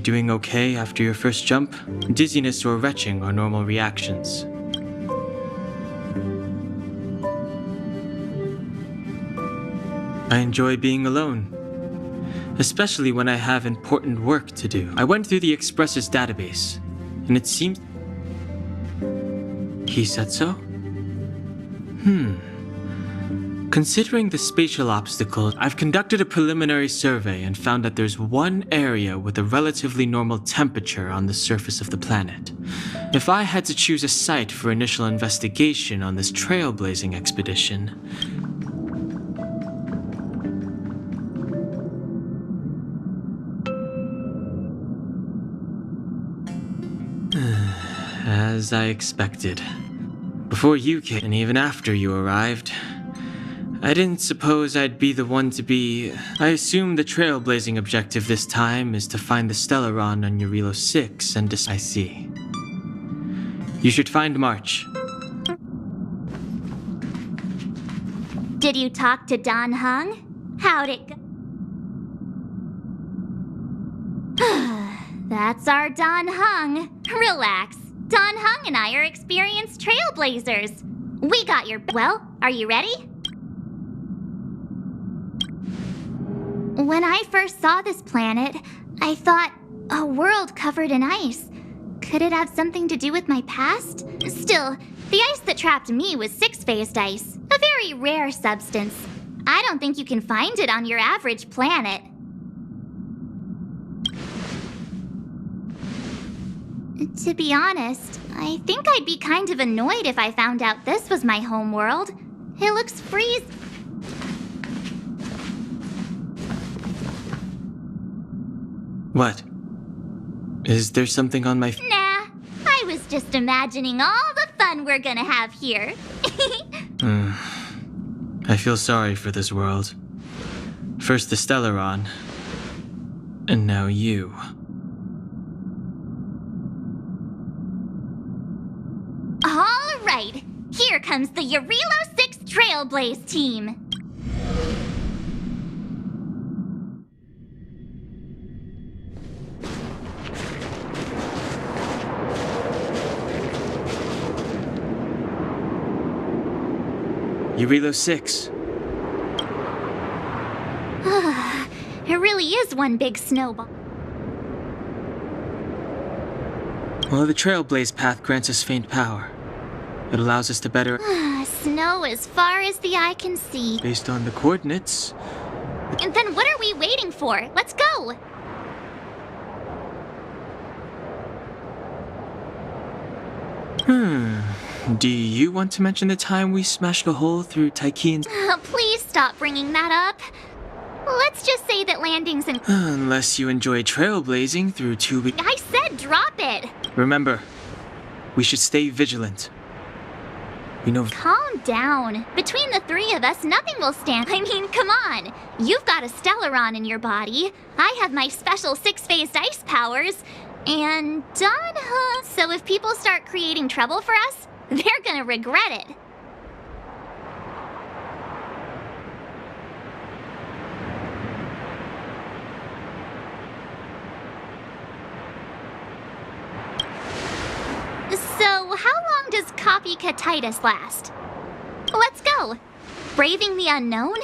doing okay after your first jump? Dizziness or retching are normal reactions. I enjoy being alone, especially when I have important work to do. I went through the Expressor's database, and it seems... He said so? Considering the spatial obstacles, I've conducted a preliminary survey and found that there's one area with a relatively normal temperature on the surface of the planet. If I had to choose a site for initial investigation on this trailblazing expedition... As I expected. Before you came, and even after you arrived, I didn't suppose I'd be the one to be... I assume the trailblazing objective this time is to find the Stellaron on Eurilo 6 and I see. You should find March. Did you talk to Don Hung? How'd it go? That's our Don Hung. Relax. Don Hung and I are experienced trailblazers. We got your... Well, are you ready? When I first saw this planet, I thought, a world covered in ice. Could it have something to do with my past? Still, the ice that trapped me was six-phased ice, a very rare substance. I don't think you can find it on your average planet. To be honest, I think I'd be kind of annoyed if I found out this was my home world. It looks freezing. What? Is there something on my... Nah, I was just imagining all the fun we're gonna have here. I feel sorry for this world. First the Stellaron, and now you. All right, here comes the Eurilo 6 Trailblaze team. Eurilo 6. It really is one big snowball. Well, the Trailblaze path grants us faint power. It allows us to better... Snow as far as the eye can see. Based on the coordinates... And then what are we waiting for? Let's go! Do you want to mention the time we smashed a hole through Taikian's... Please stop bringing that up. Let's just say that landings and... Unless you enjoy trailblazing through 2 weeks... I said drop it! Remember, we should stay vigilant. We know... Calm down. Between the three of us, nothing will stand... I mean, come on. You've got a Stellaron in your body. I have my special six-phased ice powers. And Don... So if people start creating trouble for us, they're gonna regret it. So, how long does copycatitis last? Let's go! Braving the unknown?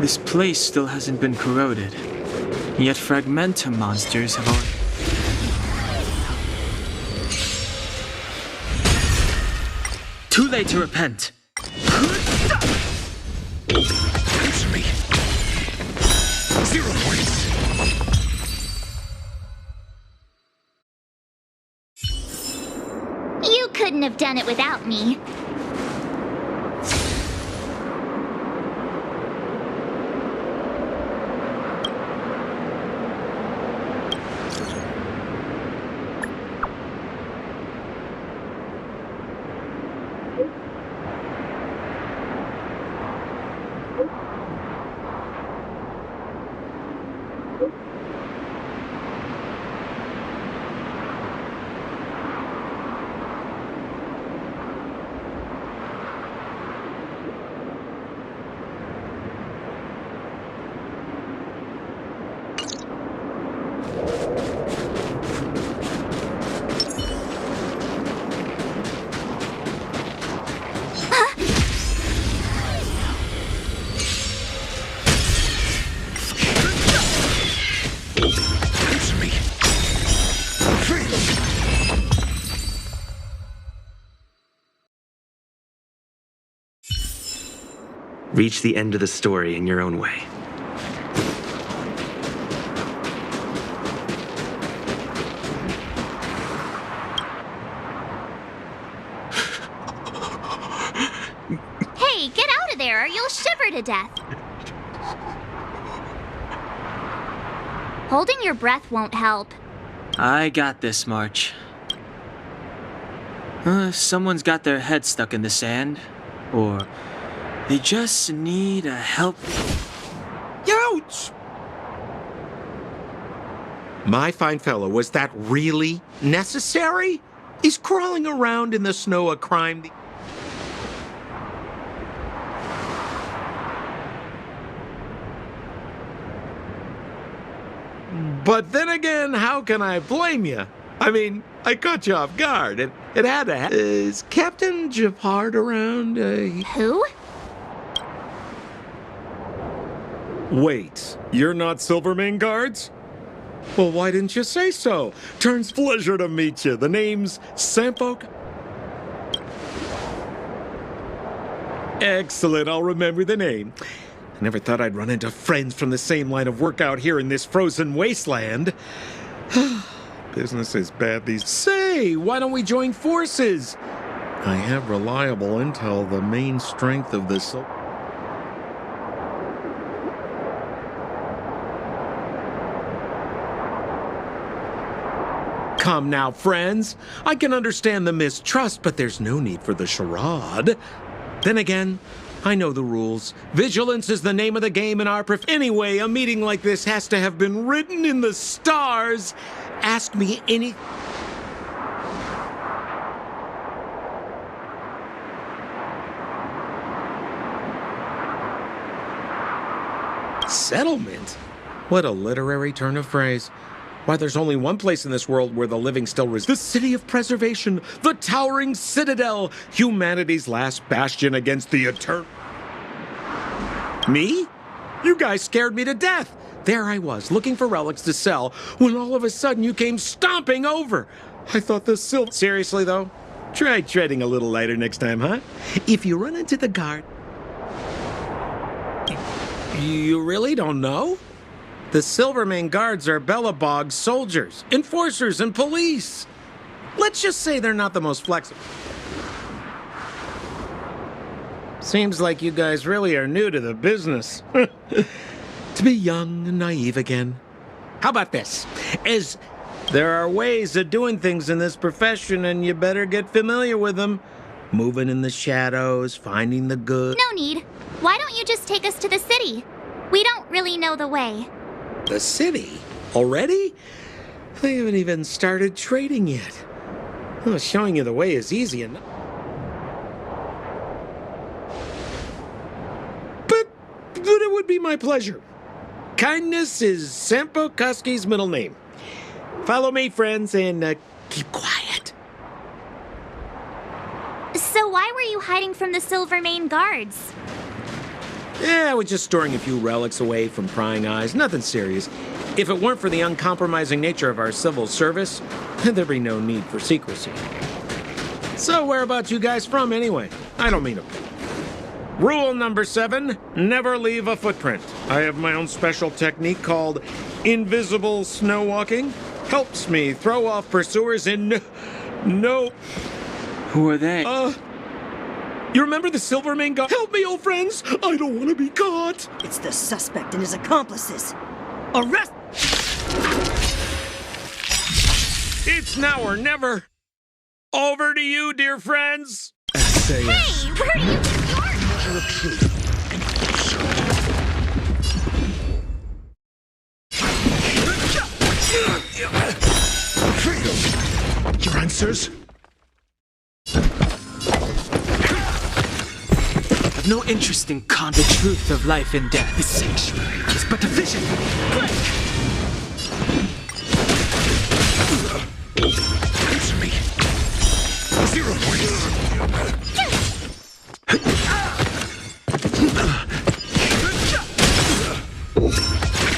This place still hasn't been corroded. Yet Fragmentum monsters have already... Too late to repent! Answer me! 0 points! You couldn't have done it without me. Reach the end of the story in your own way. Hey, get out of there or you'll shiver to death. Holding your breath won't help. I got this, March. Someone's got their head stuck in the sand, or they just need a help. Ouch! My fine fellow, was that really necessary? Is crawling around in the snow a crime? But then again, how can I blame you? I mean, I caught you off guard. It had to happen. Is Captain Japard around? Who? Wait, you're not Silvermane Guards? Well, why didn't you say so? Turns pleasure to meet you. The name's Sampo. Excellent, I'll remember the name. I never thought I'd run into friends from the same line of work out here in this frozen wasteland. Business is bad these. Say, why don't we join forces? I have reliable intel, the main strength of this. Come now, friends. I can understand the mistrust, but there's no need for the charade. Then again, I know the rules. Vigilance is the name of the game in our Anyway, a meeting like this has to have been written in the stars. Ask me any... Settlement? What a literary turn of phrase. Why, there's only one place in this world where the living still resist. The city of preservation, the towering citadel, humanity's last bastion against the eternal. Me? You guys scared me to death. There I was, looking for relics to sell, when all of a sudden you came stomping over. I thought the silver... Seriously, though? Try treading a little lighter next time, huh? If you run into the guard... You really don't know? The Silvermane Guards are Bellabog soldiers, enforcers, and police. Let's just say they're not the most flexible. Seems like you guys really are new to the business. To be young and naive again. How about this? As there are ways of doing things in this profession, and you better get familiar with them. Moving in the shadows, finding the good. No need. Why don't you just take us to the city? We don't really know the way. The city? Already? I haven't even started trading yet. Well, showing you the way is easy enough. But it would be my pleasure. Kindness is Sampo Koski's middle name. Follow me, friends, and keep quiet. So why were you hiding from the Silvermane Guards? Yeah, I was just storing a few relics away from prying eyes. Nothing serious. If it weren't for the uncompromising nature of our civil service, there'd be no need for secrecy. So where about you guys from, anyway? I don't mean to. Rule number 7, never leave a footprint. I have my own special technique called invisible snow walking. Helps me throw off pursuers in no... Who are they? You remember the Silvermane Guard? Help me, old friends! I don't want to be caught! It's the suspect and his accomplices. Arrest! It's now or never. Over to you, dear friends. Hey, where are you? Your answers? I've no interest in the truth of life and death. This sanctuary is but a vision. Answer me. 0 points.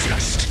Just.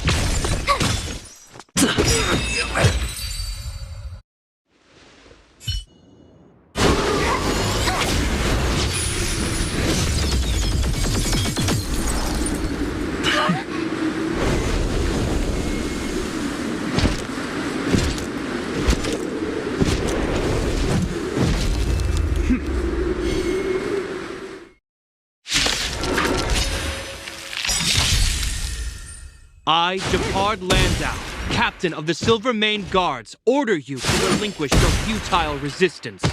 I, Jafard Landau, captain of the Silvermane Guards, order you to relinquish your futile resistance.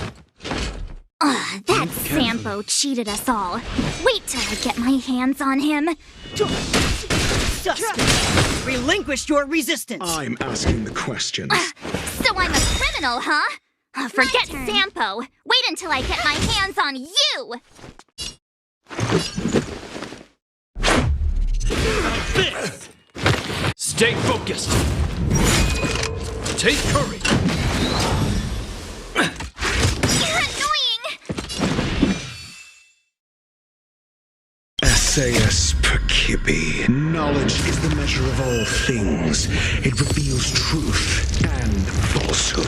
Ugh, that Sampo cheated us all. Wait till I get my hands on him. Suspect! Relinquish your resistance! I'm asking the questions. So I'm a criminal, huh? Forget Sampo. Wait until I get my hands on you! This! Stay focused! Take courage! You're annoying! Essayus Percipi. Knowledge is the measure of all things. It reveals truth and falsehood.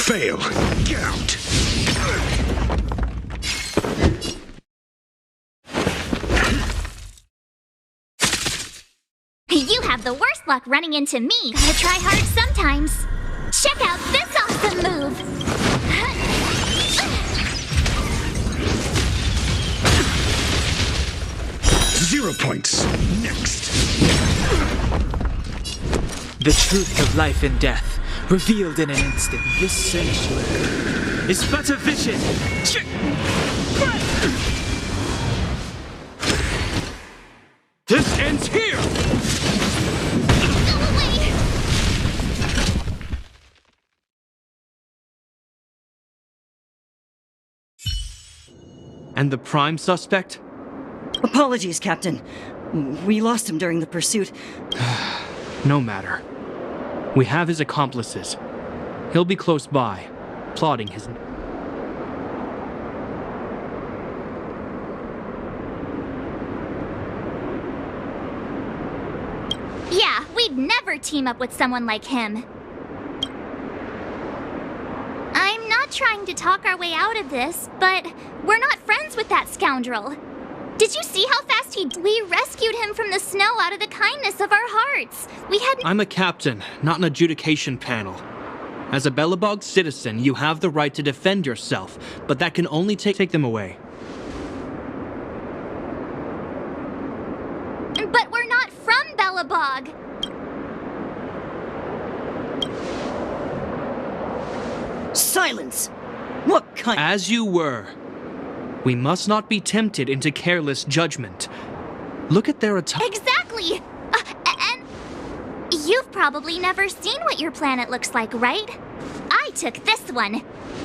Fail. Get out. You have the worst luck running into me. Gotta try hard sometimes. Check out this awesome move! 0 points. Next. The truth of life and death, revealed in an instant. This sanctuary is but a vision. This ends here! Go away! And the prime suspect? Apologies, Captain. We lost him during the pursuit. No matter. We have his accomplices. He'll be close by, plotting his... Yeah, we'd never team up with someone like him. I'm not trying to talk our way out of this, but we're not friends with that scoundrel. Did you see how fast We rescued him from the snow out of the kindness of our hearts. We had... I'm a captain, not an adjudication panel. As a Belobog citizen, you have the right to defend yourself, but that can only take them away. But we're not from Belobog. Silence! What kind... As you were. We must not be tempted into careless judgment. Look at their attack. Exactly! And you've probably never seen what your planet looks like, right? I took this one.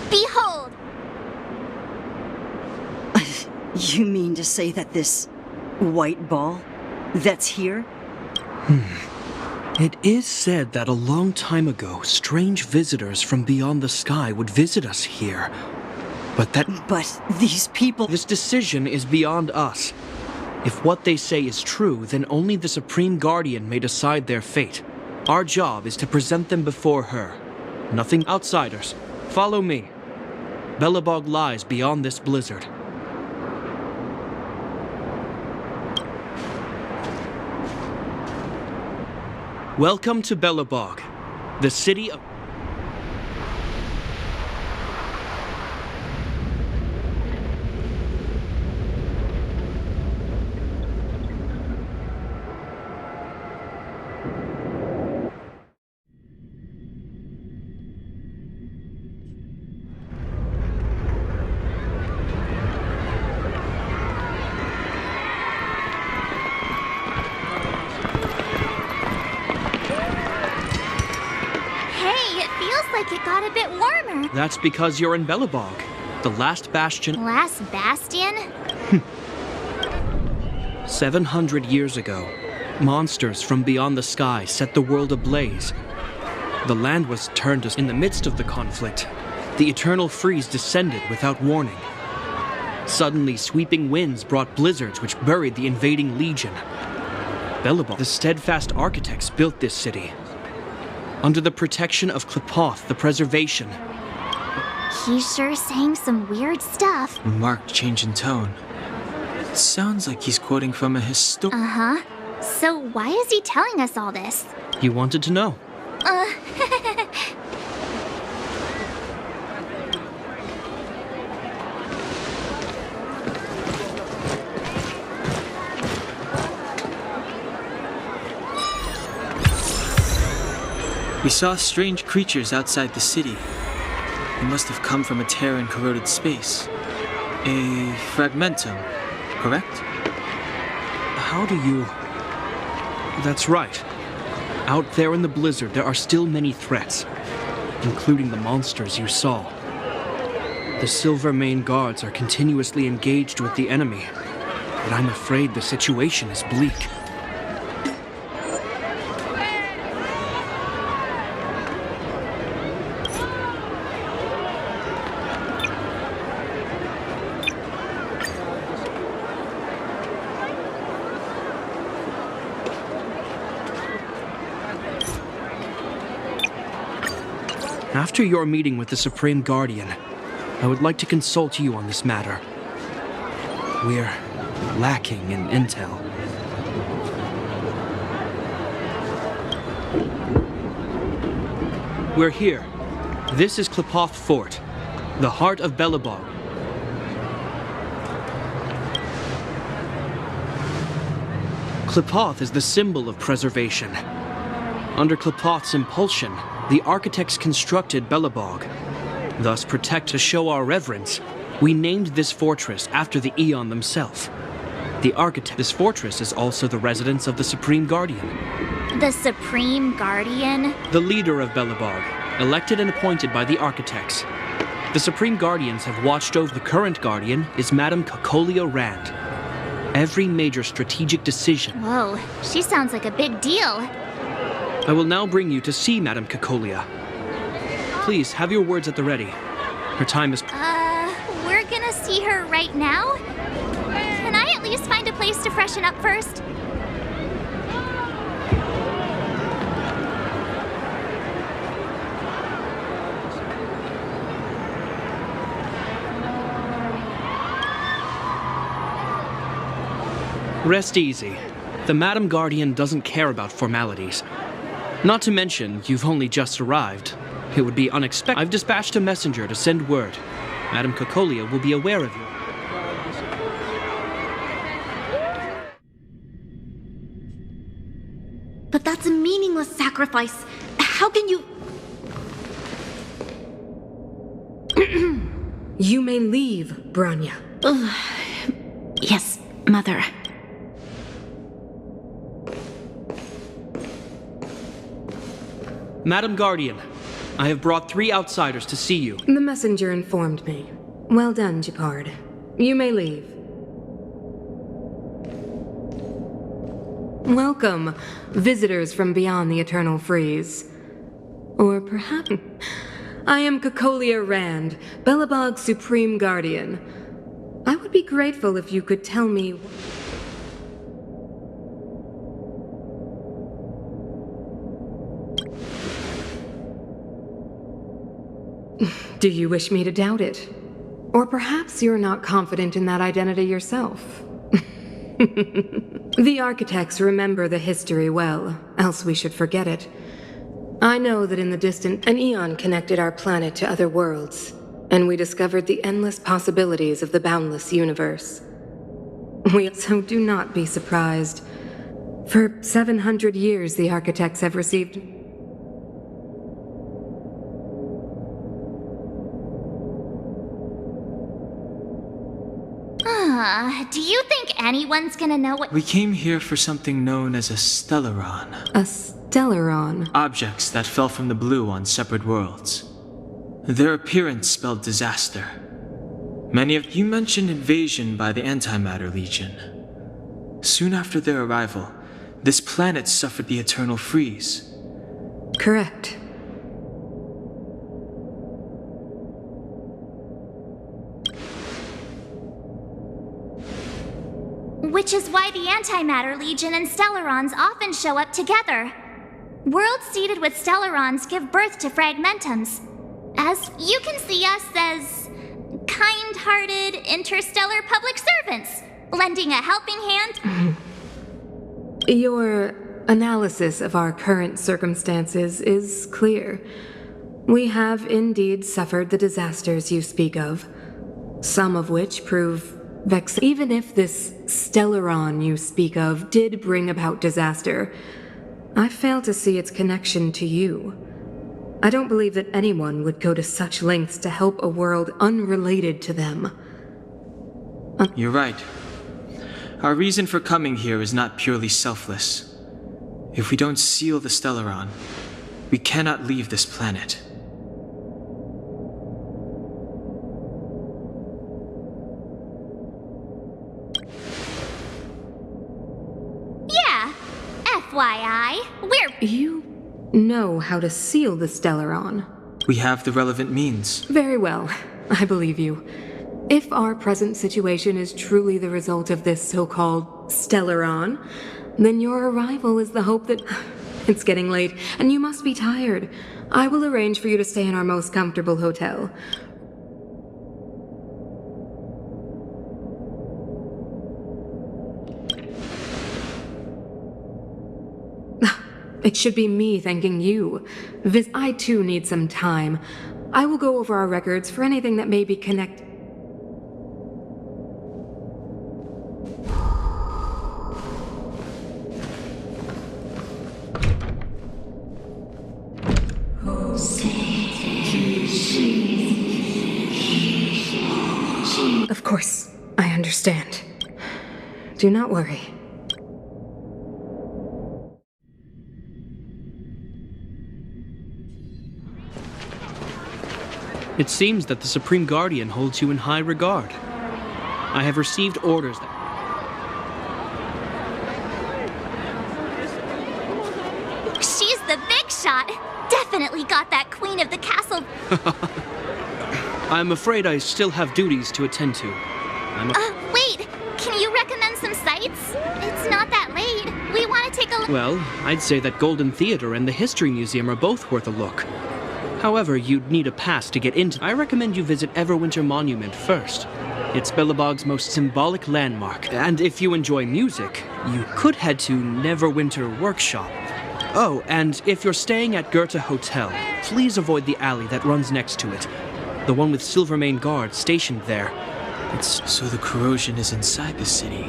Behold! You mean to say that this white ball that's here? It is said that a long time ago, strange visitors from beyond the sky would visit us here. But these people... This decision is beyond us. If what they say is true, then only the Supreme Guardian may decide their fate. Our job is to present them before her. Nothing outsiders. Follow me. Belobog lies beyond this blizzard. Welcome to Belobog, the city of... It got a bit warmer. That's because you're in Belobog, the last bastion... Last bastion? 700 years ago, monsters from beyond the sky set the world ablaze. The land was turned in the midst of the conflict. The eternal freeze descended without warning. Suddenly, sweeping winds brought blizzards which buried the invading legion. Belobog, the steadfast architects, built this city. Under the protection of Klepoth, the preservation. He's sure saying some weird stuff. Marked change in tone. It sounds like he's quoting from a Uh-huh. So why is he telling us all this? You wanted to know. We saw strange creatures outside the city. They must have come from a tear in corroded space. A fragmentum, correct? How do you... That's right. Out there in the blizzard, there are still many threats, including the monsters you saw. The Silvermane guards are continuously engaged with the enemy, but I'm afraid the situation is bleak. After your meeting with the Supreme Guardian, I would like to consult you on this matter. We're lacking in intel. We're here. This is Klepoth Fort, the heart of Belobog. Klepoth is the symbol of preservation. Under Klepoth's impulsion, the architects constructed Belobog. Thus, to show our reverence, we named this fortress after the Aeon themselves. This fortress is also the residence of the Supreme Guardian. The Supreme Guardian? The leader of Belobog, elected and appointed by the architects. The Supreme Guardians have watched over the current Guardian is Madame Cocolia Rand. Every major strategic decision... Whoa, she sounds like a big deal. I will now bring you to see Madame Cocolia. Please, have your words at the ready. Her time is... We're gonna see her right now? Can I at least find a place to freshen up first? Rest easy. The Madam Guardian doesn't care about formalities. Not to mention, you've only just arrived. It would be unexpected. I've dispatched a messenger to send word. Madame Cocolia will be aware of you. But that's a meaningless sacrifice. How can you... You may leave, Branya. Yes, Mother. Madam Guardian, I have brought 3 outsiders to see you. The messenger informed me. Well done, Gepard. You may leave. Welcome, visitors from beyond the Eternal Freeze. Or perhaps... I am Cocolia Rand, Belobog's Supreme Guardian. I would be grateful if you could tell me... Do you wish me to doubt it? Or perhaps you're not confident in that identity yourself. The architects remember the history well, else we should forget it. I know that in the distant, an Aeon connected our planet to other worlds, and we discovered the endless possibilities of the boundless universe. So do not be surprised. For 700 years, the architects have received... Do you think anyone's gonna know what— We came here for something known as a stellaron. A stellaron? Objects that fell from the blue on separate worlds. Their appearance spelled disaster. Many of you mentioned invasion by the Antimatter Legion. Soon after their arrival, this planet suffered the eternal freeze. Correct. Which is why the Antimatter Legion and Stellarons often show up together. Worlds seeded with Stellarons give birth to fragmentums. As you can see us as kind-hearted interstellar public servants, lending a helping hand. Your analysis of our current circumstances is clear. We have indeed suffered the disasters you speak of, some of which prove even if this stellaron you speak of did bring about disaster, I fail to see its connection to you. I don't believe that anyone would go to such lengths to help a world unrelated to them. You're right. Our reason for coming here is not purely selfless. If we don't seal the Stellaron, we cannot leave this planet. Yeah, FYI, we're... You know how to seal the Stellaron. We have the relevant means. Very well, I believe you. If our present situation is truly the result of this so-called Stellaron, then your arrival is the hope that... It's getting late, and you must be tired. I will arrange for you to stay in our most comfortable hotel. It should be me thanking you. I too need some time. I will go over our records for anything that may be connected. Of course, I understand. Do not worry. It seems that the Supreme Guardian holds you in high regard. I have received orders that... She's the big shot. Definitely got that queen of the castle. I'm afraid I still have duties to attend to. Wait. Can you recommend some sites? It's not that late. We want to take a look. Well, I'd say that Golden Theater and the History Museum are both worth a look. However, you'd need a pass to get into. I recommend you visit Everwinter Monument first. It's Billabog's most symbolic landmark. And if you enjoy music, you could head to Neverwinter Workshop. Oh, and if you're staying at Goethe Hotel, please avoid the alley that runs next to it. The one with Silvermane guards stationed there. So the corrosion is inside the city.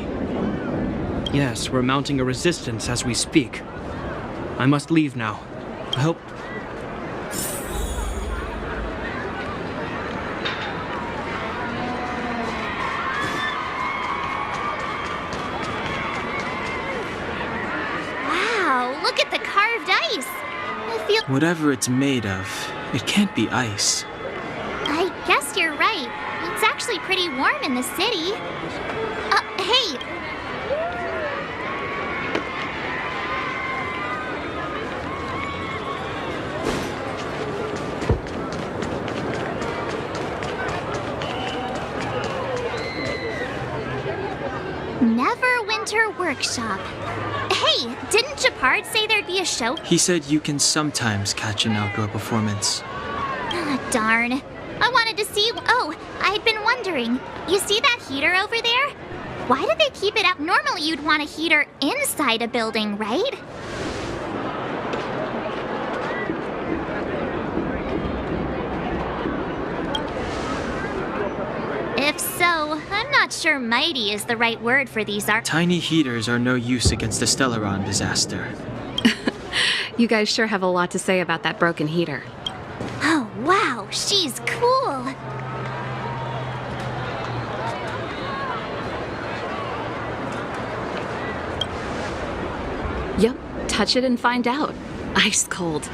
Yes, we're mounting a resistance as we speak. I must leave now. I hope... Wow, look at the carved ice. I feel... Whatever it's made of, it can't be ice. I guess you're right. It's actually pretty warm in the city. Hey! Neverwinter Workshop. Hey, didn't Japard say there'd be a show? He said you can sometimes catch an outdoor performance. Darn. I wanted to see... Oh, I'd been wondering. You see that heater over there? Why did they keep it out? Normally you'd want a heater inside a building, right? If so, I'm not sure mighty is the right word for these Tiny heaters are no use against a Stellaron disaster. You guys sure have a lot to say about that broken heater. Oh, wow, she's cool. Yep, touch it and find out. Ice cold.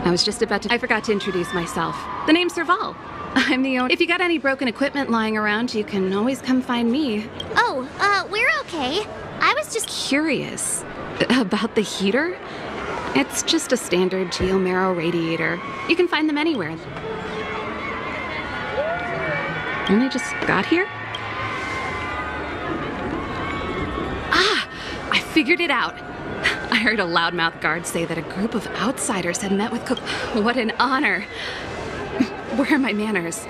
I forgot to introduce myself. The name's Serval. I'm the owner. If you got any broken equipment lying around, you can always come find me. Oh, we're okay. I was just Curious about the heater? It's just a standard geomarrow radiator. You can find them anywhere. And I just got here? Ah! I figured it out. I heard a loudmouth guard say that a group of outsiders had met with Cook. What an honor. Where are my manners?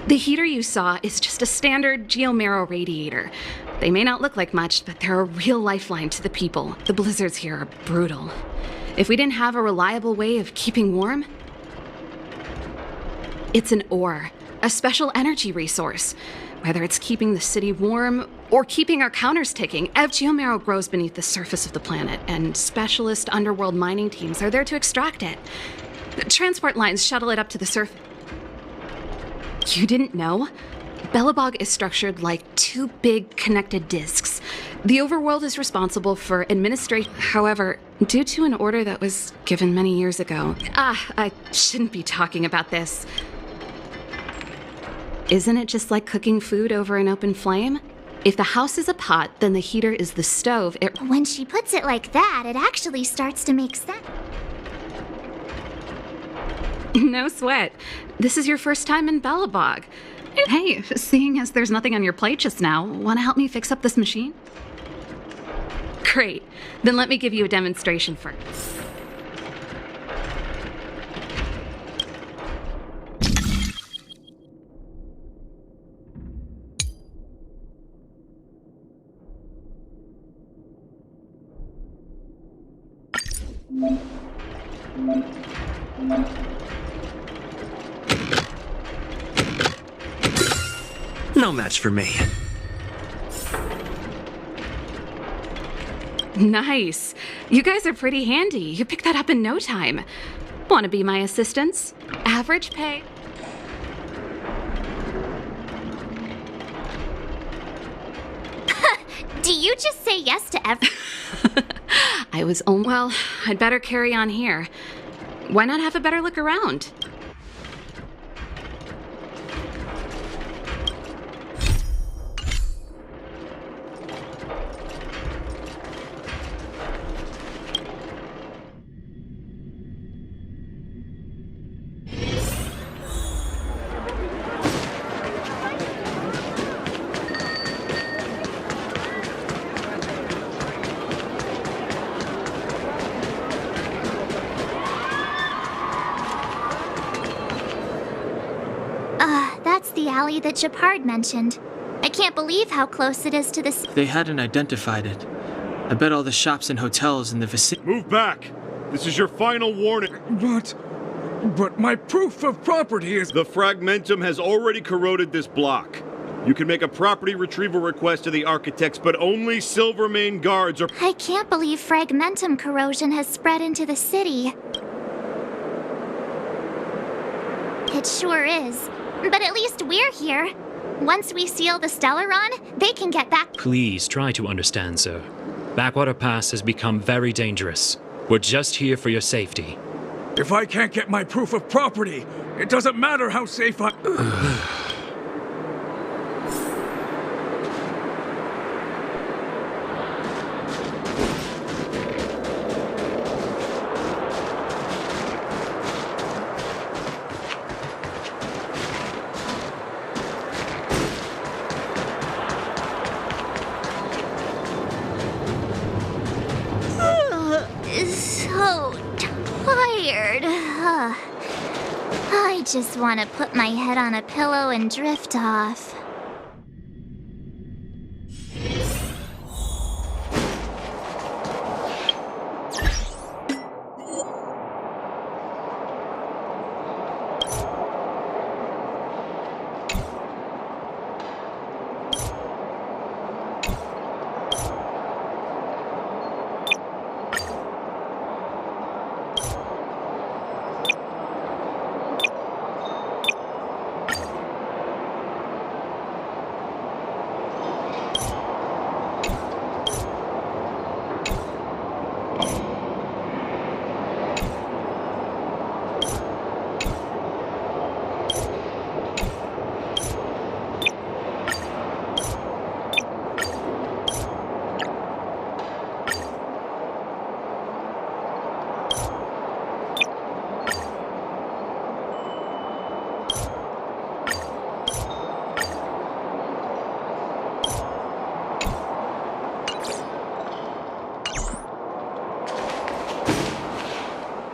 The heater you saw is just a standard geomarrow radiator. They may not look like much, but they're a real lifeline to the people. The blizzards here are brutal. If we didn't have a reliable way of keeping warm, it's an ore, a special energy resource. Whether it's keeping the city warm or keeping our counters ticking, geomarrow grows beneath the surface of the planet, and specialist underworld mining teams are there to extract it. Transport lines shuttle it up to the surface. You didn't know? Belobog is structured like two big connected disks. The overworld is responsible for administration. However, due to an order that was given many years ago... I shouldn't be talking about this. Isn't it just like cooking food over an open flame? If the house is a pot, then the heater is the stove. When she puts it like that, it actually starts to make sense. No sweat. This is your first time in Belobog. Hey, seeing as there's nothing on your plate just now, want to help me fix up this machine? Great. Then let me give you a demonstration first. No match for me. Nice. You guys are pretty handy. You picked that up in no time. Want to be my assistants? Average pay. Do you just say yes to every... Well, I'd better carry on here. Why not have a better look around? That's the alley that Japard mentioned. I can't believe how close it is to this. They hadn't identified it. I bet all the shops and hotels in the vicinity. Move back! This is your final warning. But my proof of property is... The fragmentum has already corroded this block. You can make a property retrieval request to the architects, but only Silvermane guards are... I can't believe fragmentum corrosion has spread into the city. It sure is. But at least we're here. Once we seal the Stellaron, they can get back. Please try to understand, sir. Backwater Pass has become very dangerous. We're just here for your safety. If I can't get my proof of property, it doesn't matter how safe I... So tired. I just want to put my head on a pillow and drift off.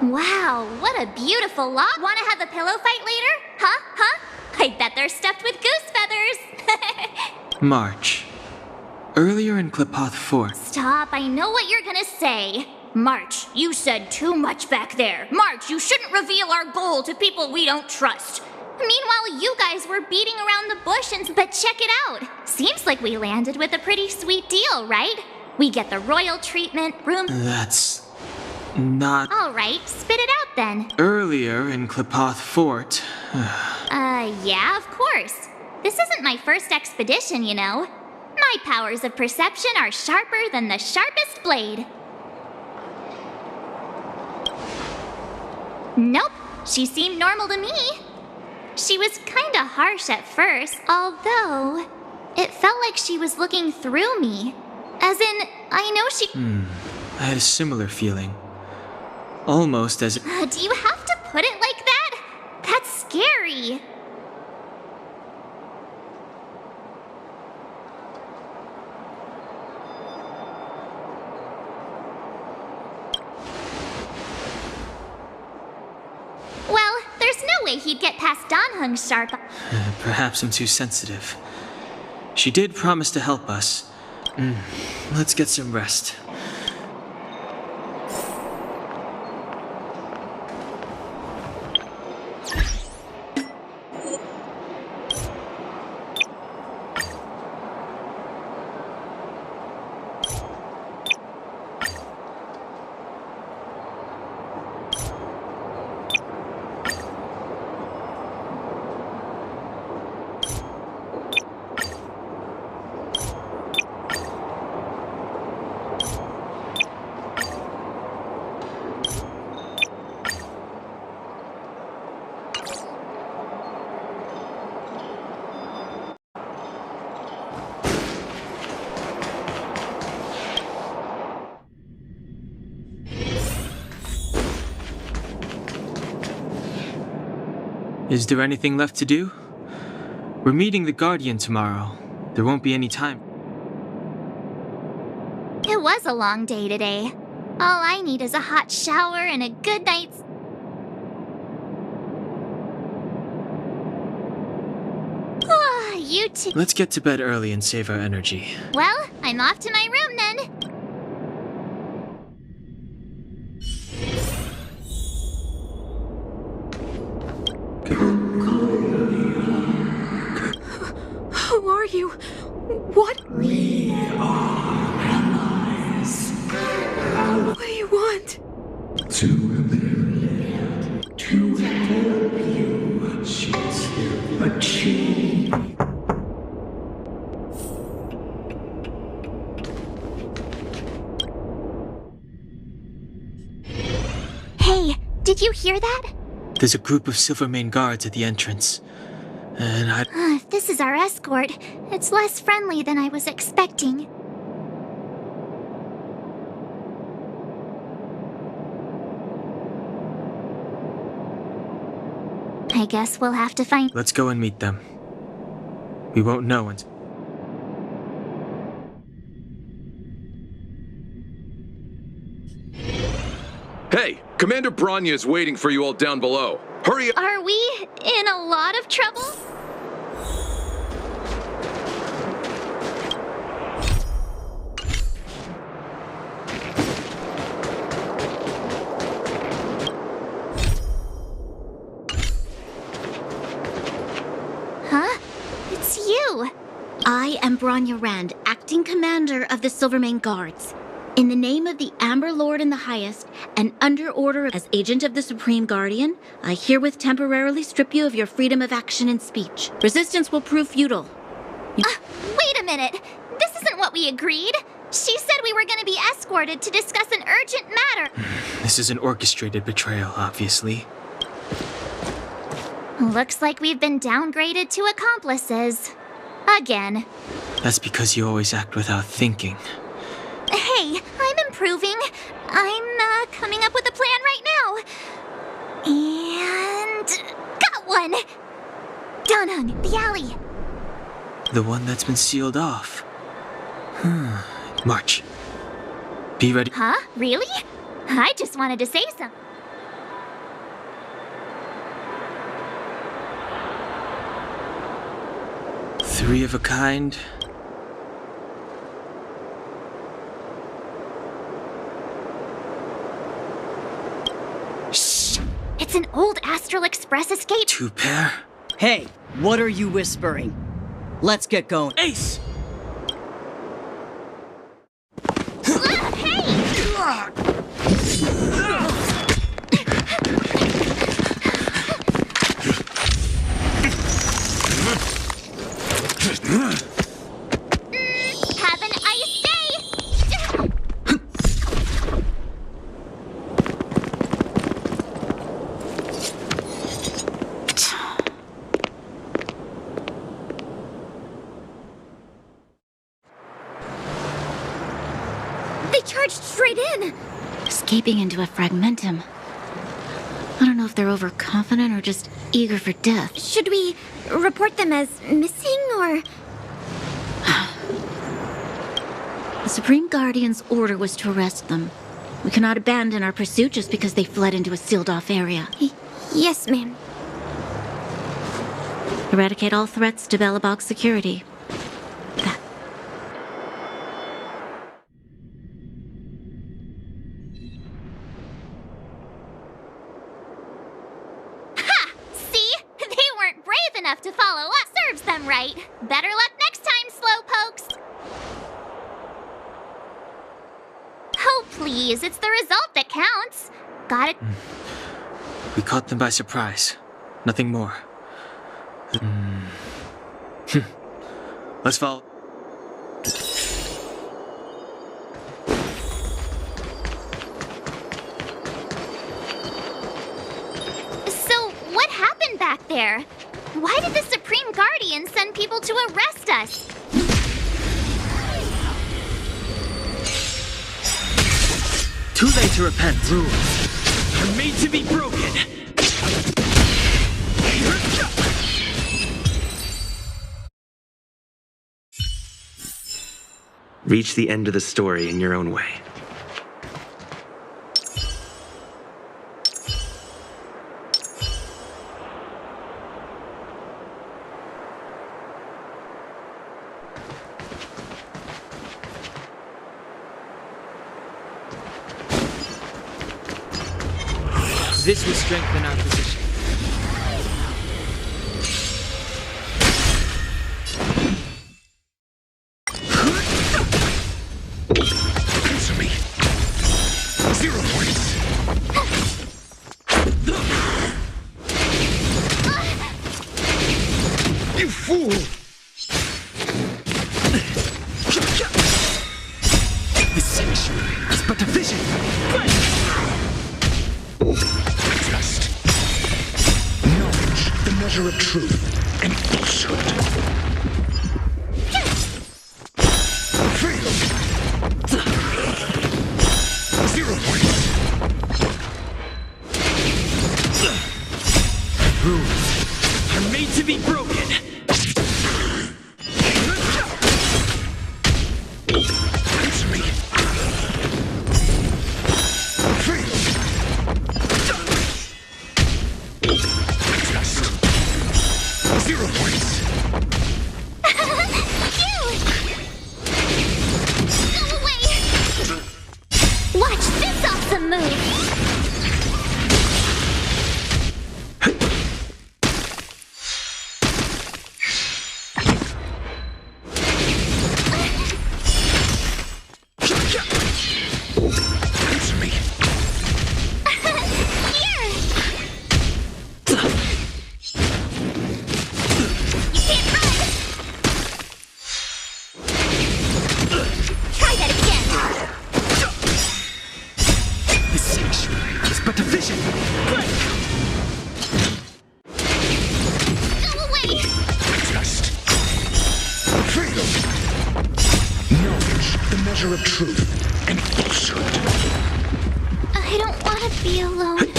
Wow, what a beautiful lot. Want to have a pillow fight later? Huh? I bet they're stuffed with goose feathers. March. Earlier in Klipoth 4. Stop, I know what you're gonna say. March, you said too much back there. March, you shouldn't reveal our goal to people we don't trust. Meanwhile, you guys were beating around the bush but check it out. Seems like we landed with a pretty sweet deal, right? We get the royal treatment, room... That's... not... Alright, spit it out then. Earlier in Klipoth Fort... yeah, of course. This isn't my first expedition, you know. My powers of perception are sharper than the sharpest blade. Nope, she seemed normal to me. She was kinda harsh at first, although it felt like she was looking through me. As in, I know she... I had a similar feeling. Almost as... do you have to put it like that? That's scary. Well, there's no way he'd get past Danhung's sharp... Perhaps I'm too sensitive. She did promise to help us. Let's get some rest. Is there anything left to do? We're meeting the Guardian tomorrow. There won't be any time. It was a long day today. All I need is a hot shower and a good night's... you two... Let's get to bed early and save our energy. Well, I'm off to my room then. Who are you? What? We are allies. What do you want? To help you achieve. Hey, did you hear that? There's a group of Silvermane guards at the entrance. And If this is our escort, it's less friendly than I was expecting. I guess we'll have to find... Let's go and meet them. We won't know until... Hey, Commander Bronya is waiting for you all down below. Hurry up! Are we in a lot of trouble? Huh? It's you! I am Bronya Rand, acting commander of the Silvermane Guards. In the name of the Amber Lord in the Highest, and under order as agent of the Supreme Guardian, I herewith temporarily strip you of your freedom of action and speech. Resistance will prove futile. Wait a minute! This isn't what we agreed! She said we were gonna be escorted to discuss an urgent matter! This is an orchestrated betrayal, obviously. Looks like we've been downgraded to accomplices. Again. That's because you always act without thinking. Hey, I'm improving. I'm coming up with a plan right now. And... got one! Danhung, the alley. The one that's been sealed off. March. Be ready. Huh? Really? I just wanted to say something. Three of a kind. It's an old Astral Express escape. Two pair? Hey, what are you whispering? Let's get going. Ace! Have an ice day! They charged straight in! Escaping into a fragmentum. I don't know if they're overconfident or just eager for death. Should we report them as missing, or...? The Supreme Guardian's order was to arrest them. We cannot abandon our pursuit just because they fled into a sealed-off area. Yes, ma'am. Eradicate all threats to Belobog's security. Enough to follow us serves them right. Better luck next time, slowpokes. Oh, please, it's the result that counts. Got it? We caught them by surprise. Nothing more. Let's follow. So, what happened back there? Why did the Supreme Guardian send people to arrest us? Too late to repent. Rules are made to be broken. Reach the end of the story in your own way. This will strengthen our position. Answer me. 0 points. You fool! The sanctuary is but a vision. Trust. Knowledge, the measure of truth and falsehood. Fail. 0 points. Rules are made to be broken. Answer me. Fail. Trust. 0 points. Go away! Watch this awesome move! Answer me. Here! You can't run! Try that again! The sanctuary is but a vision. Go away! Trust. Fail. Knowledge, the measure of truth and falsehood. I don't want to be alone.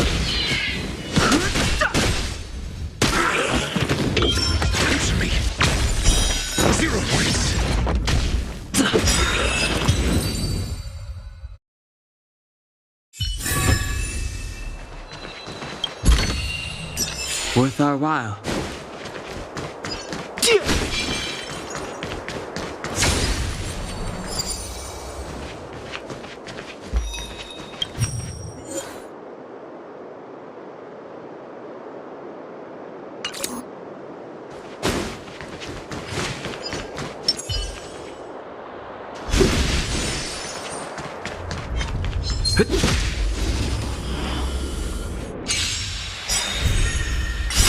Answer me. 0 points. Worth our while.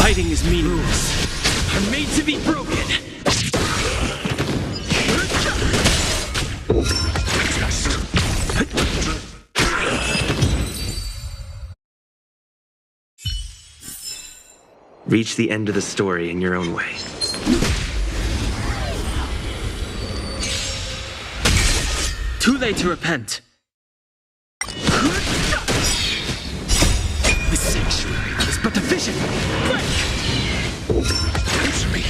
Fighting is meaningless. Are made to be broken. Reach the end of the story in your own way. Too late to repent. This sanctuary is but a vision. Answer me.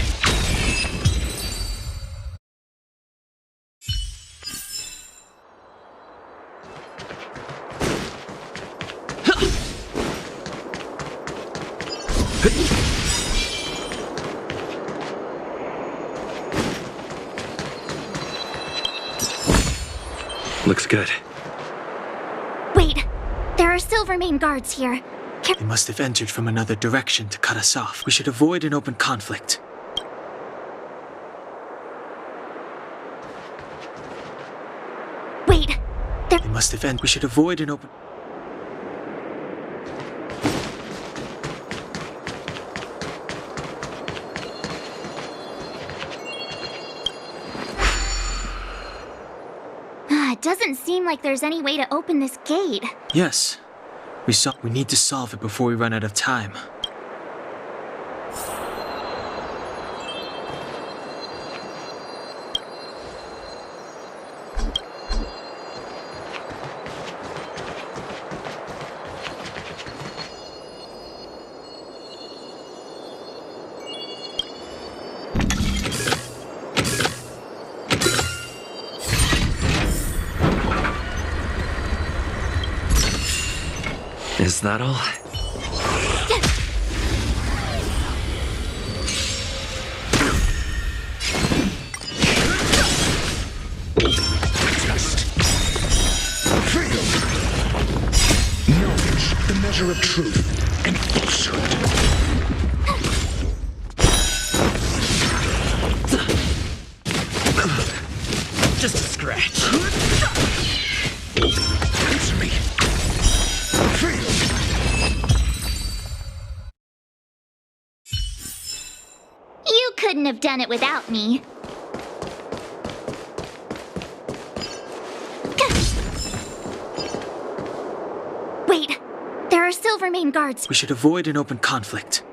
Looks good. Wait, there are Silvermane guards here. They must have entered from another direction to cut us off. We should avoid an open conflict. Wait, They must have entered. We should avoid an open... It doesn't seem like there's any way to open this gate. Yes. We need to solve it before we run out of time. Is that all? Knowledge, the measure of truth and falsehood. Just a scratch. Answer me. You couldn't have done it without me. Wait, there are Silvermane guards. We should avoid an open conflict.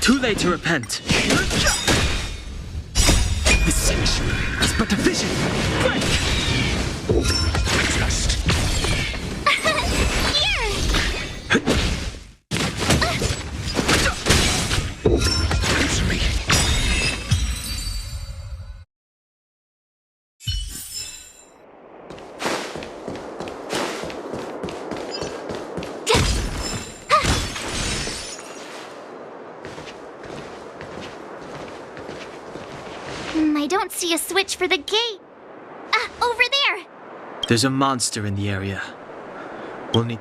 Too late to repent. This sanctuary is but a vision. Answer me. I don't see a switch for the gate. Over there. There's a monster in the area. We'll need...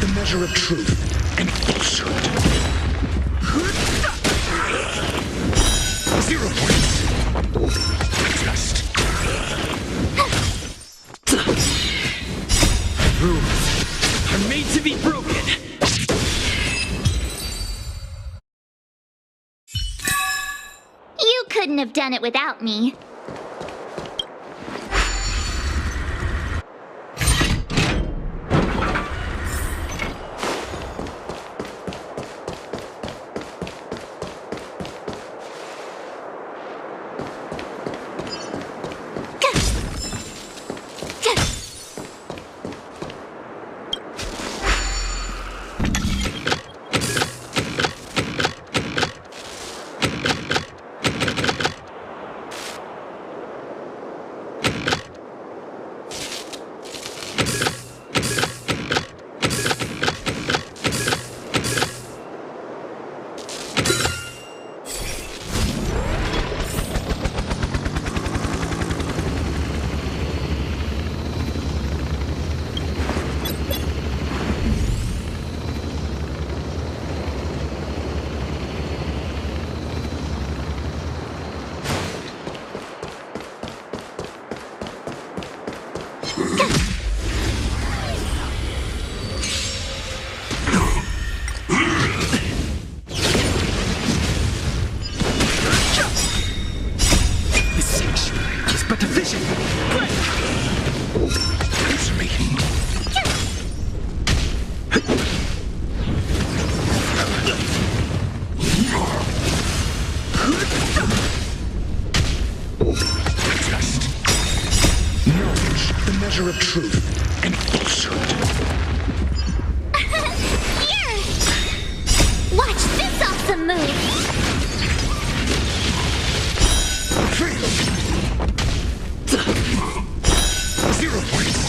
The measure of truth and falsehood. 0 points. couldn't have done it without me. Measure of truth and falsehood. Here! Watch this awesome move! Failed. 0 points.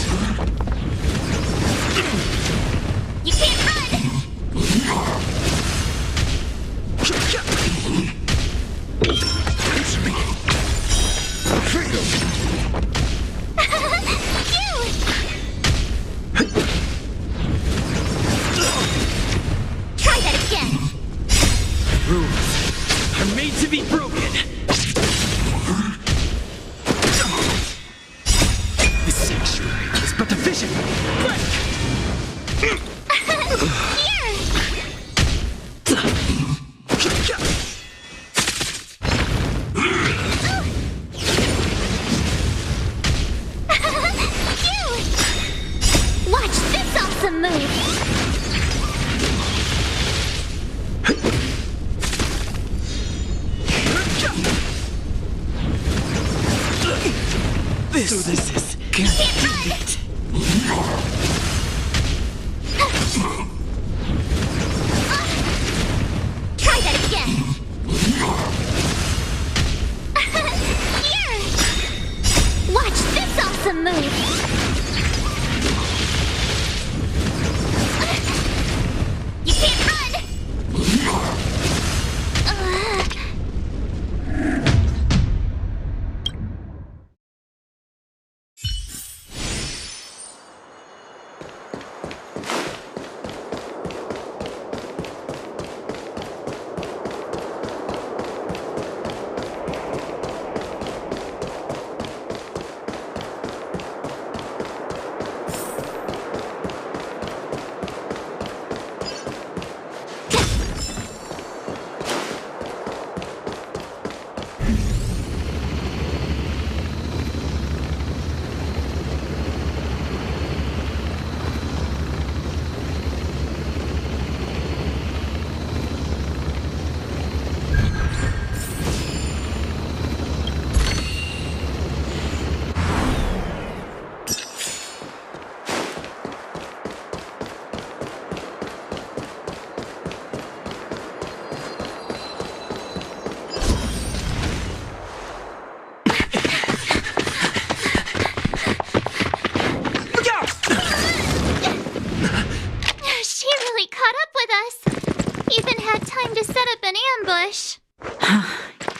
You can't run! Answer me. Failed. Try that again! Rules are made to be broken. This sanctuary is but a vision. Here! Watch this awesome move! This is convenient. Try that again! Here! Watch this awesome move! You can't run!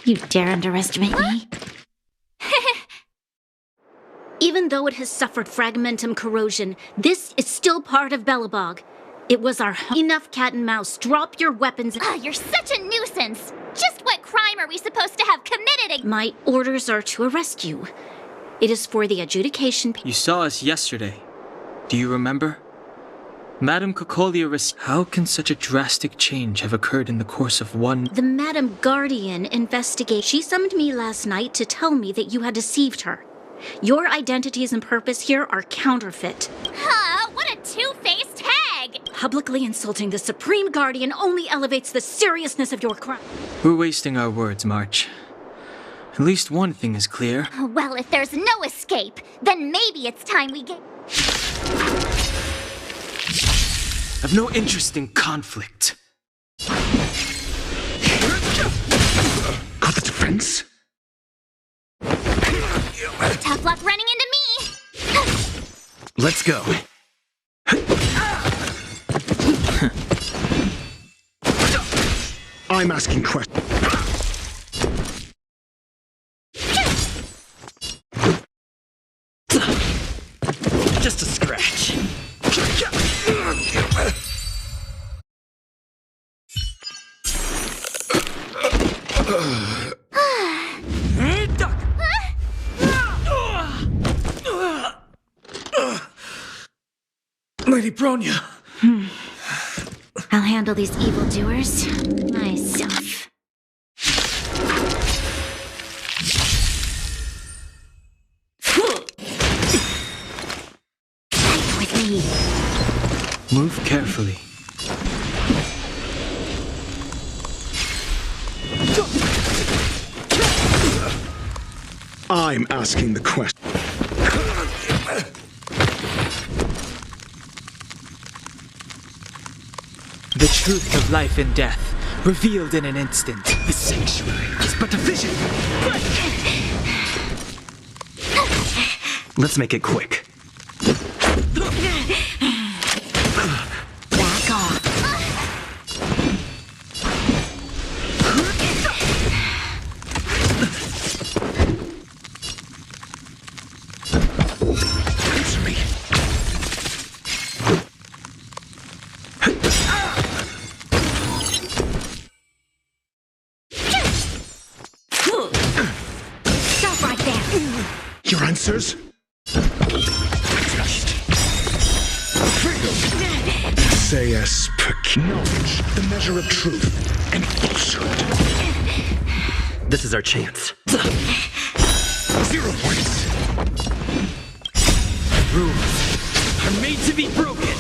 You dare underestimate me? Even though it has suffered fragmentum corrosion, this is still part of Belobog. It was our home. Enough, cat and mouse. Drop your weapons. You're such a nuisance. Just what crime are we supposed to have committed? My orders are to arrest you. It is for the adjudication. You saw us yesterday. Do you remember? Madame Cocolia, how can such a drastic change have occurred in the course of one... The Madam Guardian investigate. She summoned me last night to tell me that you had deceived her. Your identities and purpose here are counterfeit. Huh, what a two-faced hag! Publicly insulting the Supreme Guardian only elevates the seriousness of your crime. We're wasting our words, March. At least one thing is clear. Well, if there's no escape, then maybe it's time we get... I've no interest in conflict. Got the defense? Tough luck running into me! Let's go. I'm asking questions. Just a scratch. Lady Bronya! I'll handle these evildoers myself. With me. Move carefully. I'm asking the question. The truth of life and death, revealed in an instant. The sanctuary is but a vision. Let's make it quick. Back off. Answer me. Stop right there. Your answers? Just freedom. Sayas knowledge, the measure of truth and falsehood. This is our chance. 0 points. Rules are made to be broken.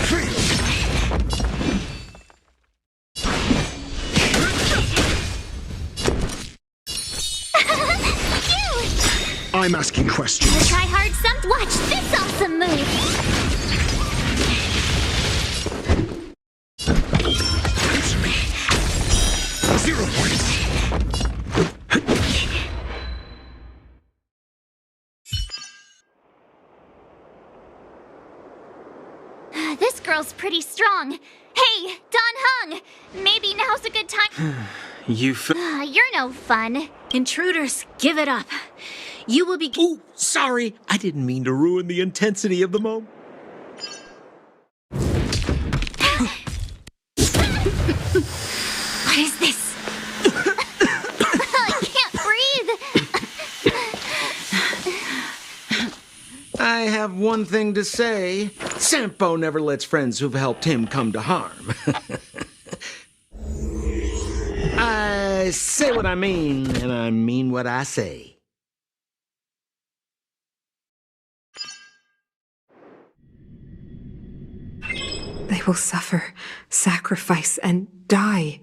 Freedom. I'm asking questions. Try hard some. Watch this awesome move! Answer me. 0 points. This girl's pretty strong. Hey, Don Hung! Maybe now's a good time. You're no fun. Intruders, give it up. You will be... Ooh, sorry. I didn't mean to ruin the intensity of the moment. What is this? I can't breathe. I have one thing to say. Sampo never lets friends who've helped him come to harm. I say what I mean, and I mean what I say. They will suffer, sacrifice, and die.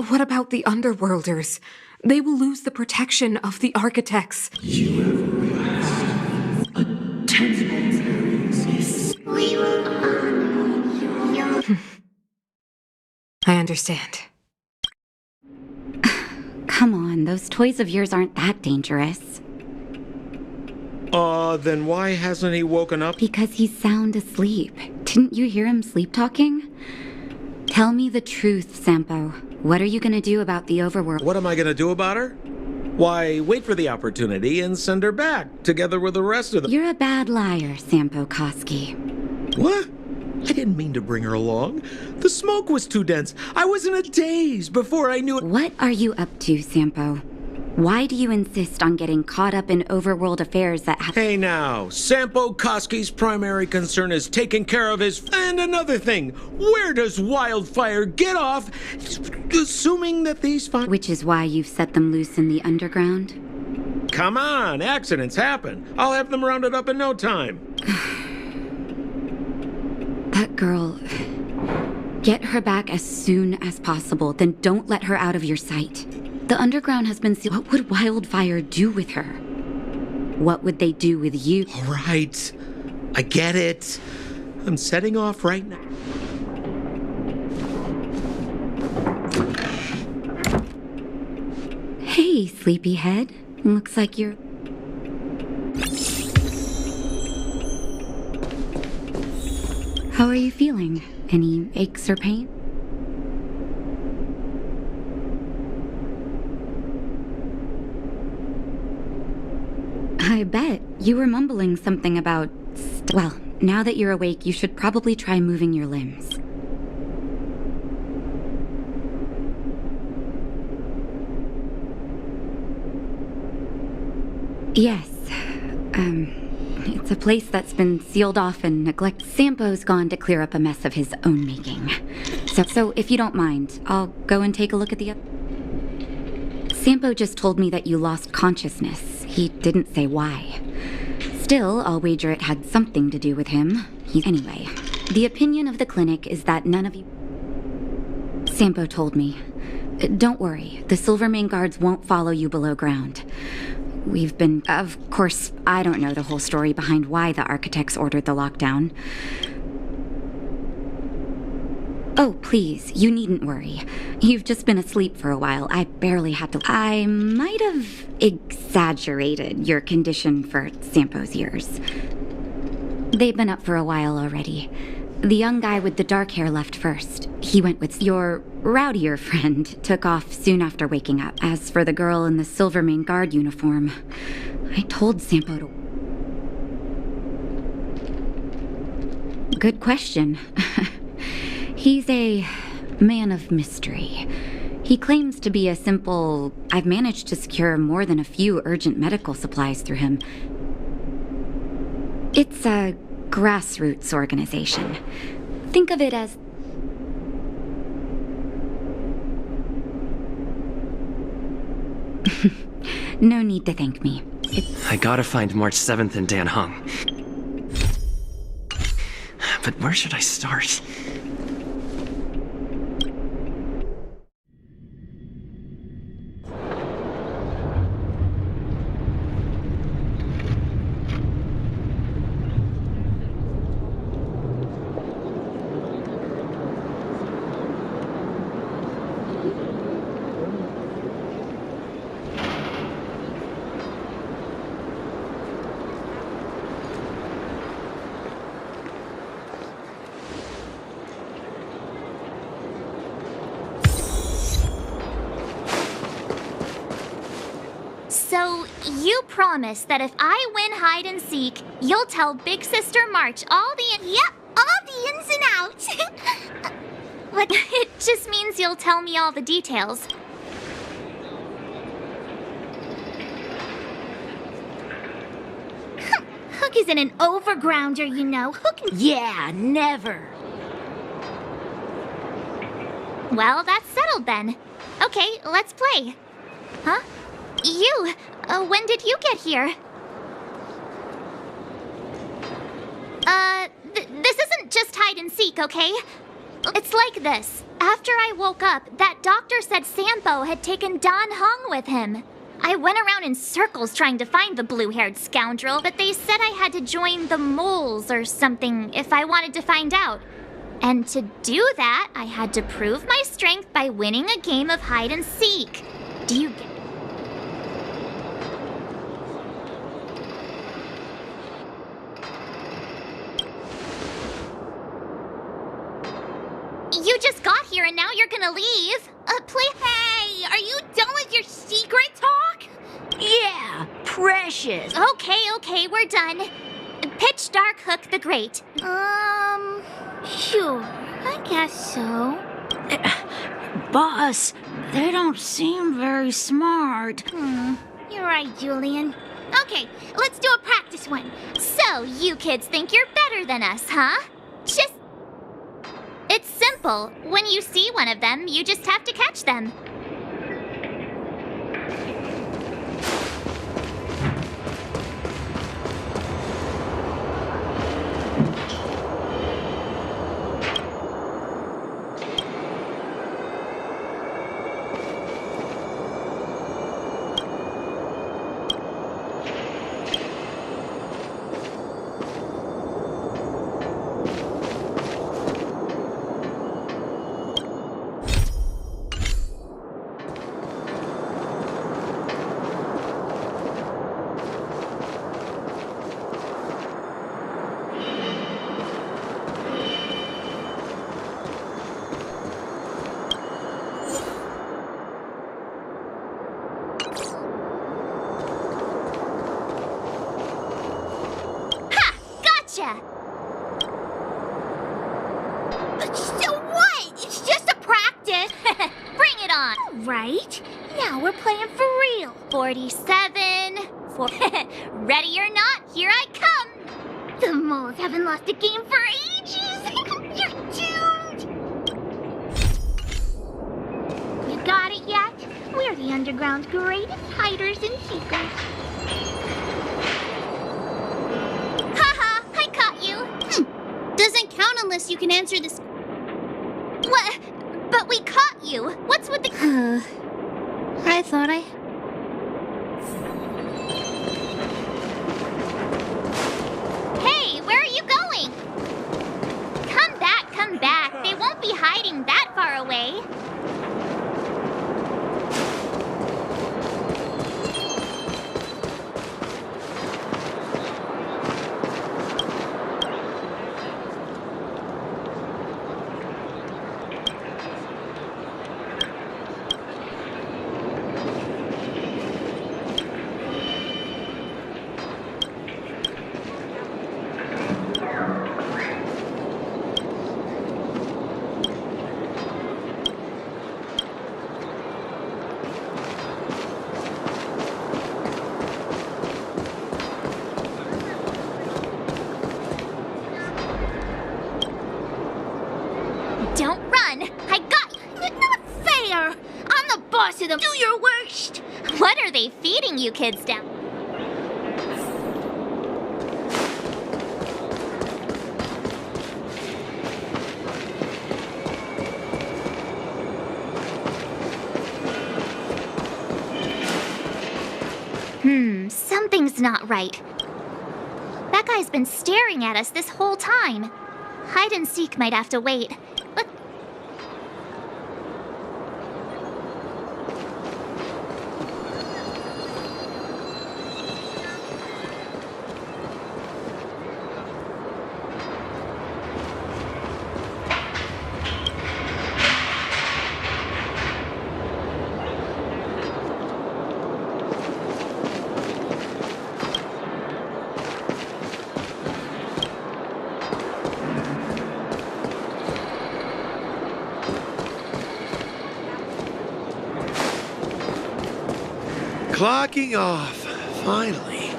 What about the Underworlders? They will lose the protection of the architects. You have realized a tangible We will honor I understand. Come on, those toys of yours aren't that dangerous. Then why hasn't he woken up? Because he's sound asleep. Didn't you hear him sleep talking? Tell me the truth, Sampo. What are you gonna do about the overworld? What am I gonna do about her? Why, wait for the opportunity and send her back, together with the rest of them. You're a bad liar, Sampo Koski. What? I didn't mean to bring her along. The smoke was too dense. I was in a daze before I knew it. What are you up to, Sampo? Why do you insist on getting caught up in overworld affairs that have— Hey now, Sampo Koski's primary concern is taking care of his... And another thing, where does Wildfire get off assuming that these Which is why you've set them loose in the underground? Come on, accidents happen. I'll have them rounded up in no time. That girl... Get her back as soon as possible, then don't let her out of your sight. The underground has been sealed. What would Wildfire do with her? What would they do with you? All right, I get it. I'm setting off right now. Hey, sleepyhead. Looks like you're... How are you feeling? Any aches or pain? I bet. You were mumbling something about... Well, now that you're awake, you should probably try moving your limbs. Yes. It's a place that's been sealed off and neglected. Sampo's gone to clear up a mess of his own making. So if you don't mind, I'll go and take a look at the... Sampo just told me that you lost consciousness. He didn't say why. Still, I'll wager it had something to do with him. Anyway, the opinion of the clinic is that none of you... Sampo told me. Don't worry, the Silvermane guards won't follow you below ground. We've been... Of course, I don't know the whole story behind why the architects ordered the lockdown. Oh, please, you needn't worry. You've just been asleep for a while. I barely had to... I might have exaggerated your condition for Sampo's years. They've been up for a while already. The young guy with the dark hair left first. He went with your rowdier friend, took off soon after waking up. As for the girl in the Silvermane guard uniform, I told Sampo to... Good question. He's a man of mystery. He claims to be a simple... I've managed to secure more than a few urgent medical supplies through him. It's a grassroots organization. Think of it as... No need to thank me. I gotta find March 7th in Dan Hung. But where should I start? So, you promise that if I win hide and seek, you'll tell Big Sister March all the... Yep, all the ins and outs. But it just means you'll tell me all the details. Hook isn't an overgrounder, you know. Hook... Yeah, never. Well, that's settled then. Okay, let's play. Huh? You! When did you get here? This isn't just hide and seek, okay? It's like this. After I woke up, that doctor said Sampo had taken Dan Hung with him. I went around in circles trying to find the blue-haired scoundrel, but they said I had to join the moles or something if I wanted to find out. And to do that, I had to prove my strength by winning a game of hide and seek. Do you get... You just got here and now you're gonna leave. Hey, are you done with your secret talk? Yeah, precious. Okay, we're done. Pitch Dark Hook the Great. Sure, I guess so. Boss, they don't seem very smart. You're right, Julian. Okay, let's do a practice one. So, you kids think you're better than us, huh? It's simple. When you see one of them, you just have to catch them. Gotcha! So what? It's just a practice. Bring it on. Right? Now we're playing for real. 47. Ready or not, here I come. The moles haven't lost a game for ages. You're doomed. You got it yet? We're the underground's greatest hiders in secrets. Doesn't count unless you can answer this. What? But we caught you. What's with the... I thought I... Hey, where are you going? Come back, come back. They won't be hiding that far away. Don't run! I got you! Not fair! I'm the boss of them! Do your worst! What are they feeding you kids down? Something's not right. That guy's been staring at us this whole time. Hide and seek might have to wait. Clocking off, finally.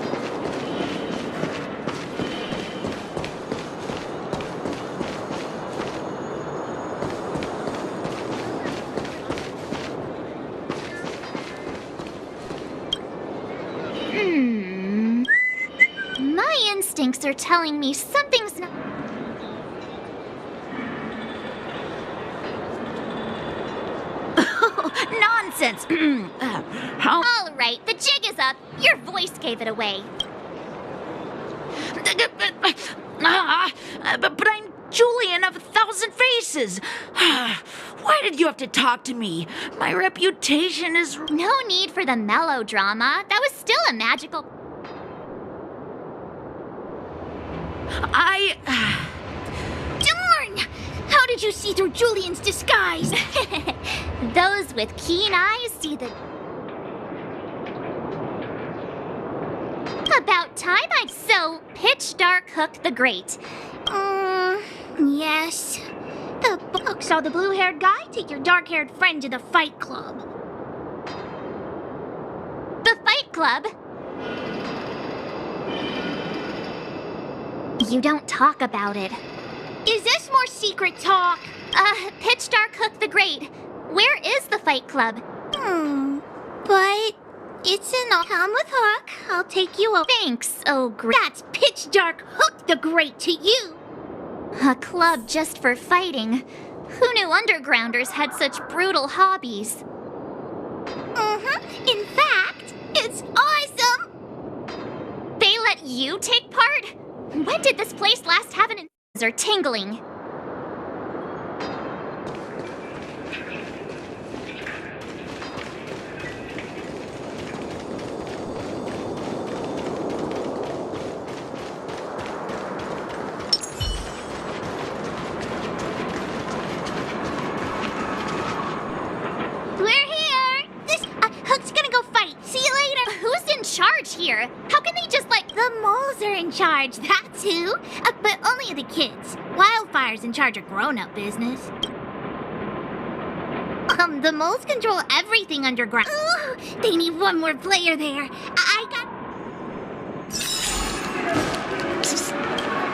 My instincts are telling me something's not... Nonsense! All right, the jig is up. Your voice gave it away. But I'm Julian of 1,000 Faces. Why did you have to talk to me? My reputation is... No need for the melodrama. That was still a magical... Darn! How did you see through Julian's disguise? Those with keen eyes see the... About time I... So, Pitch Dark Hook the Great. Yes. The book saw the blue-haired guy take your dark-haired friend to the fight club. The fight club? You don't talk about it. Is this more secret talk? Pitch Dark Hook the Great. Where is the fight club? But it's in a Come with Hook. I'll take you over. Thanks, oh great. That's Pitch Dark Hook the Great to you. A club just for fighting. Who knew undergrounders had such brutal hobbies? In fact, it's awesome. They let you take part? When did this place last have an or tingling? Here. How can they just the moles are in charge, that's who. But only the kids. Wildfire's in charge of grown-up business. The moles control everything underground. Ooh, they need one more player there. I got...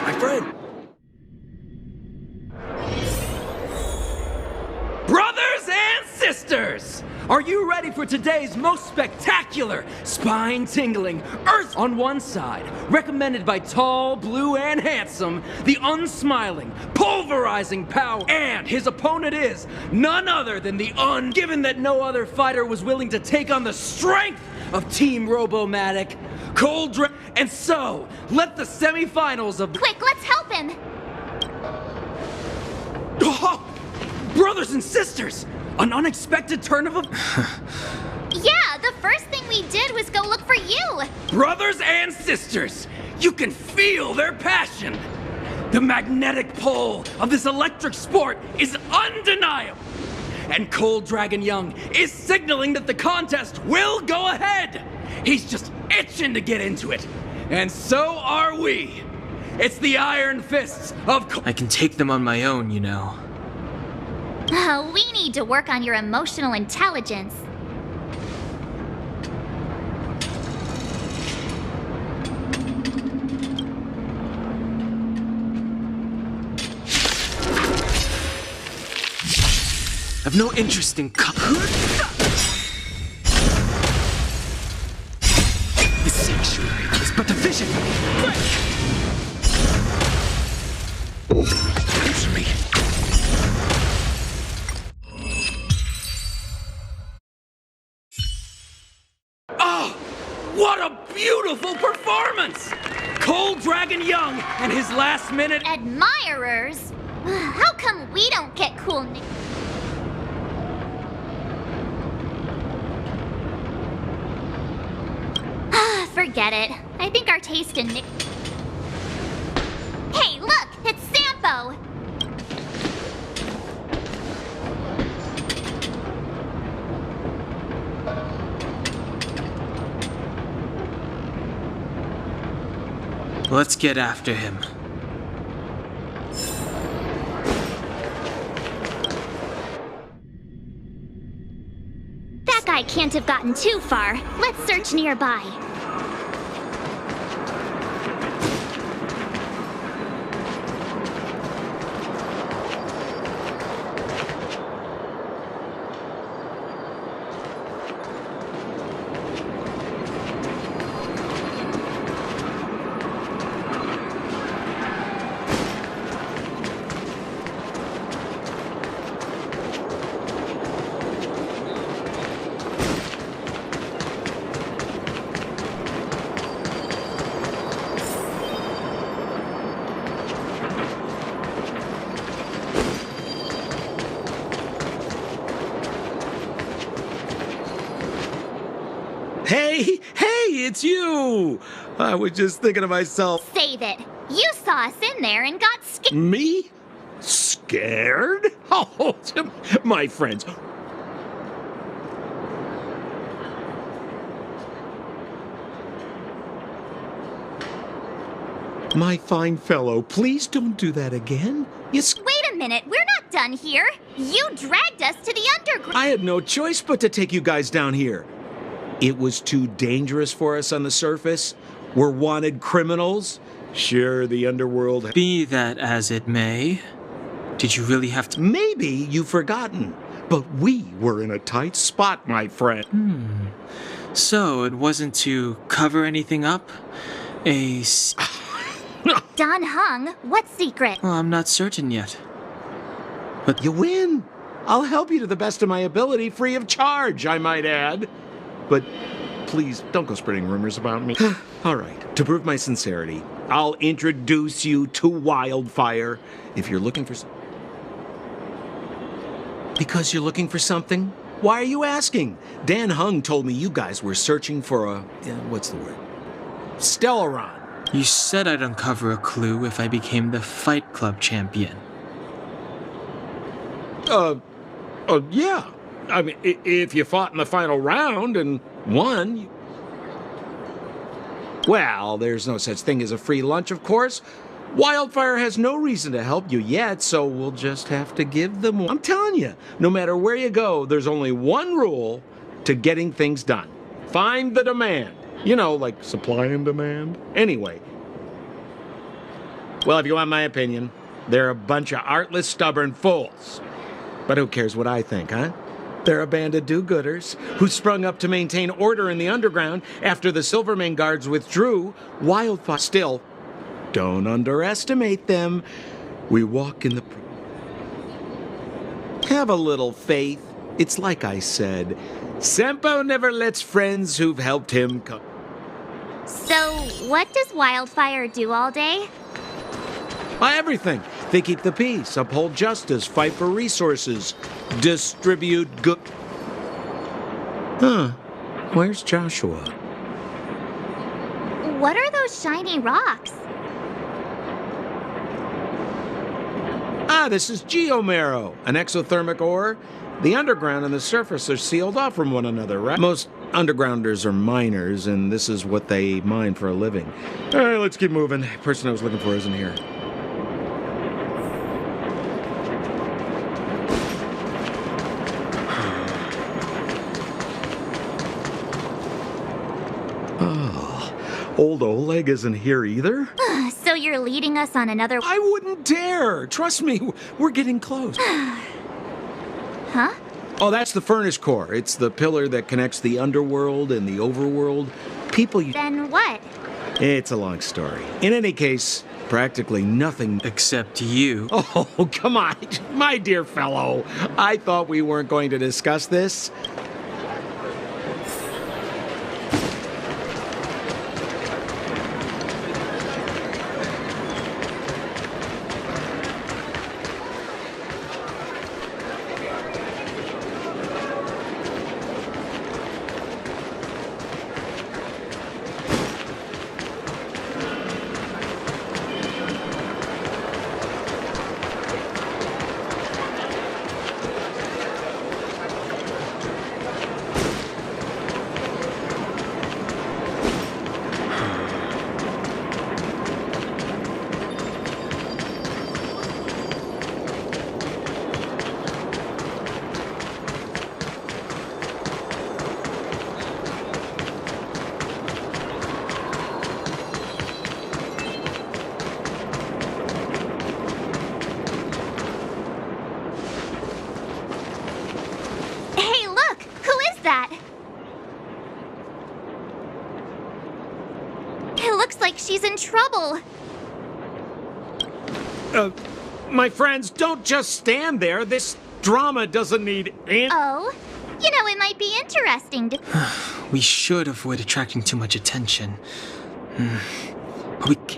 My friend. Brothers and sisters! Are you ready for today's most spectacular, spine-tingling, earth on one side, recommended by tall, blue, and handsome, the unsmiling, pulverizing power, and his opponent is none other than given that no other fighter was willing to take on the strength of Team Robomatic, and so, let the semifinals of... Quick, let's help him! Oh, brothers and sisters! An unexpected turn of Yeah, the first thing we did was go look for you! Brothers and sisters, you can feel their passion! The magnetic pull of this electric sport is undeniable! And Cold Dragon Young is signaling that the contest will go ahead! He's just itching to get into it! And so are we! It's the iron fists of I can take them on my own, you know. We need to work on your emotional intelligence. I've no interest in This sanctuary is but a vision. Answer me. What a beautiful performance! Cold Dragon Young and his last-minute... Admirers? How come we don't get cool nick... Forget it. I think our taste in nick... Hey, look! It's Sampo! Let's get after him. That guy can't have gotten too far. Let's search nearby. Hey, it's you! I was just thinking to myself... Save it. You saw us in there and got scared. Me? Scared? Oh, my friends. My fine fellow, please don't do that again. Wait a minute, we're not done here. You dragged us to the underground. I had no choice but to take you guys down here. It was too dangerous for us on the surface. We're wanted criminals. Sure, the underworld... Be that as it may, did you really have to... Maybe you've forgotten, but we were in a tight spot, my friend. So, it wasn't to cover anything up? Don Hung, what secret? Well, I'm not certain yet. But you win. I'll help you to the best of my ability, free of charge, I might add. But please, don't go spreading rumors about me. All right, to prove my sincerity, I'll introduce you to Wildfire. If you're looking for something... Because you're looking for something? Why are you asking? Dan Hung told me you guys were searching for a... what's the word? Stellaron. You said I'd uncover a clue if I became the Fight Club champion. Yeah. I mean, if you fought in the final round and won... Well, there's no such thing as a free lunch, of course. Wildfire has no reason to help you yet, so we'll just have to give them... I'm telling you, no matter where you go, there's only one rule to getting things done. Find the demand. You know, like supply and demand. Anyway. Well, if you want my opinion, they're a bunch of artless, stubborn fools. But who cares what I think, huh? They're a band of do-gooders who sprung up to maintain order in the underground after the Silvermane guards withdrew. Wildfire still... Don't underestimate them. We walk in the... Have a little faith. It's like I said. Sempo never lets friends who've helped him come. So, what does Wildfire do all day? Everything. They keep the peace, uphold justice, fight for resources, distribute good... Where's Joshua? What are those shiny rocks? This is geomarrow, an exothermic ore. The underground and the surface are sealed off from one another, right? Most undergrounders are miners, and this is what they mine for a living. All right, let's keep moving. The person I was looking for isn't here. Old Oleg isn't here either? So you're leading us on another... I wouldn't dare! Trust me, we're getting close. Huh? Oh, that's the furnace core. It's the pillar that connects the underworld and the overworld. People... Then what? It's a long story. In any case, practically nothing... Except you. Oh, come on, my dear fellow. I thought we weren't going to discuss this. She's in trouble. My friends, don't just stand there. This drama doesn't need Oh? You know, it might be interesting to... We should avoid attracting too much attention. But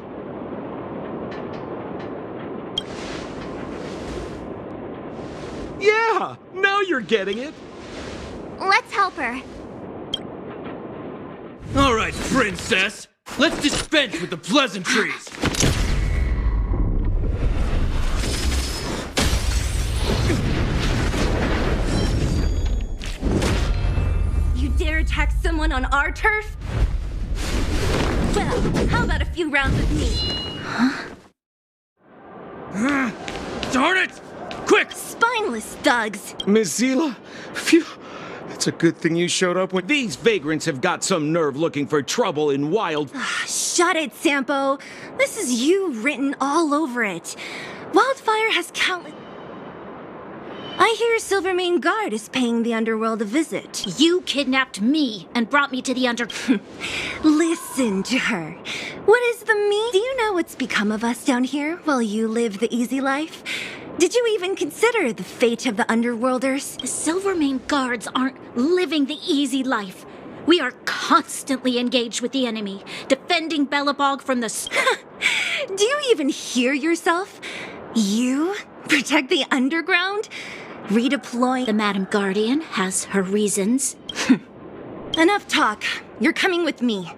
Yeah! Now you're getting it. Let's help her. All right, princess. Let's dispense with the pleasantries. You dare attack someone on our turf? Well, how about a few rounds with me? Darn it! Quick! Spineless thugs! Miss Zila, phew. It's a good thing you showed up when these vagrants have got some nerve looking for trouble in wild. Shut it, Sampo. This is you written all over it. Wildfire has countless... I hear Silvermane Guard is paying the underworld a visit. You kidnapped me and brought me to the Listen to her. What is the me? Do you know what's become of us down here while you live the easy life? Did you even consider the fate of the underworlders? The Silvermane Guards aren't living the easy life. We are constantly engaged with the enemy, defending Bellabog from the... Do you even hear yourself? You protect the underground? Redeploying... The Madam Guardian has her reasons. Enough talk. You're coming with me.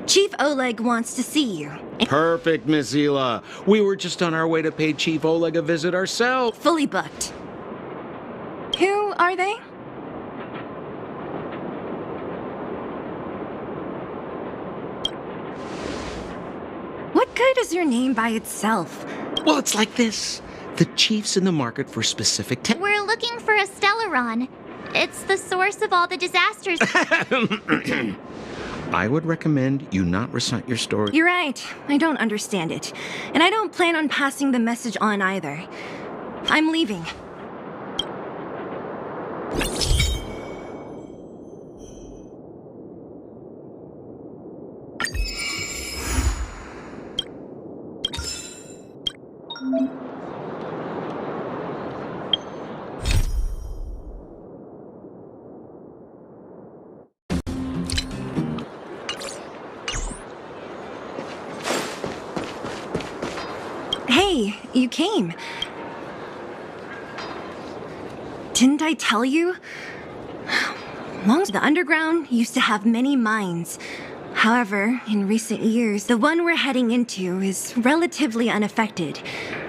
Chief Oleg wants to see you. Perfect, Miss Zila. We were just on our way to pay Chief Oleg a visit ourselves. Fully booked. Who are they? What good is your name by itself? Well, it's like this. The chief's in the market for specific We're looking for a Stellaron. It's the source of all the disasters. I would recommend you not recite your story. You're right. I don't understand it. And I don't plan on passing the message on either. I'm leaving. Hey, you came. Didn't I tell you? The underground used to have many mines. However, in recent years, the one we're heading into is relatively unaffected.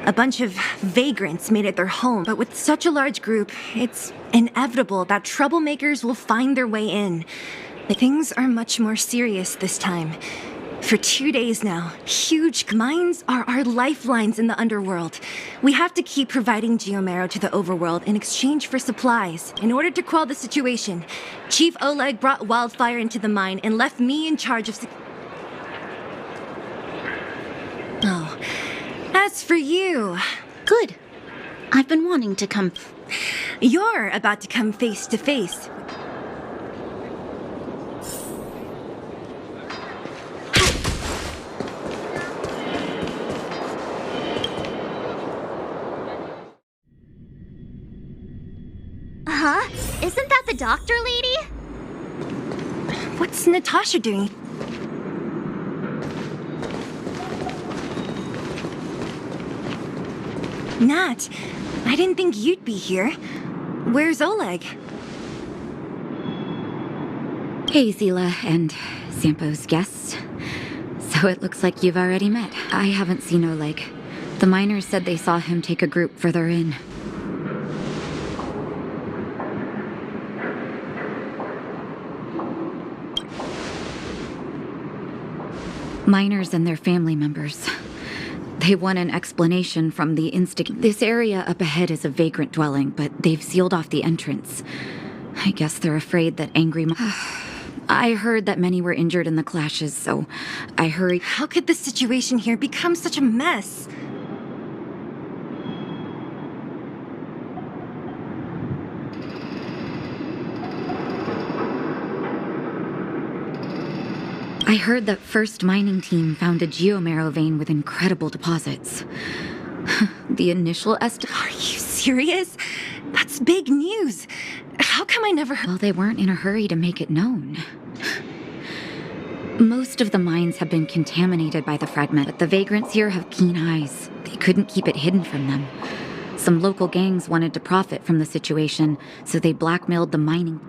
A bunch of vagrants made it their home, but with such a large group, it's inevitable that troublemakers will find their way in. Things are much more serious this time. For 2 days now, huge mines are our lifelines in the underworld. We have to keep providing geomarrow to the overworld in exchange for supplies. In order to quell the situation, Chief Oleg brought wildfire into the mine and left me in charge of... Oh, as for you... Good. I've been wanting to come... You're about to come face to face. Huh? Isn't that the doctor lady? What's Natasha doing? Nat, I didn't think you'd be here. Where's Oleg? Hey, Zila and Sampo's guests. So it looks like you've already met. I haven't seen Oleg. The miners said they saw him take a group further in. Miners and their family members. They want an explanation from the instigator. This area up ahead is a vagrant dwelling, but they've sealed off the entrance. I guess they're afraid that angry... I heard that many were injured in the clashes, so I hurried... How could the situation here become such a mess? I heard that First Mining Team found a geomarrow vein with incredible deposits. The initial estimate... Are you serious? That's big news. How come I never heard... Well, they weren't in a hurry to make it known. Most of the mines have been contaminated by the fragment, but the vagrants here have keen eyes. They couldn't keep it hidden from them. Some local gangs wanted to profit from the situation, so they blackmailed the mining...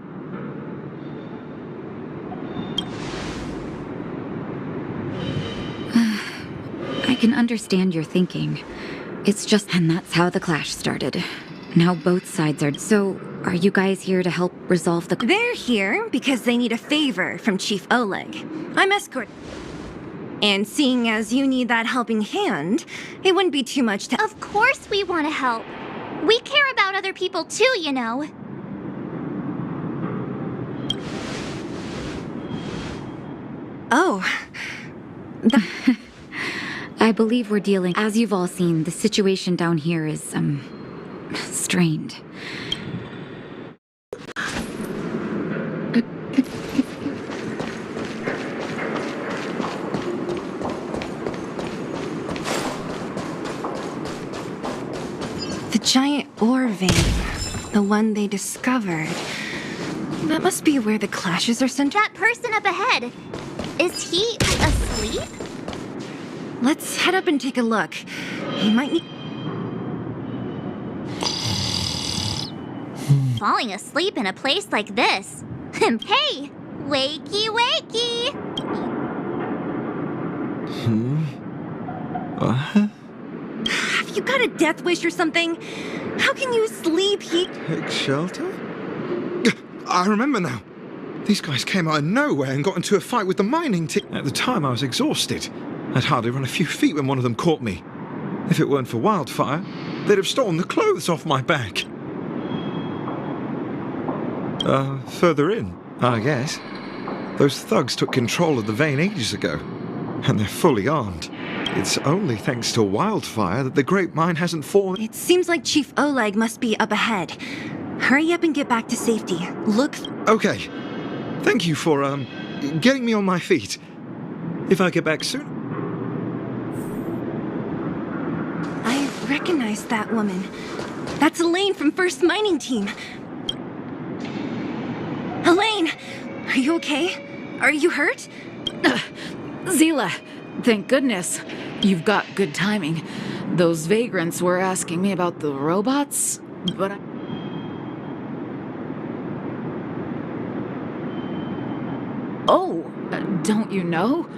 I can understand your thinking. It's just... And that's how the clash started. Now both sides are... So, are you guys here to help resolve the... They're here because they need a favor from Chief Oleg. I'm escort. And seeing as you need that helping hand, it wouldn't be too much to... Of course we want to help. We care about other people too, you know. Oh. I believe we're dealing. As you've all seen, the situation down here is, strained. The giant ore vein. The one they discovered. That must be where the clashes are centered. That person up ahead. Is he asleep? Let's head up and take a look. He might need... Falling asleep in a place like this. Hey, wakey wakey! Have you got a death wish or something? How can you sleep here? Take shelter? I remember now. These guys came out of nowhere and got into a fight with the mining team. At the time, I was exhausted. I'd hardly run a few feet when one of them caught me. If it weren't for Wildfire, they'd have stolen the clothes off my back. Further in, I guess. Those thugs took control of the vein ages ago, and they're fully armed. It's only thanks to Wildfire that the Great Mine hasn't fallen. It seems like Chief Oleg must be up ahead. Hurry up and get back to safety. Look... Okay. Thank you for, getting me on my feet. If I get back soon... I recognize that woman. That's Elaine from First Mining Team. Elaine! Are you okay? Are you hurt? Zila, thank goodness. You've got good timing. Those vagrants were asking me about the robots, but don't you know?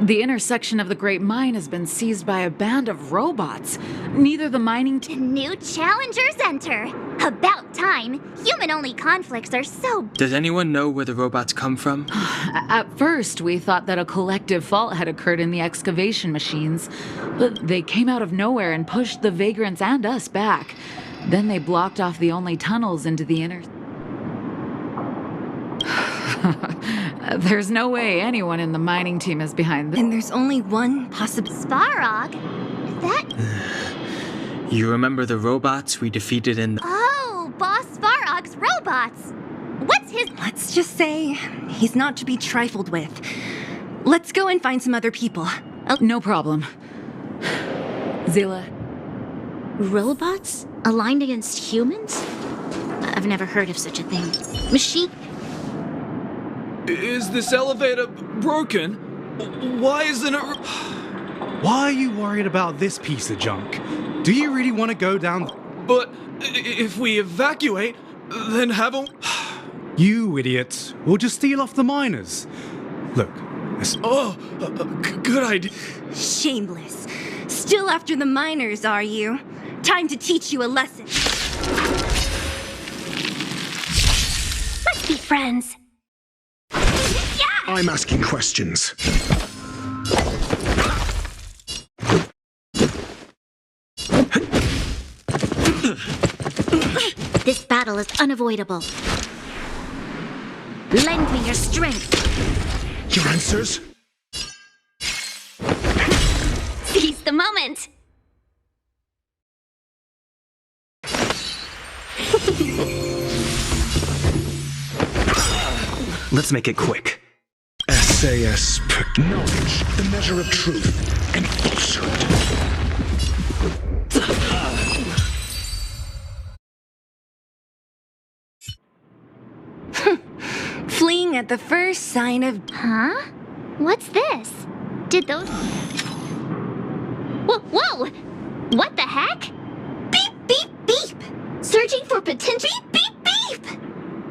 The intersection of the Great Mine has been seized by a band of robots. Neither the mining team... New challengers enter. About time. Human-only conflicts are so... Does anyone know where the robots come from? At first, we thought that a collective fault had occurred in the excavation machines, but they came out of nowhere and pushed the vagrants and us back. Then they blocked off the only tunnels into the inner... There's no way anyone in the mining team is behind this. And there's only one possible... Svarog? That... You remember the robots we defeated in the... Oh, Boss Svarog's robots! What's his... Let's just say he's not to be trifled with. Let's go and find some other people. No problem. Zila. Robots? Aligned against humans? I've never heard of such a thing. Machine... Is this elevator broken? Why isn't it... Why are you worried about this piece of junk? Do you really want to go down... But if we evacuate, then haven't... You idiots. We'll just steal off the miners. Look, good idea. Shameless. Still after the miners, are you? Time to teach you a lesson. Let's be friends. I'm asking questions. This battle is unavoidable. Lend me your strength. Your answers? Seize the moment. Let's make it quick. SAS knowledge, the measure of truth and falsehood. Fleeing at the first sign of... Huh? What's this? Did those... Whoa! What the heck? Beep, beep, beep! Searching for potential... Beep, beep, beep!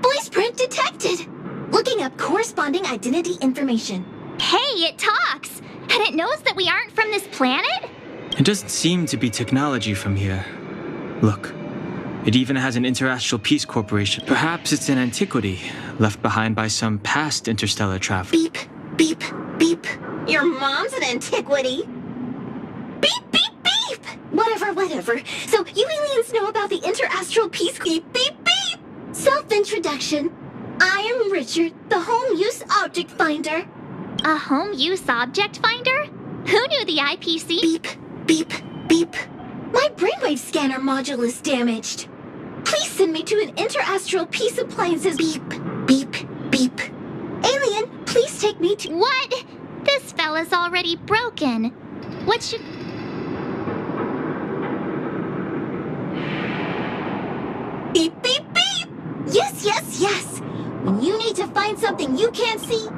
Voice print detected! Looking up corresponding identity information. Hey, it talks! And it knows that we aren't from this planet? It doesn't seem to be technology from here. Look, it even has an Interastral Peace Corporation. Perhaps it's an antiquity, left behind by some past interstellar travel. Beep, beep, beep. Your mom's an antiquity. Beep, beep, beep! Whatever. So you aliens know about the interastral peace. Beep, beep, beep. Self-introduction. I am Richard, the home use object finder. A home use object finder? Who knew the IPC? Beep, beep, beep. My brainwave scanner module is damaged. Please send me to an interastral peace appliances. Beep, beep, beep. Alien, please take me to— What? This fella's already broken. What should— Beep, beep, beep! Yes! When you need to find something you can't see—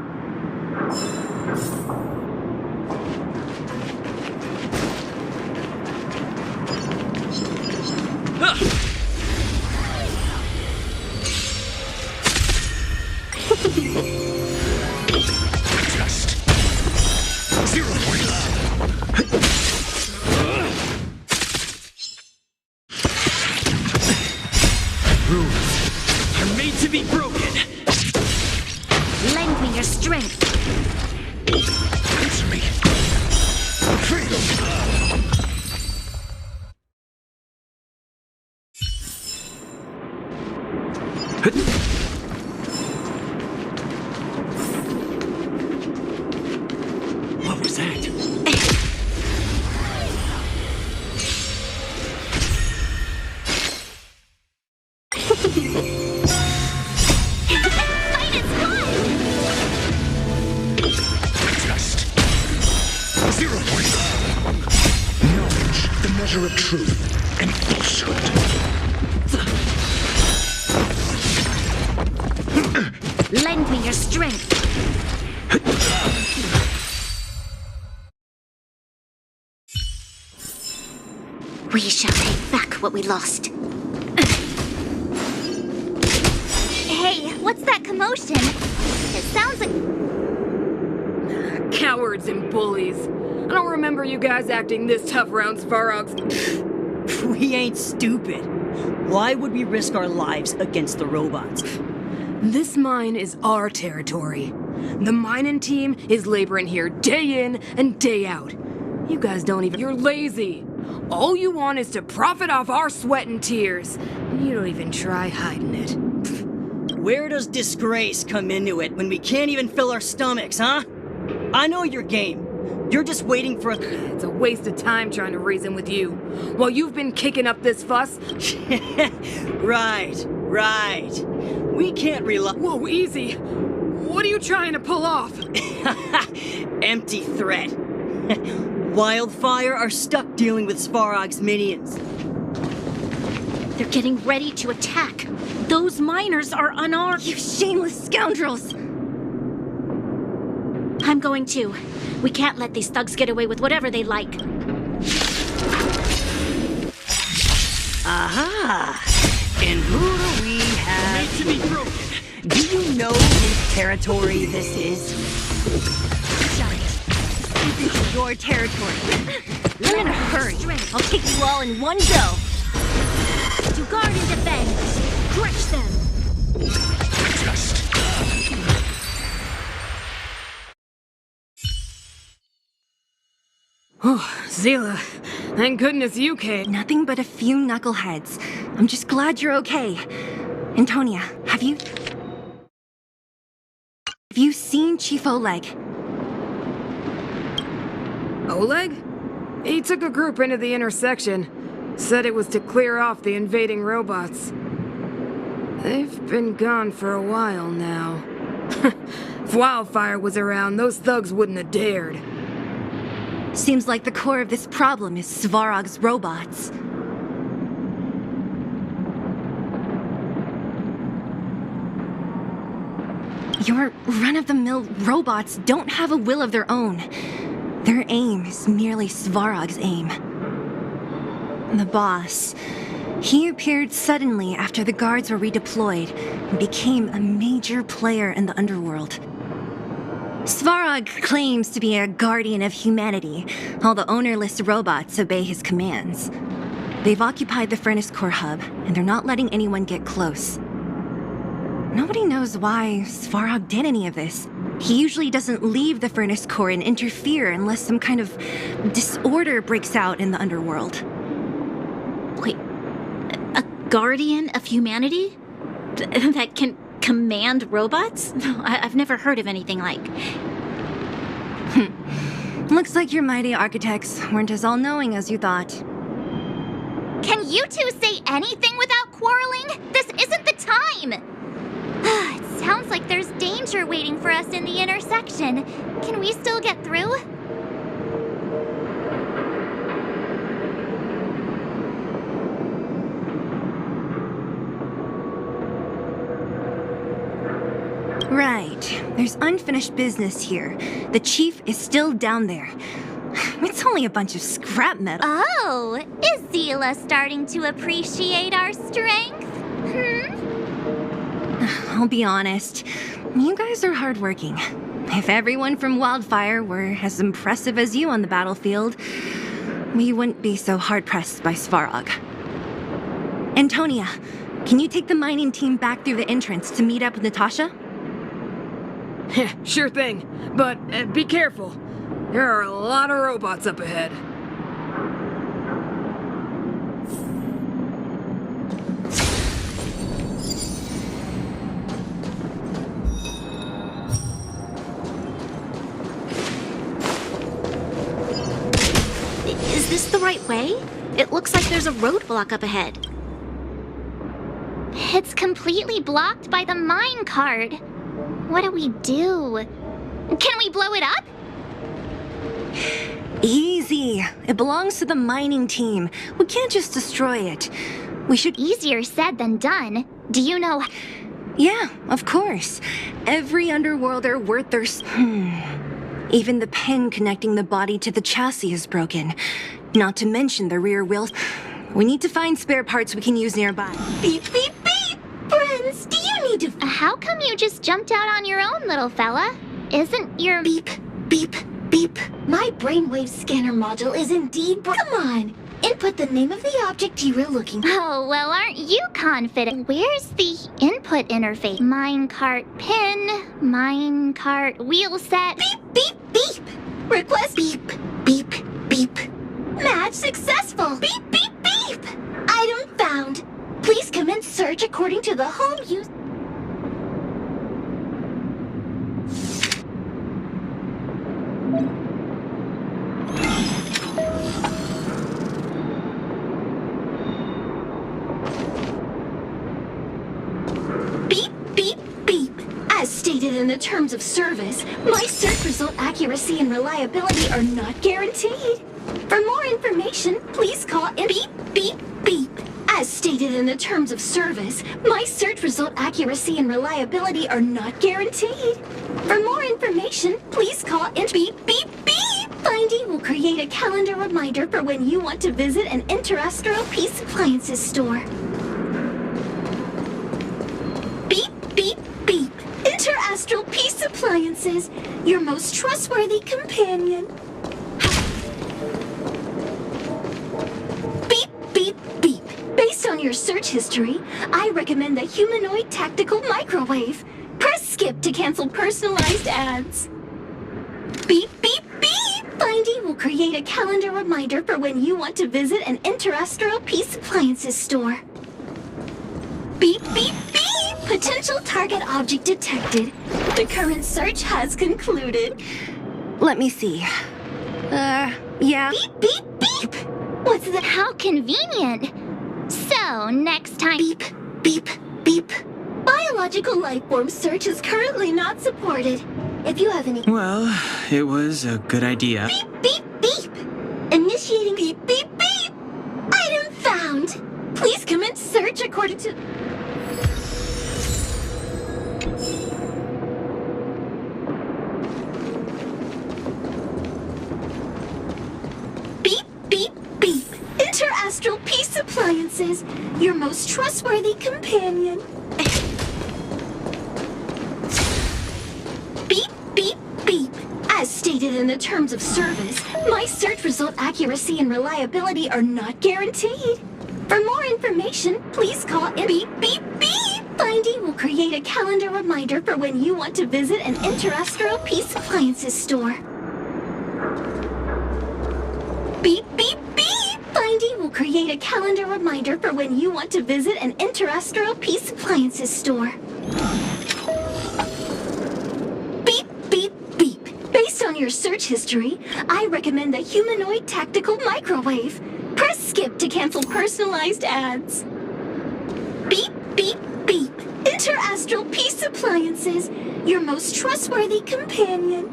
Rules are made to be broken. Lend me your strength. Answer me. What was that? Measure of truth and falsehood. Lend me your strength. We shall take back what we lost. Hey, what's that commotion? It sounds like— Cowards and bullies. I don't remember you guys acting this tough around Svarog's. We ain't stupid. Why would we risk our lives against the robots? This mine is our territory. The mining team is laboring here day in and day out. You guys don't even— You're lazy. All you want is to profit off our sweat and tears. You don't even try hiding it. Where does disgrace come into it when we can't even fill our stomachs, huh? I know your game. You're just waiting for a— It's a waste of time trying to reason with you. While you've been kicking up this fuss. Right. We can't rely— Whoa, easy. What are you trying to pull off? Empty threat. Wildfire are stuck dealing with Svarog's minions. They're getting ready to attack. Those miners are unarmed. You shameless scoundrels! I'm going to. We can't let these thugs get away with whatever they like. Aha! And who do we have? Made to be broken. Do you know whose territory this is? Shut it. This is your territory. I'm in a hurry. I'll take you all in one go. To guard and defend. Crush them. Oh, Zila. Thank goodness you came. Nothing but a few knuckleheads. I'm just glad you're okay. Antonia, have you seen Chief Oleg? Oleg? He took a group into the intersection. Said it was to clear off the invading robots. They've been gone for a while now. If Wildfire was around, those thugs wouldn't have dared. Seems like the core of this problem is Svarog's robots. Your run-of-the-mill robots don't have a will of their own. Their aim is merely Svarog's aim. The boss, he appeared suddenly after the guards were redeployed and became a major player in the underworld. Svarog claims to be a guardian of humanity, while the ownerless robots obey his commands. They've occupied the Furnace Core hub, and they're not letting anyone get close. Nobody knows why Svarog did any of this. He usually doesn't leave the Furnace Core and interfere unless some kind of disorder breaks out in the underworld. Wait, a guardian of humanity? That can command robots? No, I've never heard of anything like. Looks like your mighty architects weren't as all-knowing as you thought. Can you two say anything without quarreling? This isn't the time! It sounds like there's danger waiting for us in the intersection. Can we still get through? Right. There's unfinished business here. The chief is still down there. It's only a bunch of scrap metal. Oh, is Zila starting to appreciate our strength? I'll be honest. You guys are hardworking. If everyone from Wildfire were as impressive as you on the battlefield, we wouldn't be so hard-pressed by Svarog. Antonia, can you take the mining team back through the entrance to meet up with Natasha? Sure thing, but be careful. There are a lot of robots up ahead. Is this the right way? It looks like there's a roadblock up ahead. It's completely blocked by the mine cart. What do we do? Can we blow it up? Easy. It belongs to the mining team. We can't just destroy it. We should... Easier said than done. Do you know... Yeah, of course. Every underworlder worth their... Even the pin connecting the body to the chassis is broken. Not to mention the rear wheels. We need to find spare parts we can use nearby. Beep, beep, beep! Friends, do you need to... How come you just jumped out on your own, little fella? Isn't your... Beep, beep, beep. My brainwave scanner module is indeed... Come on! Input the name of the object you were looking for. Oh, well, aren't you confident? Where's the input interface? Minecart pin, minecart wheel set... Beep, beep, beep! Request beep, beep, beep. Match successful! Beep, beep, beep! Item found. Please commence search according to the home use... Beep, beep, beep. As stated in the terms of service, my search result accuracy and reliability are not guaranteed. For more information, please call in beep, beep, beep. As stated in the terms of service, my search result accuracy and reliability are not guaranteed. For more information, please call in beep, beep, beep. Findy will create a calendar reminder for when you want to visit an Interastral Peace Appliances store. Beep, beep, beep. Interastral Peace Appliances, your most trustworthy companion. Beep, beep, beep. Based on your search history, I recommend the humanoid tactical microwave. Press skip to cancel personalized ads. Beep, beep, beep. Findy will create a calendar reminder for when you want to visit an Interastral Peace Appliances store. Beep, beep, beep. Potential target object detected. The current search has concluded. Let me see. Yeah. Beep, beep, beep. What's that? How convenient. So, next time... Beep, beep, beep. Biological life form search is currently not supported. If you have any... Well, it was a good idea. Beep, beep, beep. Initiating beep, beep, beep. Item found. Please commence search according to... Beep, beep, beep. Interastral Peace Appliances, your most trustworthy companion. Beep, beep, beep. As stated in the terms of service, my search result accuracy and reliability are not guaranteed. For more information, please call in beep, beep, beep. Findy will create a calendar reminder for when you want to visit an Interastral Peace Appliances store. Beep, beep, beep. Findy will create a calendar reminder for when you want to visit an Interastral Peace Appliances store. Beep, beep, beep. Based on your search history, I recommend the humanoid tactical microwave. Press skip to cancel personalized ads. Beep, beep, beep. Interastral Peace Appliances, your most trustworthy companion.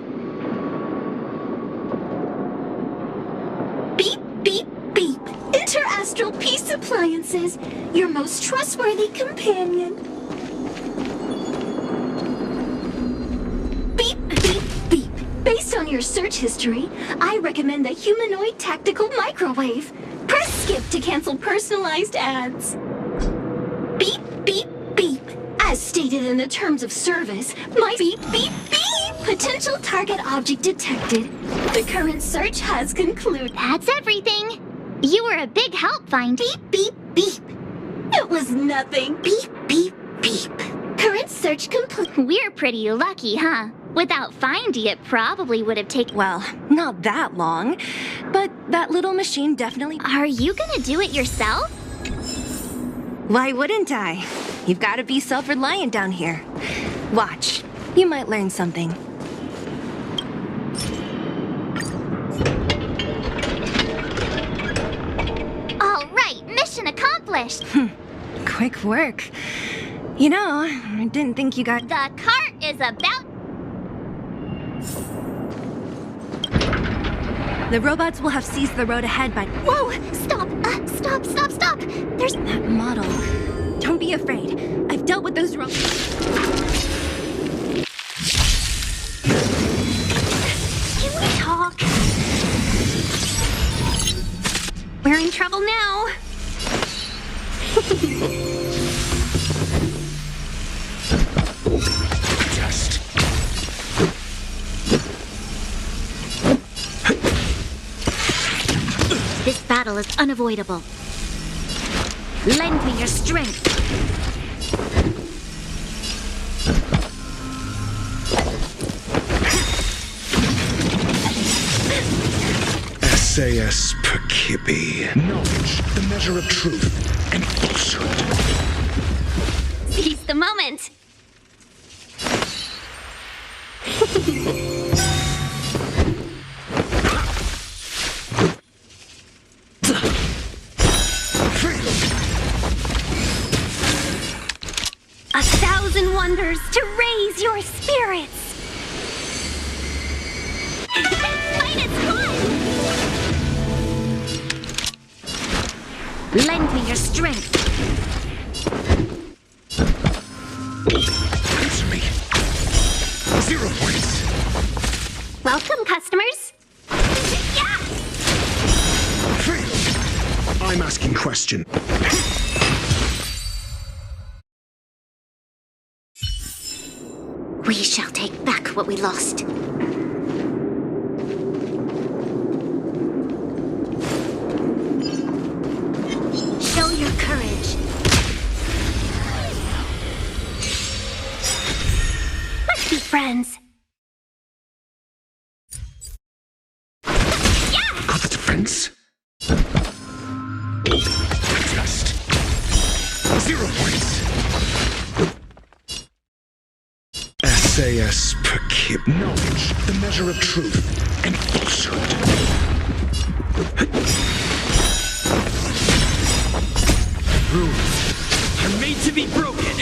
Beep, beep, beep. Interastral Peace Appliances, your most trustworthy companion. Beep, beep, beep. Based on your search history, I recommend the humanoid tactical microwave. Press skip to cancel personalized ads. Beep, beep, beep. As stated in the terms of service, my beep, beep, beep. Potential target object detected. The current search has concluded. That's everything. You were a big help, Find. Beep, beep, beep. It was nothing. Beep, beep, beep. Current search complete. We're pretty lucky, huh? Without Findy, it probably would have taken... Well, not that long, but that little machine definitely... Are you gonna do it yourself? Why wouldn't I? You've got to be self-reliant down here. Watch. You might learn something. All right, mission accomplished. Quick work. You know, I didn't think you got... The cart is about... The robots will have seized the road ahead by... Whoa! Stop! Stop! There's... That model. Don't be afraid. I've dealt with those robots. Can we talk? We're in trouble now. Test. This battle is unavoidable. Lend me your strength. SAS per Kibbe. Knowledge, the measure of truth and falsehood. Seize the moment. A thousand wonders to raise your spirits. Lend me your strength. Answer me. 0 points. Welcome, customers. I'm asking question. We shall take back what we lost. Show your courage. Let's be friends. Got the defense. Just 0 points. SAS per Kib. Knowledge, the measure of truth and falsehood. Rules are made to be broken.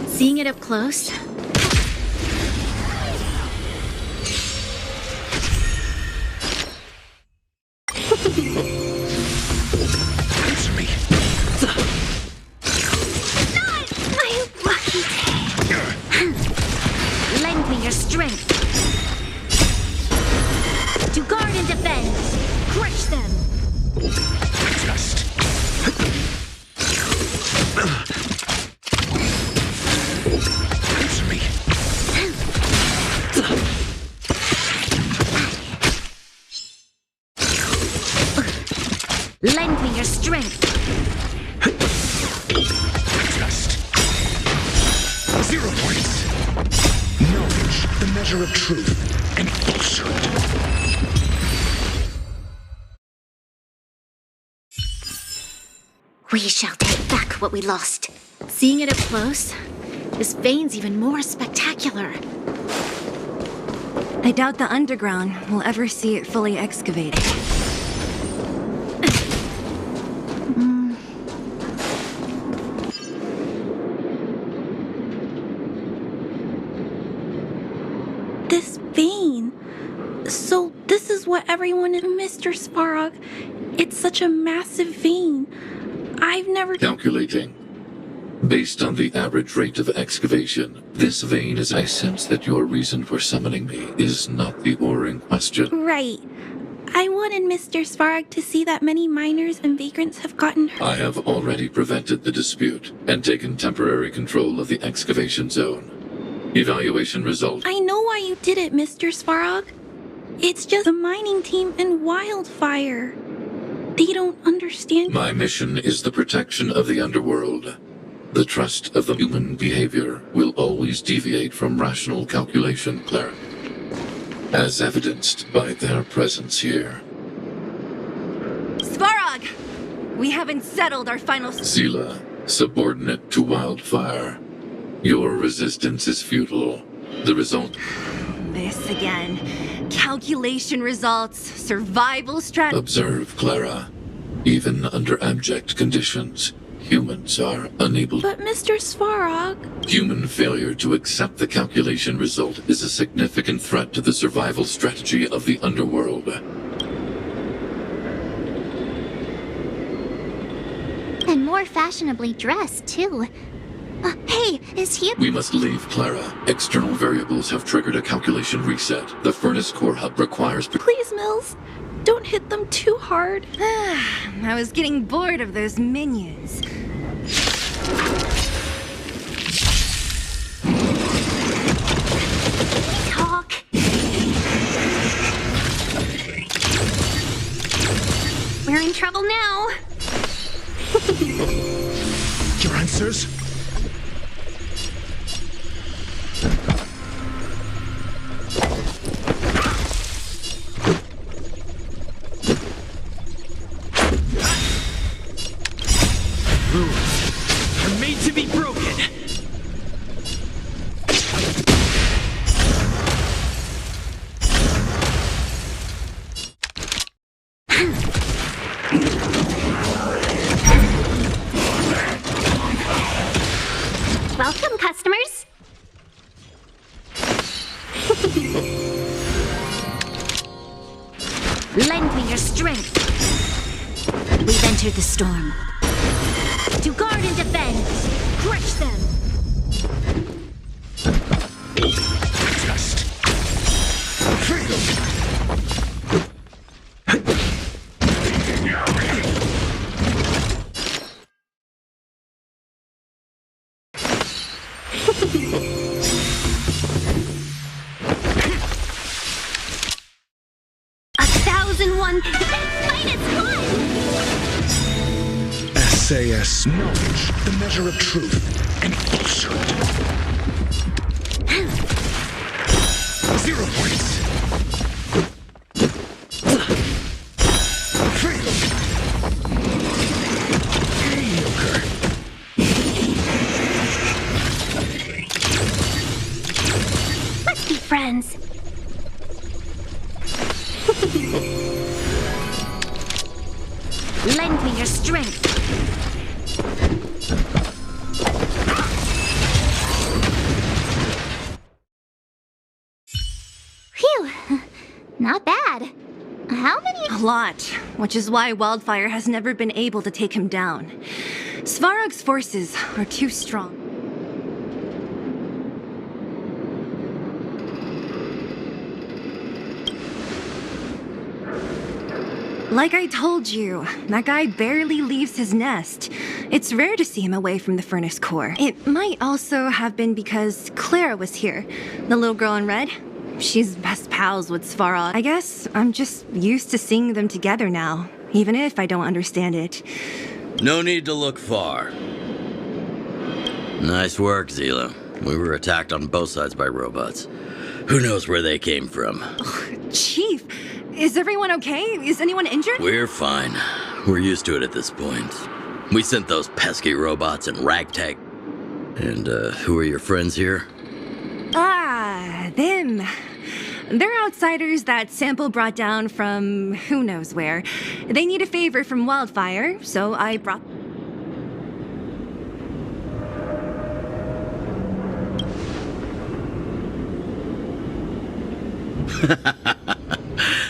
Seeing it up close, Answer me. My lucky day. lend me your strength. To guard and defend. Crush them. Just. Answer me. Lend me your strength. Test. 0 points. Knowledge, the measure of truth and falsehood. We shall take back what we lost. Seeing it up close, this vein's even more spectacular. I doubt the underground will ever see it fully excavated. This vein. So this is what everyone in Mr. Svarog. It's such a massive vein. I've never... Calculating. Based on the average rate of excavation, this vein is... I sense that your reason for summoning me is not the ore in question. Right. I wanted Mr. Svarog to see that many miners and vagrants have gotten hurt. I have already prevented the dispute and taken temporary control of the excavation zone. Evaluation result. I know why you did it, Mr. Svarog. It's just the mining team and Wildfire. They don't understand. My mission is the protection of the underworld. The trust of the human behavior will always deviate from rational calculation, Clara. As evidenced by their presence here. Svarog! We haven't settled our final... Zila, subordinate to Wildfire. Your resistance is futile. The result... This again. Calculation results, survival strategy... Observe, Clara. Even under abject conditions, humans are unable... But Mr. Svarog... Human failure to accept the calculation result is a significant threat to the survival strategy of the underworld. And more fashionably dressed, too. Hey, is he... We must leave, Clara. External variables have triggered a calculation reset. The furnace core hub requires... Please, Mills. Don't hit them too hard. I was getting bored of those minions. Talk. We're in trouble now. Your answers? Rules are made to be broken. Welcome, customers. Lend me your strength. We've entered the storm. To guard and defend! Crush them! Test. Freedom. SAS knowledge, the measure of truth and falsehood. 0 points. Freedom. Mediocre. Let's be friends. Lend me your strength. Phew. Not bad. How many? A lot, which is why Wildfire has never been able to take him down. Svarog's forces are too strong. Like I told you, that guy barely leaves his nest. It's rare to see him away from the furnace core. It might also have been because Clara was here, the little girl in red. She's best pals with Svarog. I guess I'm just used to seeing them together now. even if I don't understand it. No need to look far. Nice work, Zila. We were attacked on both sides by robots. Who knows where they came from? Chief, is everyone okay? Is anyone injured? We're fine. We're used to it at this point. We sent those pesky robots in ragtag. And, who are your friends here? Them. They're outsiders that Sample brought down from who knows where. They need a favor from Wildfire, so I brought...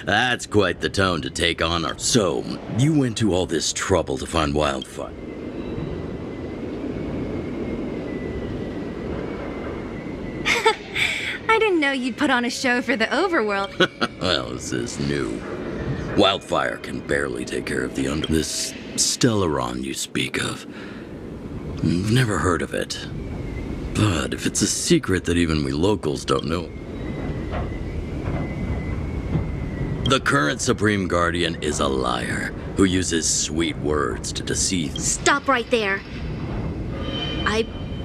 That's quite the tone to take on our... So, you went to all this trouble to find Wildfire. I didn't know you'd put on a show for the overworld. Well, this is new. Wildfire can barely take care of the This Stellaron you speak of. I've never heard of it. But if it's a secret that even we locals don't know... The current Supreme Guardian is a liar who uses sweet words to deceive. Stop right there.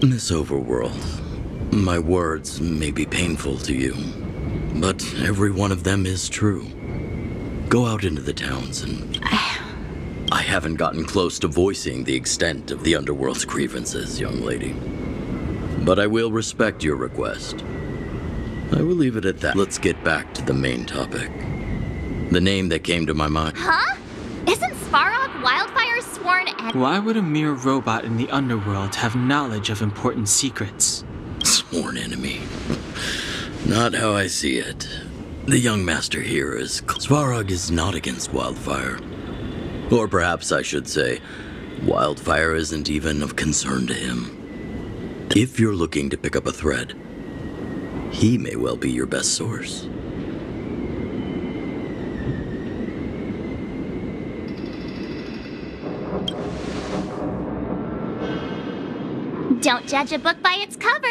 Miss Overworld, my words may be painful to you, but every one of them is true. Go out into the towns and... I haven't gotten close to voicing the extent of the Underworld's grievances, young lady. But I will respect your request. I will leave it at that. Let's get back to the main topic. The name that came to my mind. Huh? Isn't Svarog Wildfire's sworn enemy? Why would a mere robot in the underworld have knowledge of important secrets? Sworn enemy. Not how I see it. The young master here is... Svarog is not against Wildfire. Or perhaps I should say, Wildfire isn't even of concern to him. If you're looking to pick up a thread, he may well be your best source. Don't judge a book by its cover.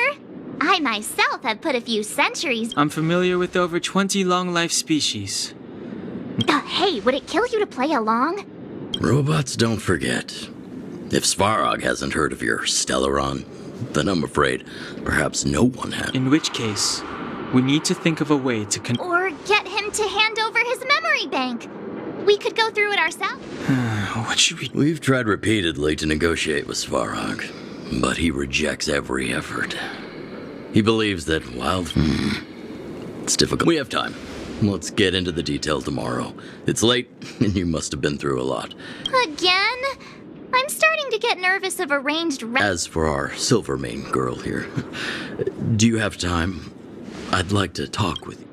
I myself have put a few centuries... I'm familiar with over 20 long-life species. Hey, would it kill you to play along? Robots don't forget. If Svarog hasn't heard of your Stellaron, then I'm afraid perhaps no one has. In which case, we need to think of a way to Or get him to hand over his memory bank. We could go through it ourselves. What should we... We've tried repeatedly to negotiate with Svarog, but he rejects every effort. He believes that It's difficult. We have time. Let's get into the detail tomorrow. It's late, and you must have been through a lot. Again? I'm starting to get nervous of arranged... As for our Silvermane girl here, do you have time? I'd like to talk with you.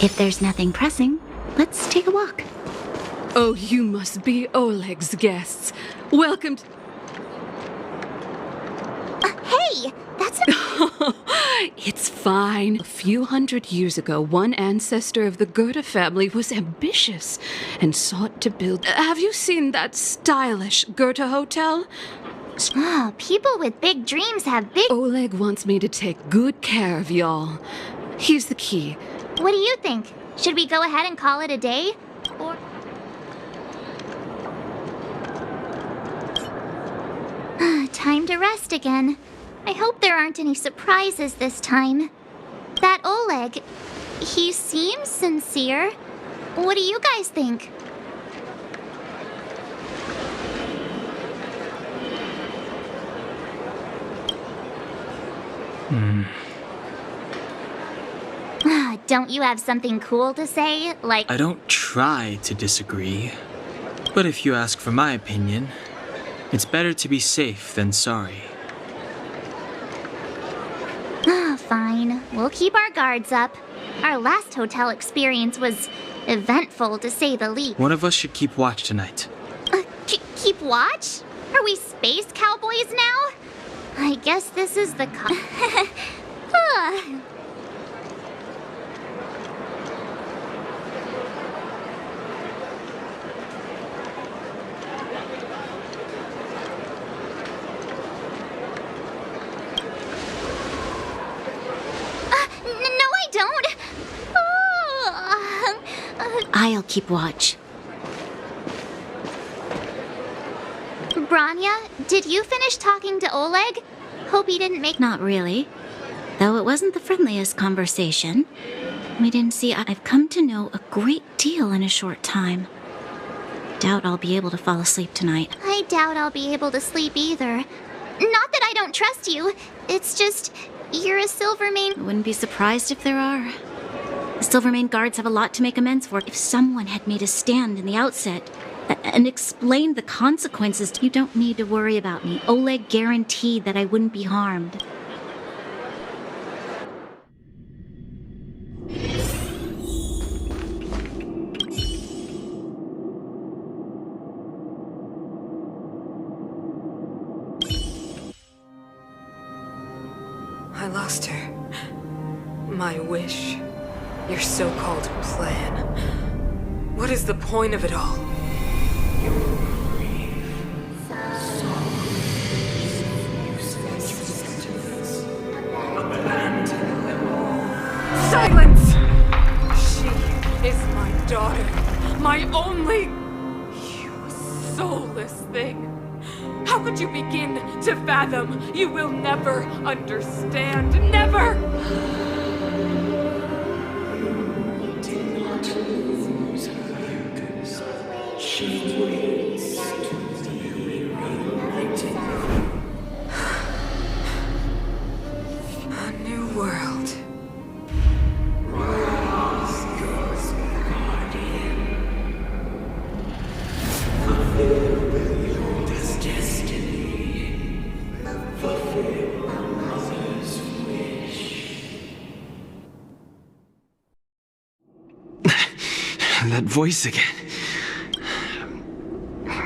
If there's nothing pressing, let's take a walk. Oh, you must be Oleg's guests. Welcome to... Hey, that's It's fine. A few hundred years ago, one ancestor of the Goethe family was ambitious and sought to build... Have you seen that stylish Goethe hotel? Oh, people with big dreams have big... Oleg wants me to take good care of y'all. Here's the key. What do you think? Should we go ahead and call it a day? Or... Time to rest again. I hope there aren't any surprises this time. That Oleg, he seems sincere. What do you guys think? Don't you have something cool to say? Like, I don't try to disagree. But if you ask for my opinion, it's better to be safe than sorry. Fine. We'll keep our guards up. Our last hotel experience was eventful, to say the least. One of us should keep watch tonight. Keep watch? Are we space cowboys now? I guess this is the No, I don't. I'll keep watch. Branya, did you finish talking to Oleg? Hope he didn't make— Not really. Though it wasn't the friendliest conversation. We didn't see— I've come to know a great deal in a short time. Doubt I'll be able to fall asleep tonight. I doubt I'll be able to sleep either. Not that I don't trust you. It's just, you're a Silvermane— I wouldn't be surprised if there are. The Silvermane guards have a lot to make amends for. If someone had made a stand in the outset and explained the consequences, you don't need to worry about me. Oleg guaranteed that I wouldn't be harmed. I lost her. My wish. Your so-called plan. What is the point of it all? Silence! She is my daughter. My only... You soulless thing. How could you begin to fathom? You will never understand. Never! A new world. That voice again.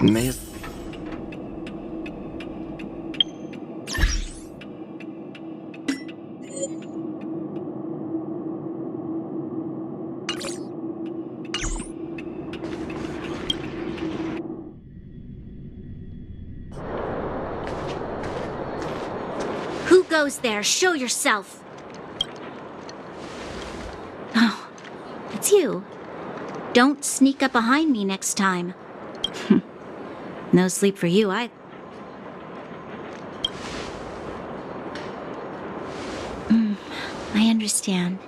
May have... Who goes there? Show yourself! Oh, it's you. Don't sneak up behind me next time. No sleep for you, I understand.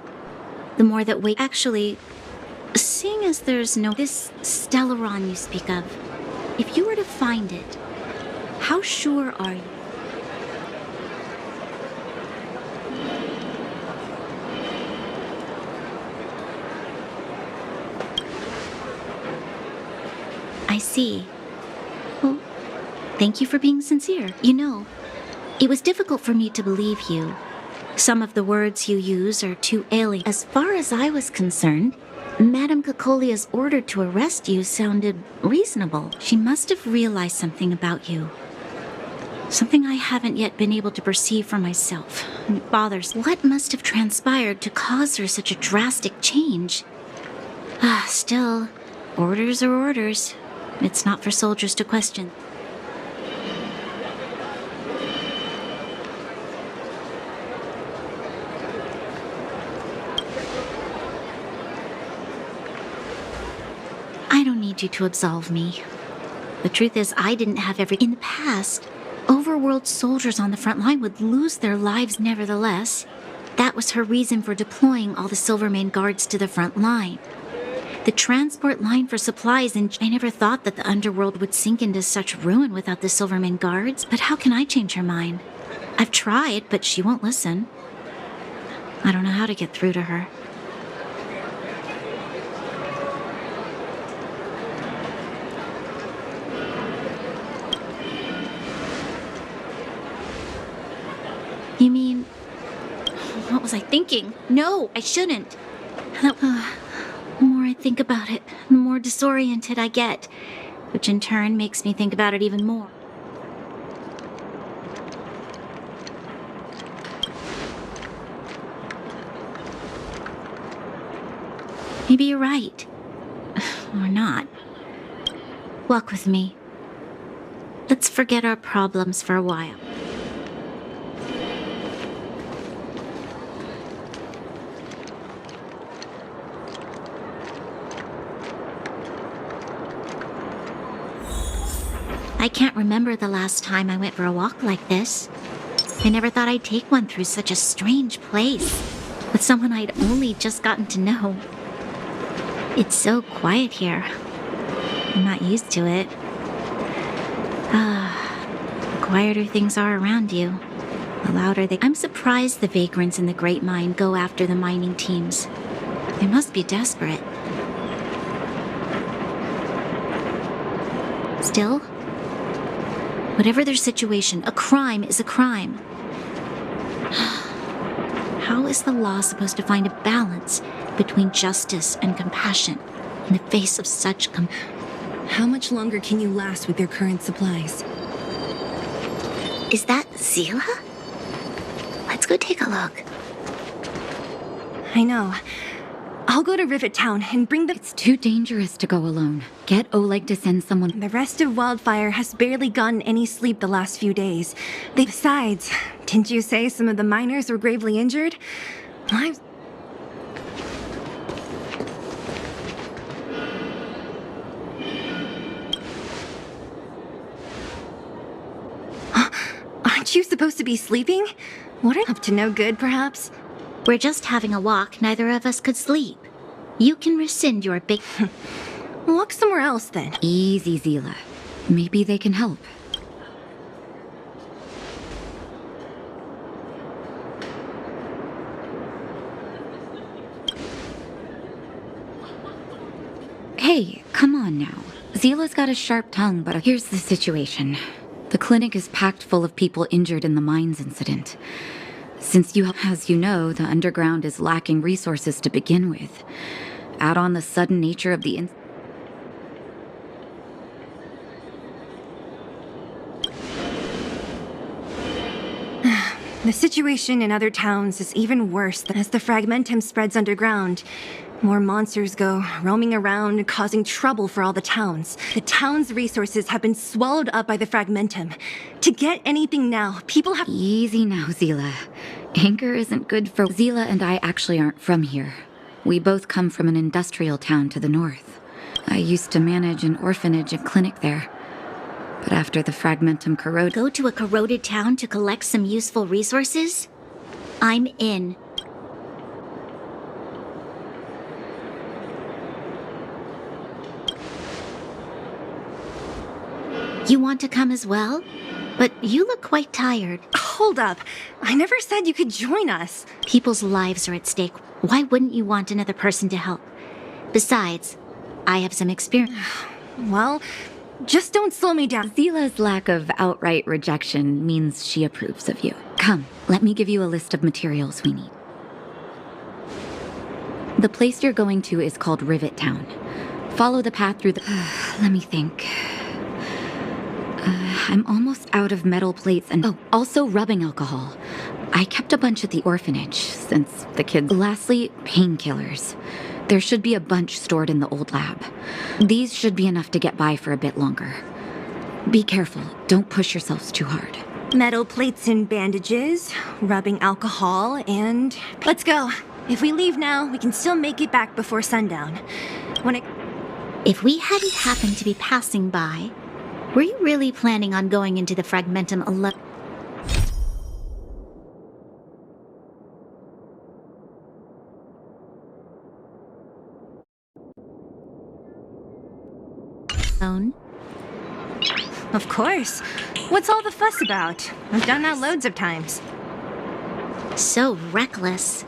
The more that we actually... Seeing as there's no... This Stellaron you speak of, if you were to find it, how sure are you? I see. Well, thank you for being sincere. You know, it was difficult for me to believe you. Some of the words you use are too alien. As far as I was concerned, Madame Cocolia's order to arrest you sounded reasonable. She must have realized something about you. Something I haven't yet been able to perceive for myself. It bothers. What must have transpired to cause her such a drastic change? Still, orders are orders. It's not for soldiers to question. I don't need you to absolve me. The truth is, I didn't have every... In the past, overworld soldiers on the front line would lose their lives nevertheless. That was her reason for deploying all the Silvermane guards to the front line. The transport line for supplies, and I never thought that the underworld would sink into such ruin without the Silvermane guards. But how can I change her mind? I've tried, but she won't listen. I don't know how to get through to her. You mean... What was I thinking? No, I shouldn't. The more I think about it, the more disoriented I get, which in turn makes me think about it even more. Maybe you're right. Or not. Walk with me. Let's forget our problems for a while. I can't remember the last time I went for a walk like this. I never thought I'd take one through such a strange place, with someone I'd only just gotten to know. It's so quiet here. I'm not used to it. The quieter things are around you, the louder they... I'm surprised the vagrants in the Great Mine go after the mining teams. They must be desperate. Still, whatever their situation, a crime is a crime. How is the law supposed to find a balance between justice and compassion in the face of such How much longer can you last with your current supplies? Is that Zila? Let's go take a look. I know. I'll go to Rivet Town and bring the... It's too dangerous to go alone. Get Oleg to send someone... The rest of Wildfire has barely gotten any sleep the last few days. Besides, didn't you say some of the miners were gravely injured? Aren't you supposed to be sleeping? What are you up to? No good, perhaps? We're just having a walk. Neither of us could sleep. You can rescind your big... Walk somewhere else, then. Easy, Zila. Maybe they can help. Hey, come on now. Zila's got a sharp tongue, but here's the situation. The clinic is packed full of people injured in the mines incident. Since as you know, the underground is lacking resources to begin with. Add on the sudden nature of the The situation in other towns is even worse as the fragmentum spreads underground. More monsters go roaming around, causing trouble for all the towns. The town's resources have been swallowed up by the fragmentum. To get anything now, people have... Easy now, Zila. Anger isn't good for... Zila and I actually aren't from here. We both come from an industrial town to the north. I used to manage an orphanage and clinic there. But after the fragmentum corroded... Go to a corroded town to collect some useful resources? I'm in. You want to come as well? But you look quite tired. Hold up. I never said you could join us. People's lives are at stake. Why wouldn't you want another person to help? Besides, I have some experience. Well, just don't slow me down. Zila's lack of outright rejection means she approves of you. Come, let me give you a list of materials we need. The place you're going to is called Rivet Town. Follow the path through the... Let me think. I'm almost out of metal plates and... Oh, also rubbing alcohol. I kept a bunch at the orphanage, since the kids... Lastly, painkillers. There should be a bunch stored in the old lab. These should be enough to get by for a bit longer. Be careful. Don't push yourselves too hard. Metal plates and bandages, rubbing alcohol, and... Let's go. If we leave now, we can still make it back before sundown. If we hadn't happened to be passing by... Were you really planning on going into the fragmentum alone? Of course. What's all the fuss about? I've done that loads of times. So reckless.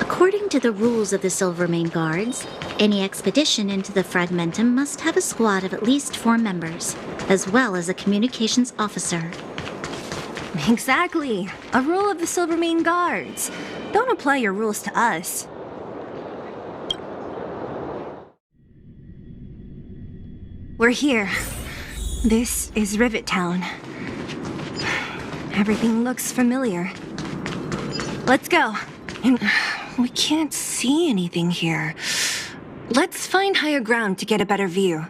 According to the rules of the Silvermane Guards, any expedition into the Fragmentum must have a squad of at least 4 members, as well as a communications officer. Exactly. A rule of the Silvermane Guards. Don't apply your rules to us. We're here. This is Rivet Town. Everything looks familiar. Let's go. And we can't see anything here. Let's find higher ground to get a better view.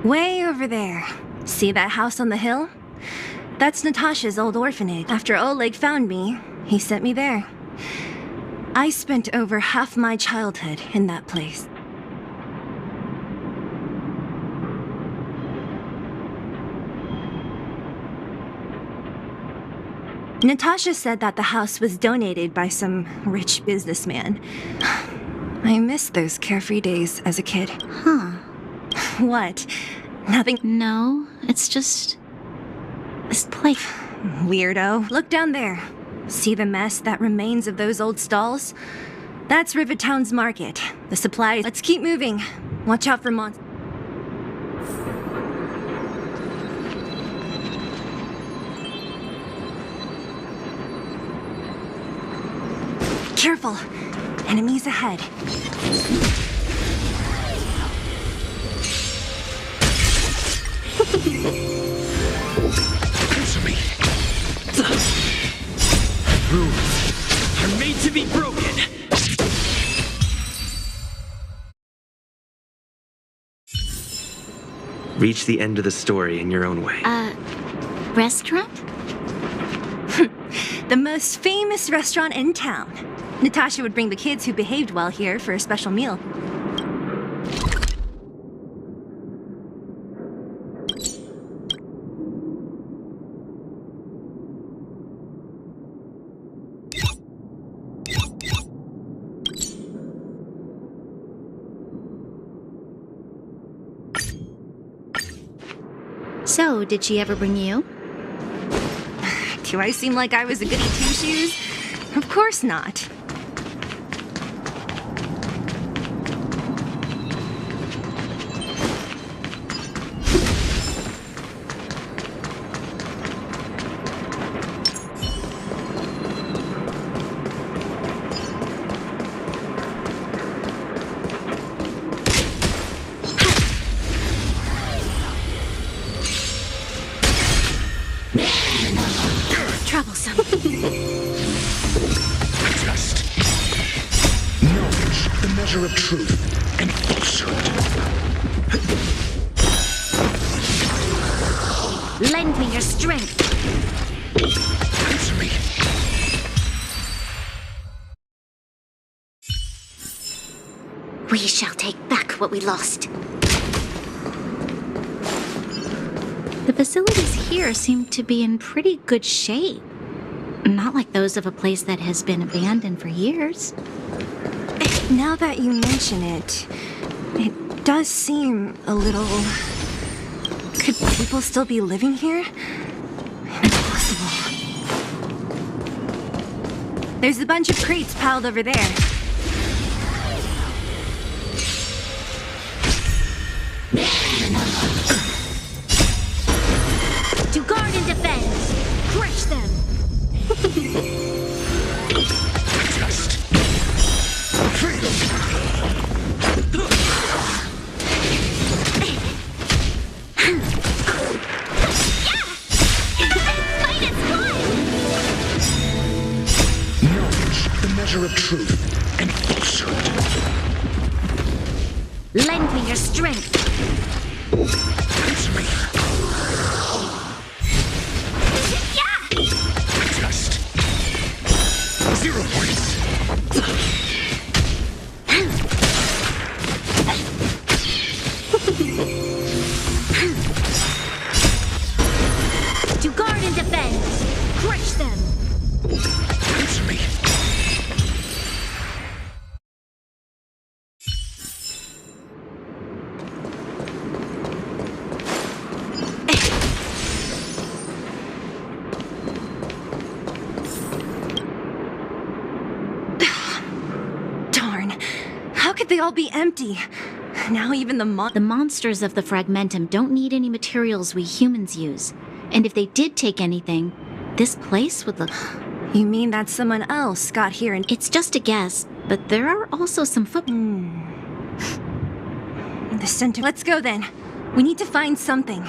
Way over there. See that house on the hill? That's Natasha's old orphanage. After Oleg found me, he sent me there. I spent over half my childhood in that place. Natasha said that the house was donated by some rich businessman. I miss those carefree days as a kid. Huh. What? Nothing? No, it's just... this place. Weirdo. Look down there. See the mess that remains of those old stalls? That's Rivet Town's market. The supplies. Let's keep moving. Watch out for monsters. Careful. Enemies ahead. Answer me. Rules are made to be broken. Reach the end of the story in your own way. Restaurant? The most famous restaurant in town. Natasha would bring the kids who behaved well here for a special meal. So, did she ever bring you? Do I seem like I was a goody two-shoes? Of course not. Troublesome. Trust. Knowledge, the measure of truth and falsehood. Lend me your strength. Answer me. We shall take back what we lost. The facilities here seem to be in pretty good shape. Not like those of a place that has been abandoned for years. Now that you mention it, it does seem a little... Could people still be living here? Impossible. There's a bunch of crates piled over there. To guard and defend! Crush them! Trust. Freedom. Knowledge, the measure of truth and falsehood. Lend me your strength! Answer me. Trust. 0 points. To guard and defend! Crush them! Answer me. could they all be empty? Now even the monsters of the Fragmentum don't need any materials we humans use. And if they did take anything, this place would look... You mean that someone else got here and... It's just a guess, but there are also some The center... Let's go then. We need to find something.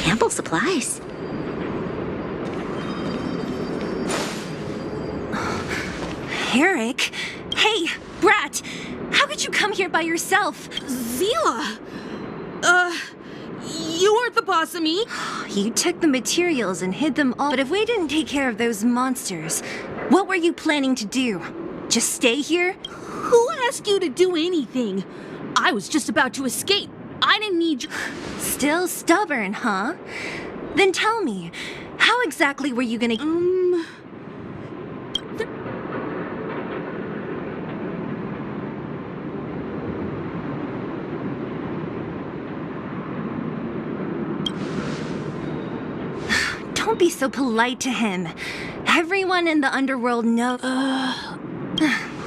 Ample supplies. Eric? Hey, Brat! How could you come here by yourself? Zila! You weren't the boss of me. You took the materials and hid them all. But if we didn't take care of those monsters, what were you planning to do? Just stay here? Who asked you to do anything? I was just about to escape. I didn't need you. Still stubborn, huh? Then tell me, how exactly were you gonna... Don't be so polite to him. Everyone in the underworld knows...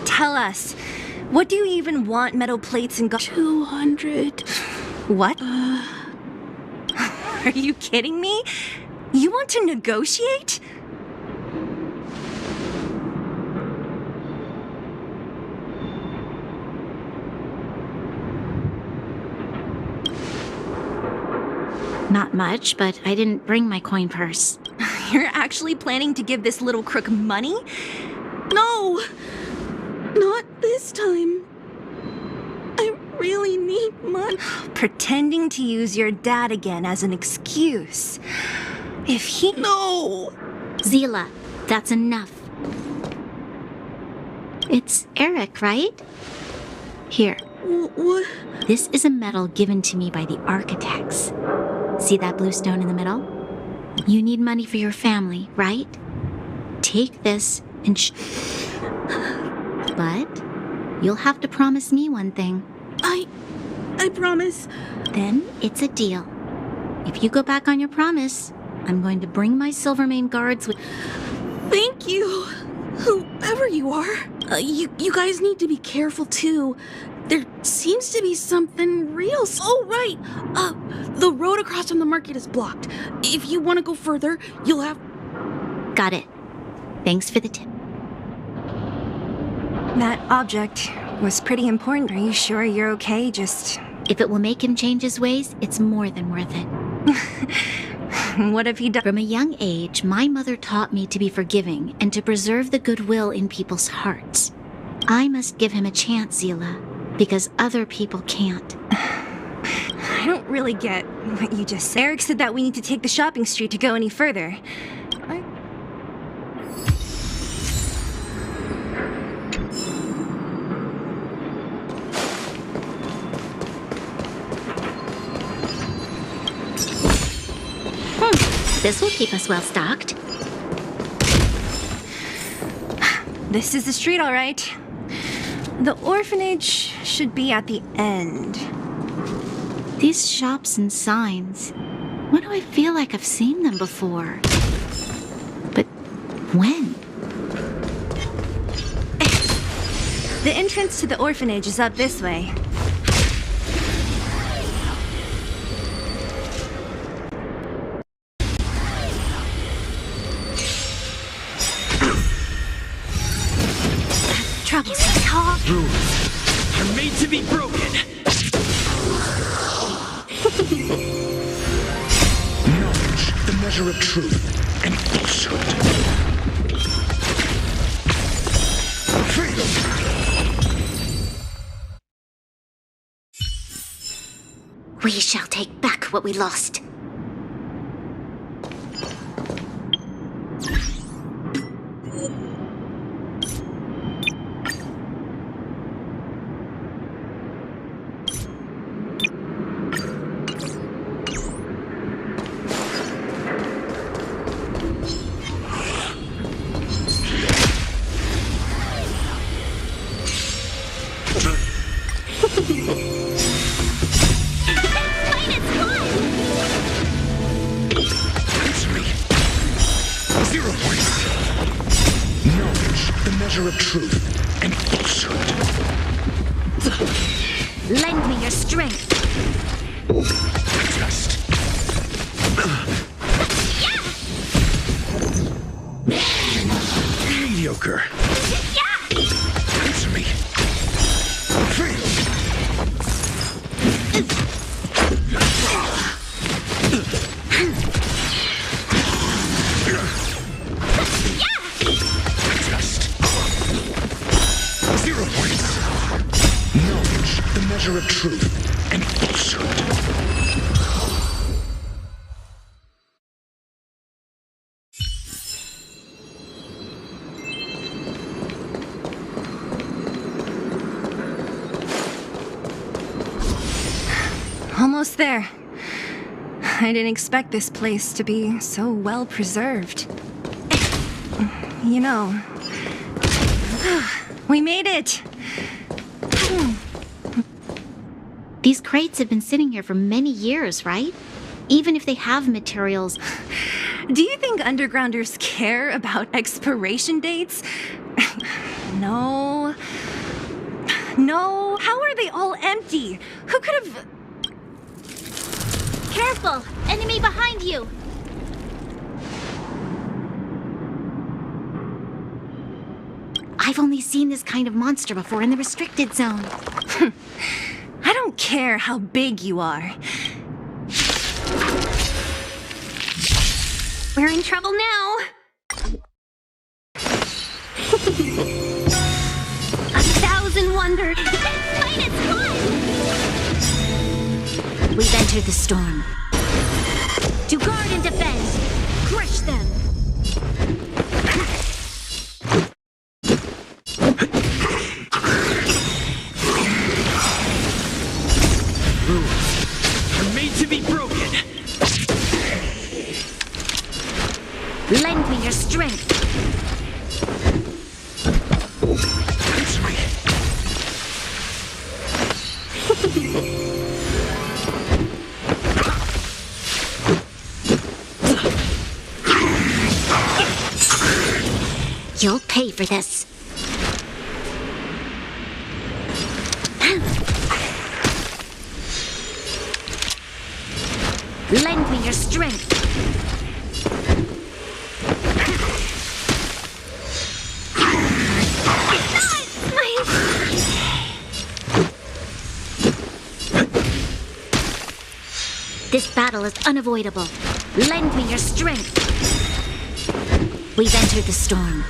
Tell us, what do you even want metal plates and... 200... What? Are you kidding me? You want to negotiate? Not much, but I didn't bring my coin purse. You're actually planning to give this little crook money? No! Not this time. I really need money. Pretending to use your dad again as an excuse. If he... No! Zila, that's enough. It's Eric, right? Here. What? This is a medal given to me by the architects. See that blue stone in the middle? You need money for your family, right? Take this and But you'll have to promise me one thing. I promise. Then it's a deal. If you go back on your promise, I'm going to bring my Silvermane guards with... Thank you, whoever you are. You guys need to be careful too. There seems to be something real. Oh, right. The road across from the market is blocked. If you want to go further, you'll have... Got it. Thanks for the tip. That object was pretty important. Are you sure you're okay? Just... If it will make him change his ways, it's more than worth it. What have he done? From a young age, my mother taught me to be forgiving and to preserve the goodwill in people's hearts. I must give him a chance, Zila, because other people can't. I don't really get what you just said. Eric said that we need to take the shopping street to go any further. This will keep us well stocked. This is the street, all right. The orphanage should be at the end. These shops and signs. Why do I feel like I've seen them before? But when? The entrance to the orphanage is up this way. Rules are made to be broken. Knowledge, the measure of truth and falsehood. Freedom. We shall take back what we lost. measure of truth and falsehood. Lend me your strength. Test. Mediocre. Answer me. Test. 0 points. Knowledge, the measure of truth and falsehood. Almost there. I didn't expect this place to be so well preserved. You know, we made it! These crates have been sitting here for many years, right? Even if they have materials. Do you think undergrounders care about expiration dates? No. No. How are they all empty? Who could have... Careful! Enemy behind you! I've only seen this kind of monster before in the restricted zone. I don't care how big you are. We're in trouble now. 1,000 wonders. We've entered the storm. To guard and defend! Crush them! Rules are made to be broken. Lend me your strength. You'll pay for this. Lend me your strength. This battle is unavoidable. Lend me your strength. We've entered the storm.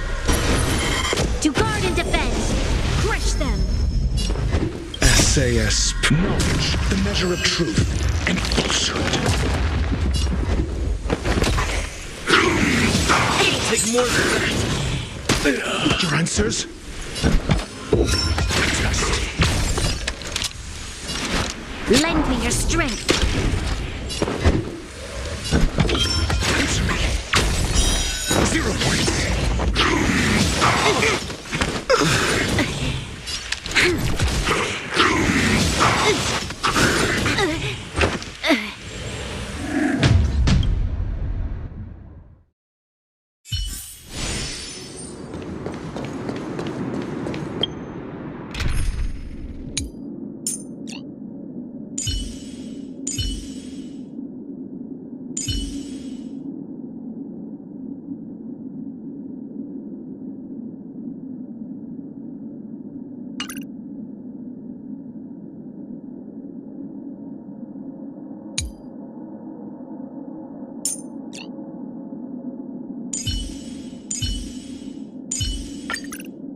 To guard and defend. Crush them. SAS. Knowledge, the measure of truth and falsehood. It'll take more than that. Your answers? Lend me your strength. Answer me. 0 points.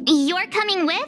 You're coming with?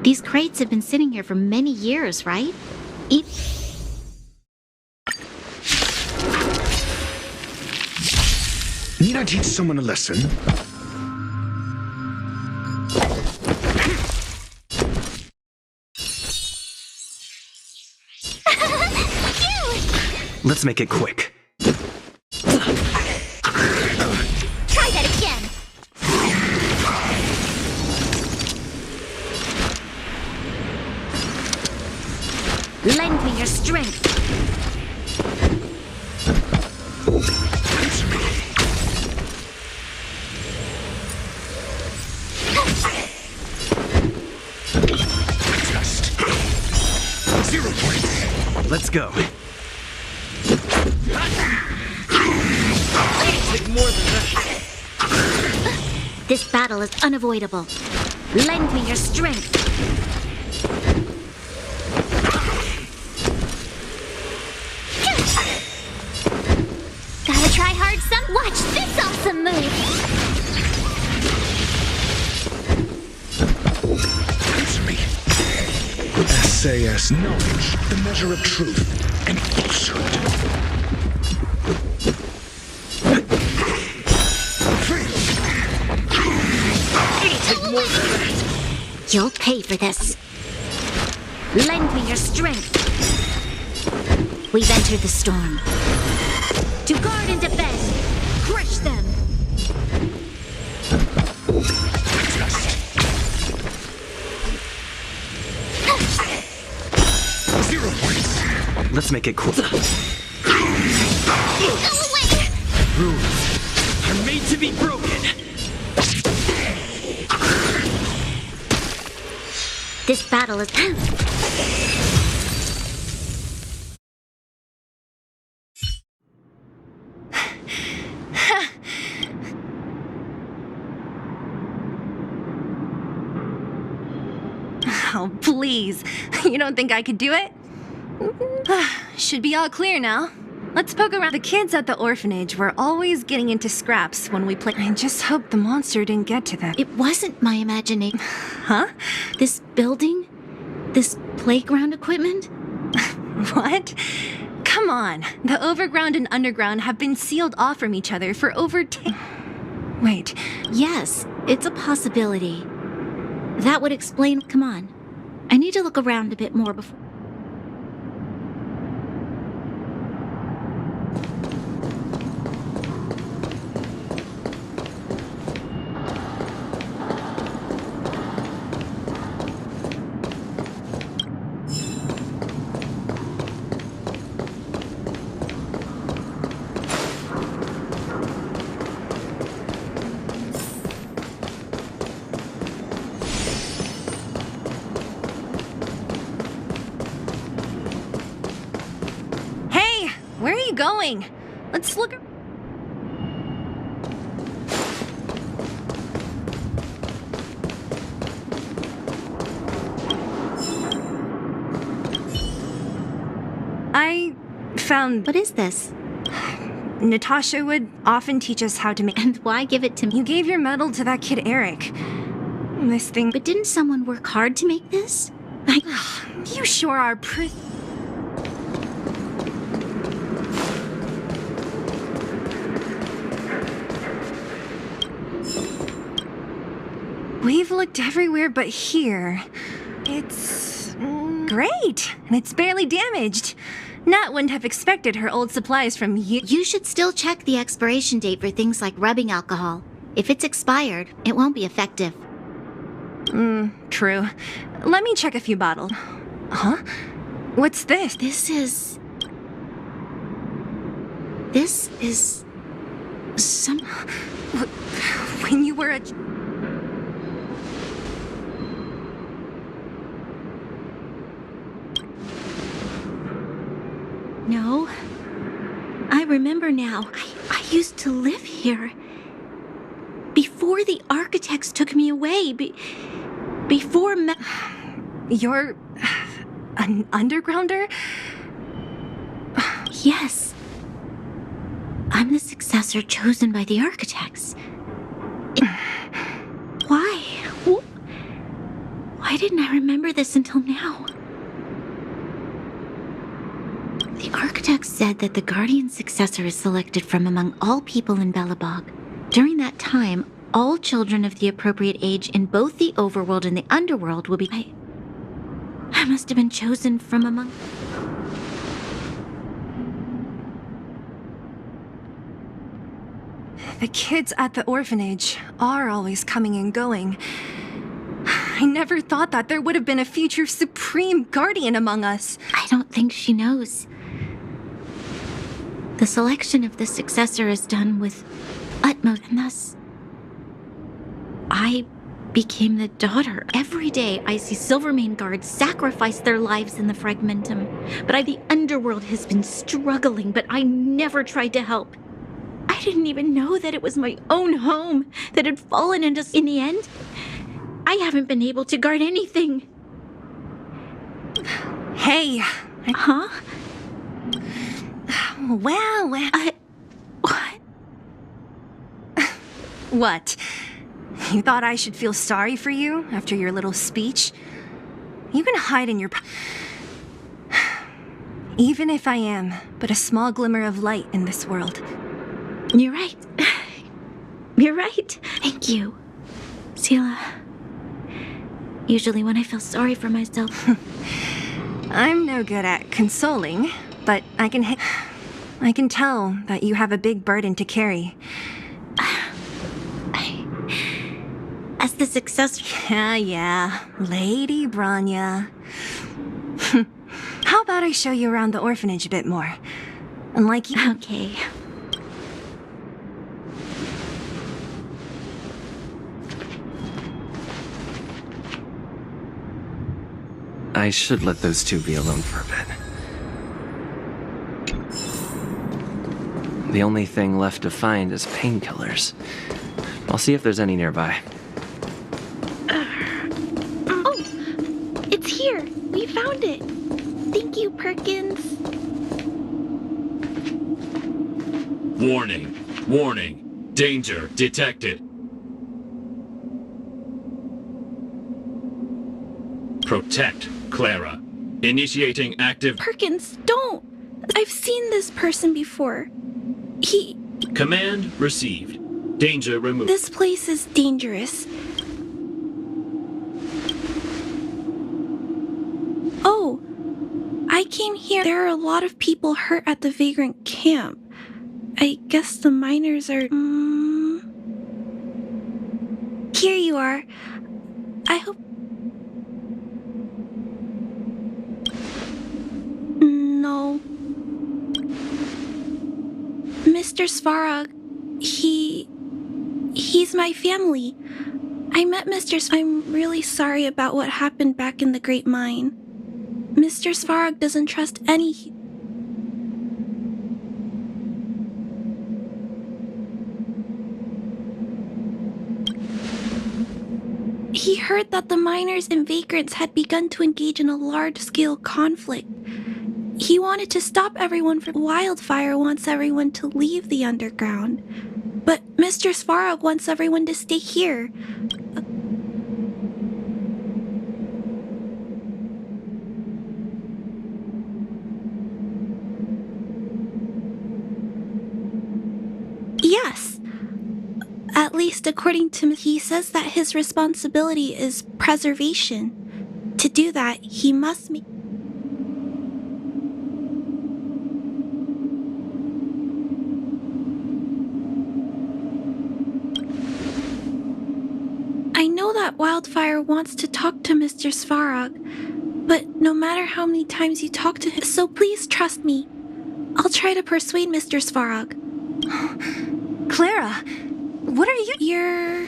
These crates have been sitting here for many years, right? Need I teach someone a lesson? Let's make it quick. Try that again. Lend me your strength. Let's go. This battle is unavoidable. Lend me your strength. Gotta try hard some. Watch this awesome move. SAS knowledge, the measure of truth and falsehood. You'll pay for this. Lend me your strength. We've entered the storm. To guard and defend. Crush them. Let's make it quick. Rules are made to be broken. This battle is... Oh, please. You don't think I could do it? Should be all clear now. Let's poke around. The kids at the orphanage were always getting into scraps when we played. I just hope the monster didn't get to them. It wasn't my imagination. Huh? This building? This playground equipment? What? Come on. The overground and underground have been sealed off from each other for over 10... Wait. Yes, it's a possibility. That would explain... Come on. I need to look around a bit more before... Where are you going? Let's look... I found... What is this? Natasha would often teach us how to make... And why give it to me? You gave your medal to that kid Eric. This thing... But didn't someone work hard to make this? You sure are We've looked everywhere but here. It's... great! And it's barely damaged. Nat wouldn't have expected her old supplies from you. You should still check the expiration date for things like rubbing alcohol. If it's expired, it won't be effective. True. Let me check a few bottles. Huh? What's this? This is some... When you were a... No. I remember now. I used to live here. Before the architects took me away. Before... You're... an undergrounder? Yes. I'm the successor chosen by the architects. Why? Why Why didn't I remember this until now? The architect said that the Guardian successor is selected from among all people in Belobog. During that time, all children of the appropriate age in both the overworld and the underworld will be... I must have been chosen from among... The kids at the orphanage are always coming and going. I never thought that there would have been a future Supreme Guardian among us. I don't think she knows. The selection of the successor is done with utmost, and thus I became the daughter. Every day I see Silvermane guards sacrifice their lives in the Fragmentum. But the underworld has been struggling, but I never tried to help. I didn't even know that it was my own home that had fallen into... In the end, I haven't been able to guard anything. Hey. Huh? Well... What? What? You thought I should feel sorry for you after your little speech? You can hide in your... Even if I am but a small glimmer of light in this world. You're right. You're right. Thank you, Sela. Usually when I feel sorry for myself... I'm no good at consoling, but I can tell that you have a big burden to carry. As the success... Yeah, Lady Bronya. How about I show you around the orphanage a bit more? Unlike you... Okay. I should let those two be alone for a bit. The only thing left to find is painkillers. I'll see if there's any nearby. Oh! It's here! We found it! Thank you, Perkins. Warning! Warning! Danger detected! Protect Clara. Initiating active... Perkins, don't! I've seen this person before. He... Command received. Danger removed. This place is dangerous. Oh, I came here. There are a lot of people hurt at the Vagrant camp. I guess the miners are... Here you are. I hope... No. Mr. Svarog, he's my family. I met I'm really sorry about what happened back in the Great Mine. Mr. Svarog doesn't trust any... He heard that the miners and vagrants had begun to engage in a large-scale conflict. He wanted to stop everyone from... Wildfire wants everyone to leave the underground. But Mr. Svarog wants everyone to stay here. Yes. At least according to him, he says that his responsibility is preservation. To do that, he must make... I know that Wildfire wants to talk to Mr. Svarog, but no matter how many times you talk to him, so please trust me. I'll try to persuade Mr. Svarog. Clara, what are you... You're...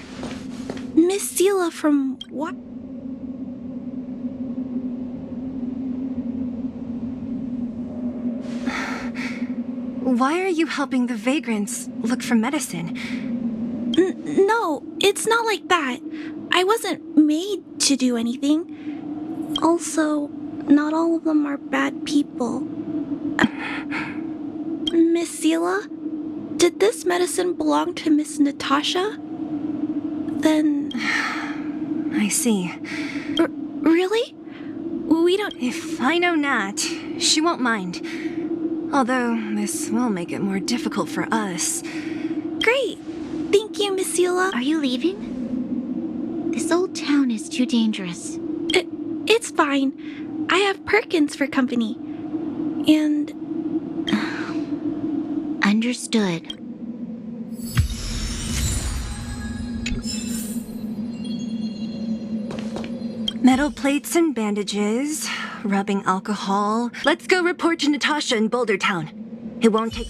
Miss Sela from what? Why are you helping the vagrants look for medicine? No, it's not like that. I wasn't made to do anything. Also, not all of them are bad people. Miss Sela, did this medicine belong to Miss Natasha? Then... I see. Really? We don't... If I know Nat, she won't mind. Although, this will make it more difficult for us. Great! Thank you, Miss Seela. Are you leaving? This old town is too dangerous. It's fine. I have Perkins for company. And... Understood. Metal plates and bandages, rubbing alcohol. Let's go report to Natasha in Boulder Town. It won't take...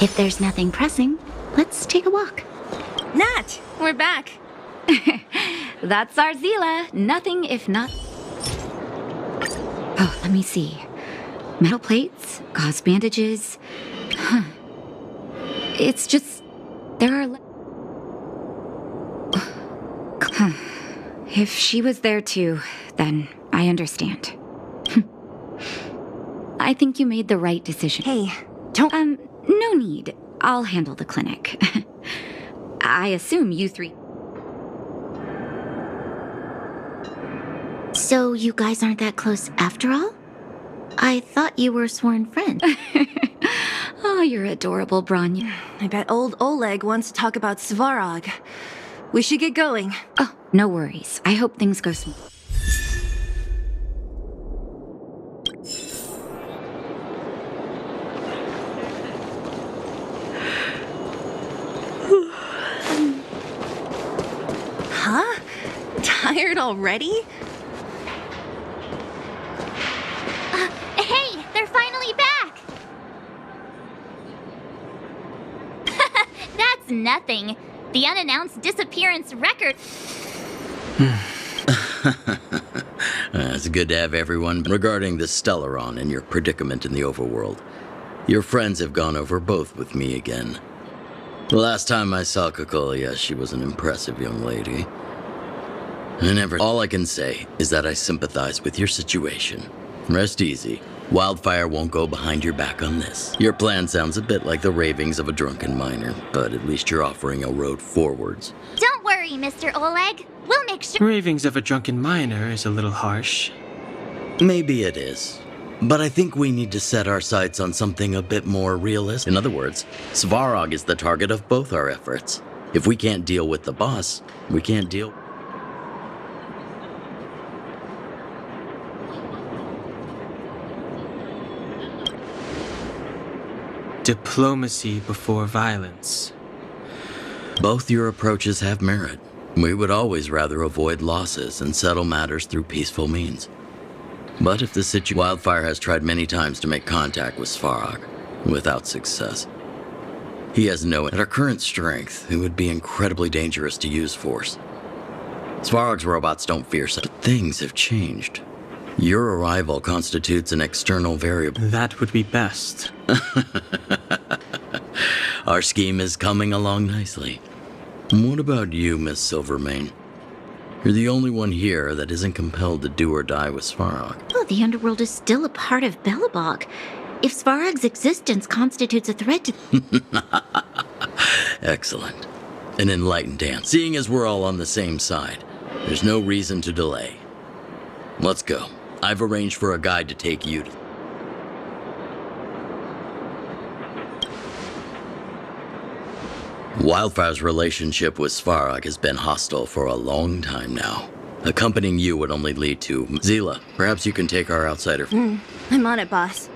If there's nothing pressing, let's take a walk. Nat, we're back. That's our Zila. Nothing if not... Oh, let me see. Metal plates, gauze bandages. Huh. It's just... there are... Huh. If she was there too, then I understand. I think you made the right decision. Hey, don't... No need. I'll handle the clinic. I assume you three... So you guys aren't that close after all? I thought you were sworn friends. Oh, you're adorable, Branya. I bet old Oleg wants to talk about Svarog. We should get going. Oh, no worries. I hope things go smooth. Huh? Tired already? Hey, they're finally back! That's nothing. The unannounced disappearance record. It's good to have everyone. Regarding the Stellaron and your predicament in the overworld, your friends have gone over both with me again. The last time I saw Kokolia, she was an impressive young lady. All I can say is that I sympathize with your situation. Rest easy. Wildfire won't go behind your back on this. Your plan sounds a bit like the ravings of a drunken miner, but at least you're offering a road forwards. Don't worry, Mr. Oleg. We'll make sure. Ravings of a drunken miner is a little harsh. Maybe it is. But I think we need to set our sights on something a bit more realistic. In other words, Svarog is the target of both our efforts. If we can't deal with the boss, we can't deal... Diplomacy before violence. Both your approaches have merit. We would always rather avoid losses and settle matters through peaceful means. But if the Wildfire has tried many times to make contact with Svarog, without success. He has at our current strength, it would be incredibly dangerous to use force. Svarog's robots don't fear such, but things have changed. Your arrival constitutes an external variable. That would be best. Our scheme is coming along nicely. What about you, Miss Silvermane? You're the only one here that isn't compelled to do or die with Svarog. Oh, the underworld is still a part of Belobog. If Svarog's existence constitutes a threat to... Excellent. An enlightened answer. Seeing as we're all on the same side, there's no reason to delay. Let's go. I've arranged for a guide to take you to... Wildfire's relationship with Svarog has been hostile for a long time now. Accompanying you would only lead to... Zila, perhaps you can take our outsider... I'm on it, boss.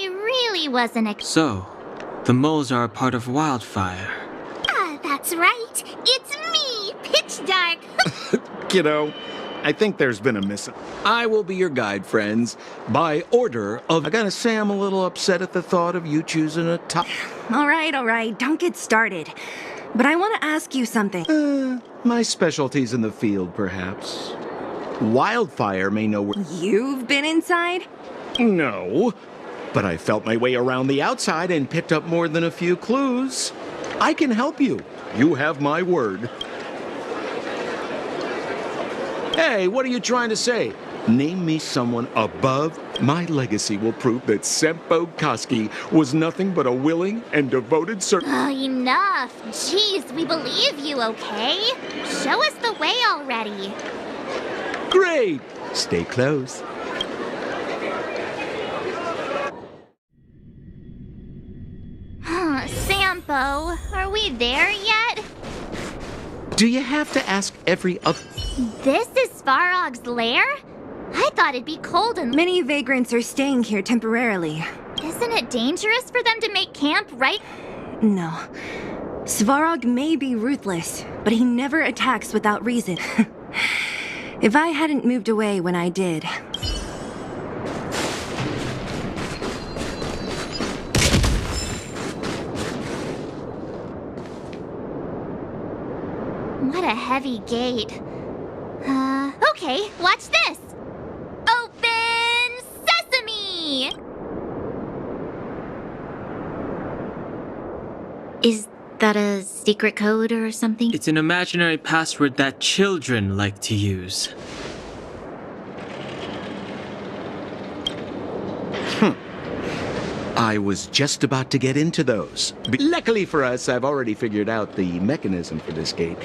really wasn't So, the moles are a part of Wildfire. Ah, that's right. It's me, Pitch Dark. Kiddo, I think there's been a miss. I will be your guide, friends, by order of... I gotta say I'm a little upset at the thought of you choosing a top... All right, don't get started. But I want to ask you something. My specialty's in the field, perhaps. Wildfire may know where... You've been inside? No, but I felt my way around the outside and picked up more than a few clues. I can help you. You have my word. Hey, what are you trying to say? Name me someone above. My legacy will prove that Sempo Koski was nothing but a willing and devoted servant. Oh, enough. Jeez, we believe you, okay? Show us the way already. Great. Stay close. Sampo, are we there yet? Do you have to ask every other... This is Svarog's lair? I thought it'd be cold and... Many vagrants are staying here temporarily. Isn't it dangerous for them to make camp right? No. Svarog may be ruthless, but he never attacks without reason. If I hadn't moved away when I did... What a heavy gate. Okay, watch this! Open sesame! Is that a secret code or something? It's an imaginary password that children like to use. I was just about to get into those. Luckily for us, I've already figured out the mechanism for this gate.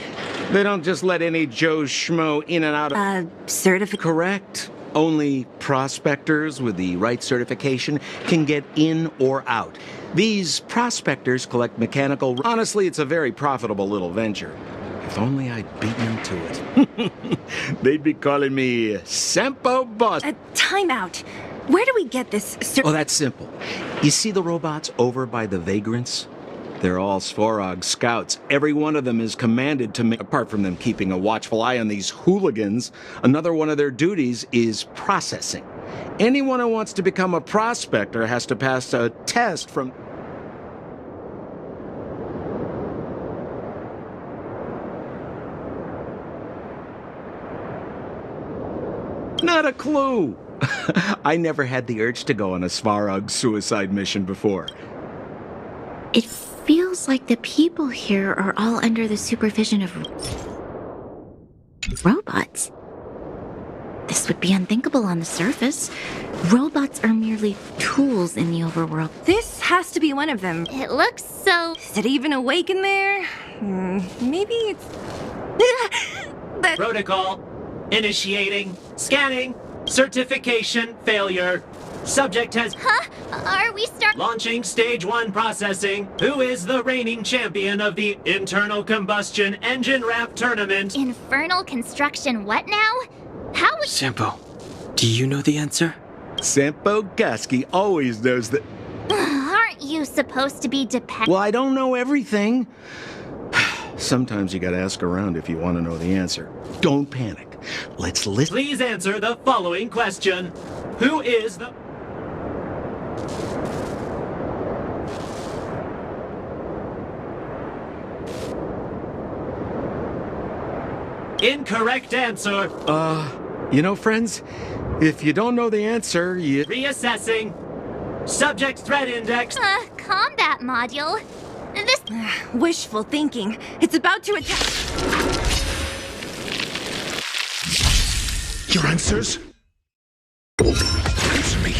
They don't just let any Joe Schmo in and out of... certificate? Correct. Only prospectors with the right certification can get in or out. These prospectors collect mechanical... Honestly, it's a very profitable little venture. If only I'd beaten them to it. They'd be calling me Sempo Boss. Time out. Where do we get this... Oh, that's simple. You see the robots over by the vagrants? They're all Svarog scouts. Every one of them is commanded to make... Apart from them keeping a watchful eye on these hooligans, another one of their duties is processing. Anyone who wants to become a prospector has to pass a test from... Not a clue. I never had the urge to go on a Svarog suicide mission before. It feels like the people here are all under the supervision of robots. This would be unthinkable on the surface. Robots are merely tools in the overworld. This has to be one of them. It looks so... Is it even awake in there? Maybe it's... Protocol. Initiating. Scanning. Certification failure. Subject has... Huh? Are we Launching stage 1 processing. Who is the reigning champion of the internal combustion engine wrap tournament? Infernal construction what now? How would... Sampo, do you know the answer? Sempo Koski always knows that... Aren't you supposed to be Well, I don't know everything. Sometimes you gotta ask around if you want to know the answer. Don't panic. Let's listen. Please answer the following question. Who is the... Incorrect answer. You know, friends, if you don't know the answer, you... Reassessing. Subject threat index. Combat module. This... Wishful thinking. It's about to attack... Your answers? Answer me.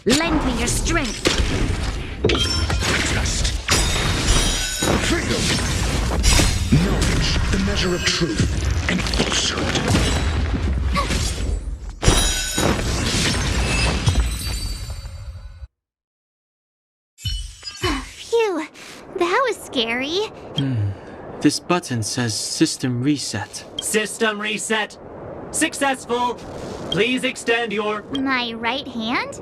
Lend me your strength. Trust. Freedom. Knowledge, the measure of truth and falsehood. Phew. That was scary. This button says system reset. System reset. Successful. Please extend your... My right hand?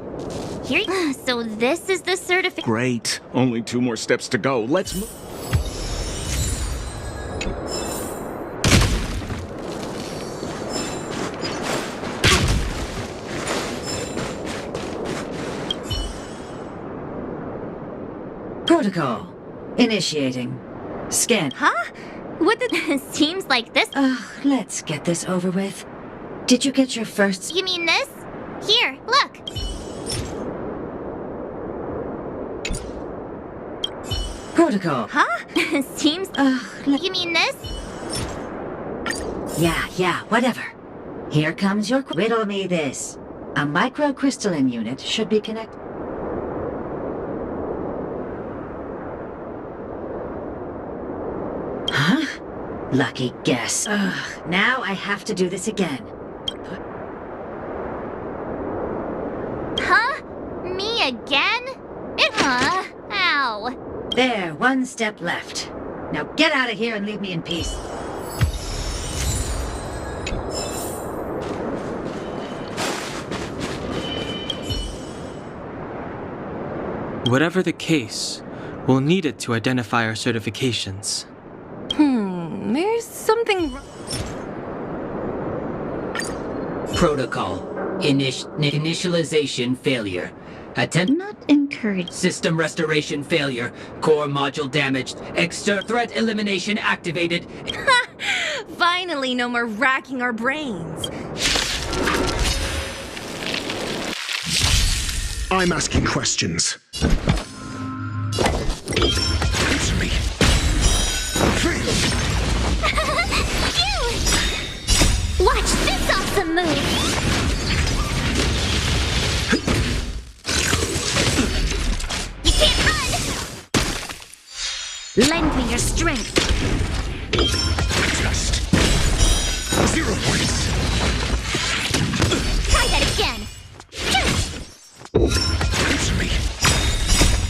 Here. So this is the certificate. Great. Only 2 more steps to go. Let's move. Protocol. Initiating. Scan. Huh? What did... Seems like this... Let's get this over with. Did you get your first... You mean this? Here, look. Protocol. Huh? Seems... You mean this? Yeah, whatever. Here comes your... Riddle me this. A microcrystalline unit should be connected... Huh? Lucky guess. Now I have to do this again. Huh? Me again? Ow. There, 1 step left. Now get out of here and leave me in peace. Whatever the case, we'll need it to identify our certifications. There's something wrong. Protocol. Initialization failure. Attempt Not encouraged. System restoration failure. Core module damaged. External threat elimination activated. Finally, no more racking our brains. I'm asking questions. Answer me. Watch this awesome move! You can't run! Lend me your strength. Just 0 points. Try that again! Answer me.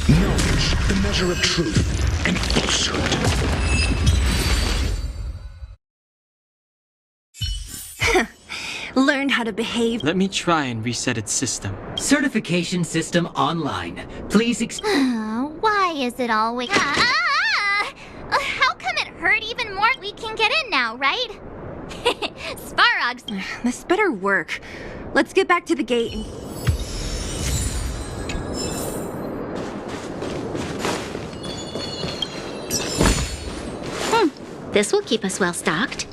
Knowledge, the measure of truth and falsehood. Learned how to behave. Let me try and reset its system. Certification system online. Please Why is it always... How come it hurt even more? We can get in now, right? Svarog's... This better work. Let's get back to the gate and... This will keep us well stocked.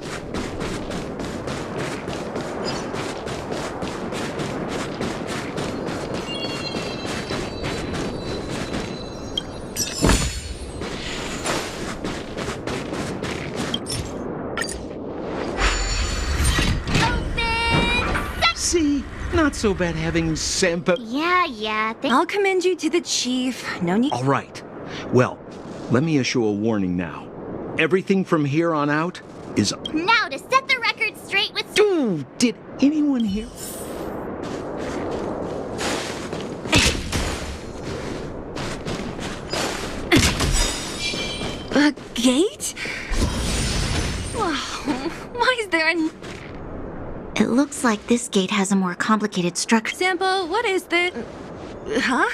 See? Not so bad having Senpai. Yeah. I'll commend you to the chief. No need... All right. Well, let me issue a warning now. Everything from here on out is... Now to set the record straight with... Ooh, did anyone hear? A gate? Why is there an... It looks like this gate has a more complicated structure. Sampo, what is this? Huh?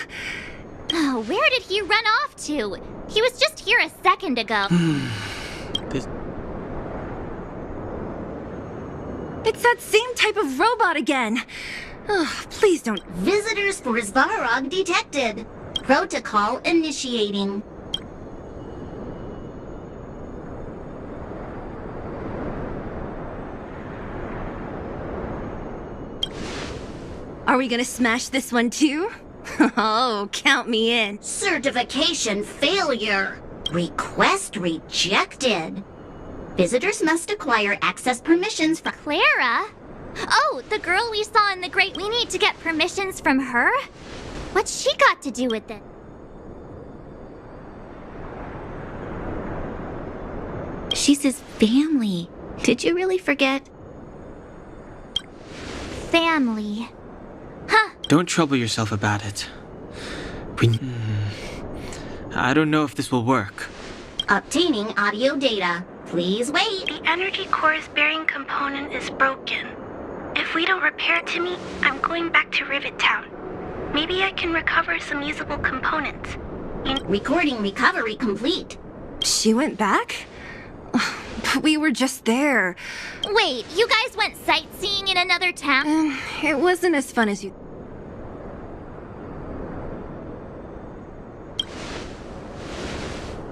Oh, where did he run off to? He was just here a second ago. It's that same type of robot again. Please don't... Visitors for Svarog detected. Protocol initiating. Are we gonna smash this one too? Oh, count me in. Certification failure. Request rejected. Visitors must acquire access permissions from... Clara? Oh, the girl we saw in the Great... We need to get permissions from her? What's she got to do with it? She's his family. Did you really forget? Family. Don't trouble yourself about it. I don't know if this will work. Obtaining audio data. Please wait. The energy core's bearing component is broken. If we don't repair Timmy, I'm going back to Rivet Town. Maybe I can recover some usable components. Recording recovery complete. She went back? But we were just there. Wait, you guys went sightseeing in another town? It wasn't as fun as you...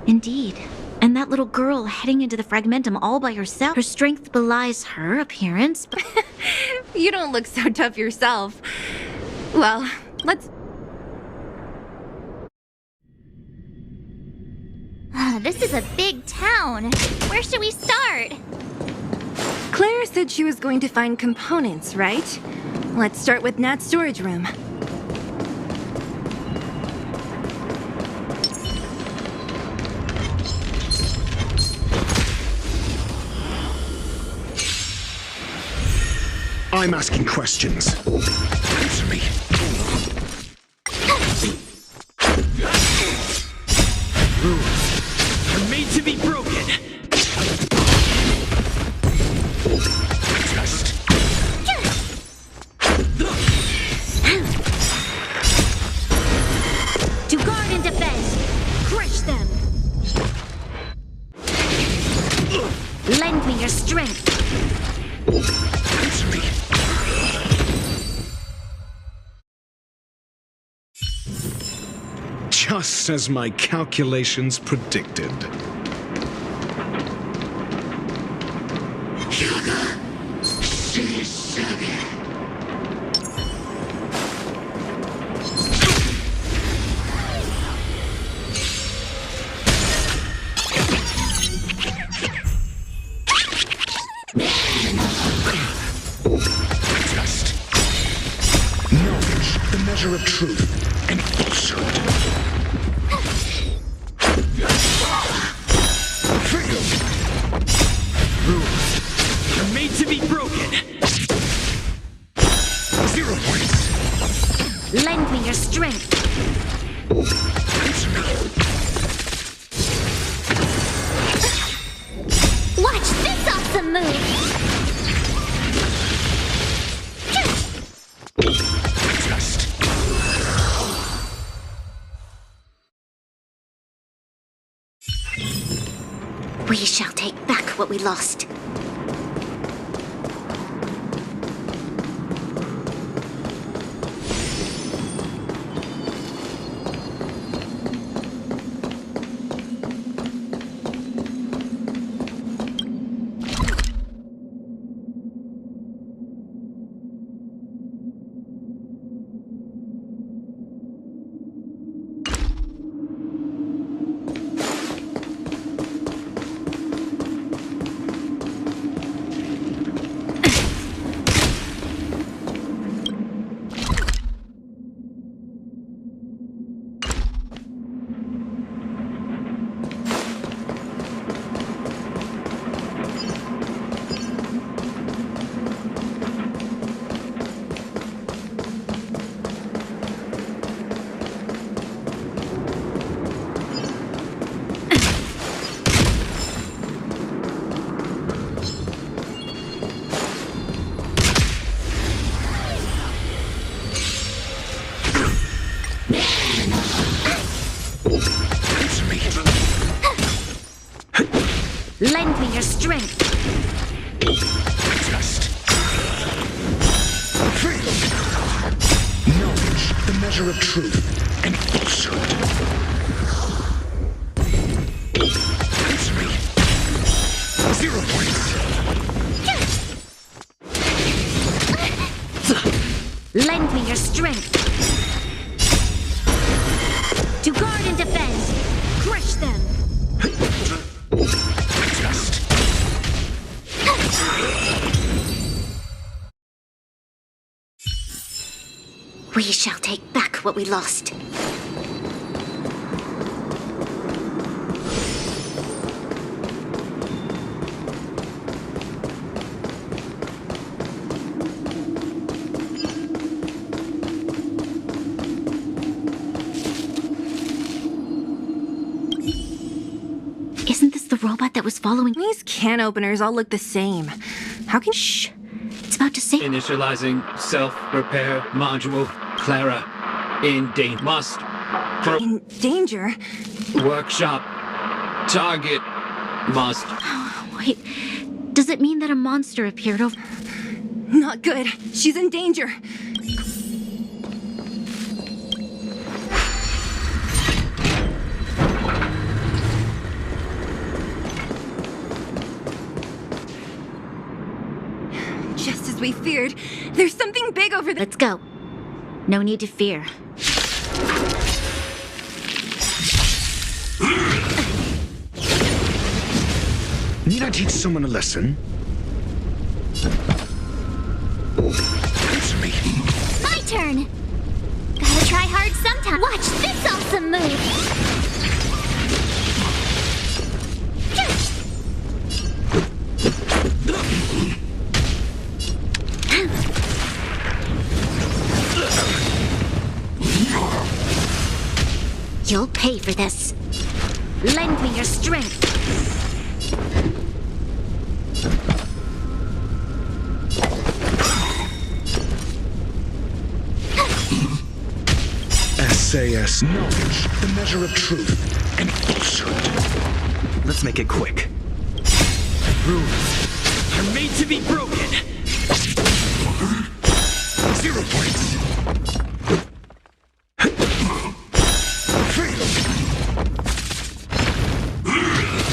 Indeed. And that little girl heading into the Fragmentum all by herself. Her strength belies her appearance. You don't look so tough yourself. Well, let's... This is a big town. Where should we start? Clara said she was going to find components, right? Let's start with Nat's storage room. I'm asking questions. Answer me. Rules are made to be broken. To guard and defend. Crush them. Lend me your strength. Answer me. Just as my calculations predicted. Knowledge, the measure of truth and falsehood. Rules are made to be broken. 0 points. Lend me your strength. Watch this awesome move! We shall take back what we lost. Lend me your strength. Knowledge, the measure of truth and falsehood. Answer me. 0 points. Lend me your strength. To guard and defend. Crush them. We shall take back what we lost. Isn't this the robot that was following? These can openers all look the same. How can... Shh. It's about about to say? Initializing self-repair module. Clara, in danger. Must. In danger? Workshop. Target. Must. Wait, does it mean that a monster appeared over? Not good. She's in danger. Just as we feared, there's something big over there. Let's go. No need to fear. Need I teach someone a lesson? Answer me. My turn! Gotta try hard sometime. Watch this awesome move! You'll pay for this. Lend me your strength. SAS knowledge, the measure of truth and falsehood. Let's make it quick. Rules are made to be broken. 0 points.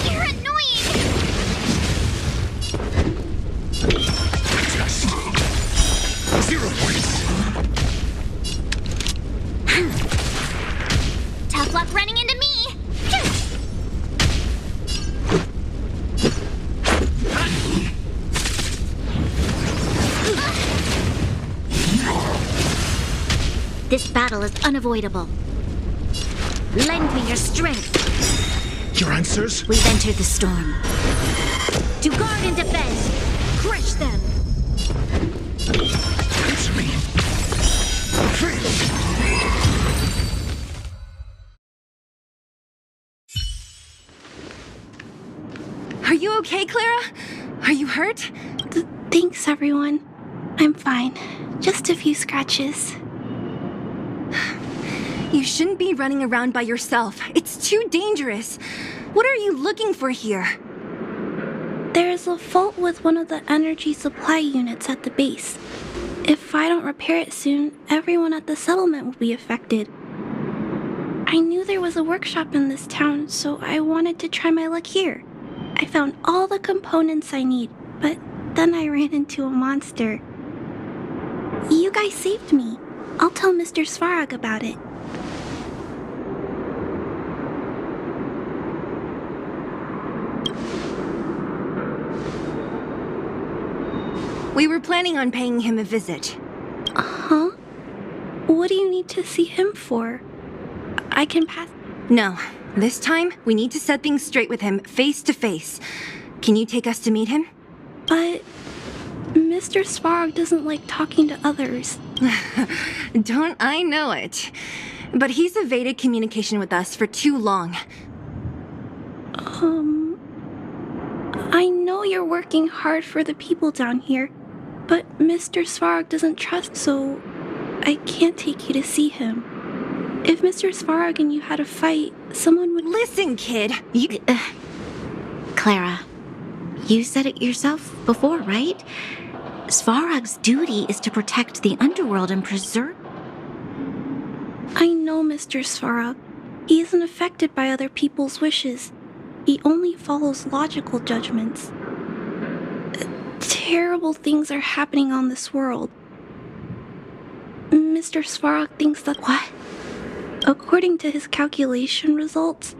You're annoying! Test. 0 points. Tough luck running into me! This battle is unavoidable. Lend me your strength. Your answers? We've entered the storm. To guard and defend. Crush them. Answer me. Are you okay, Clara? Are you hurt? Thanks, everyone. I'm fine. Just a few scratches. You shouldn't be running around by yourself. It's too dangerous. What are you looking for here? There is a fault with one of the energy supply units at the base. If I don't repair it soon, everyone at the settlement will be affected. I knew there was a workshop in this town, so I wanted to try my luck here. I found all the components I need, but then I ran into a monster. You guys saved me. I'll tell Mr. Svarog about it. We were planning on paying him a visit. Huh? What do you need to see him for? I can pass... No. This time, we need to set things straight with him, face to face. Can you take us to meet him? But... Mr. Svarog doesn't like talking to others. Don't I know it? But he's evaded communication with us for too long. I know you're working hard for the people down here, but Mr. Svarog doesn't trust, so I can't take you to see him. If Mr. Svarog and you had a fight, someone would... Listen, kid! Clara, you said it yourself before, right? Svarog's duty is to protect the underworld and preserve... I know Mr. Svarog. He isn't affected by other people's wishes. He only follows logical judgments. Terrible things are happening on this world. Mr. Svarog thinks that... What? According to his calculation results,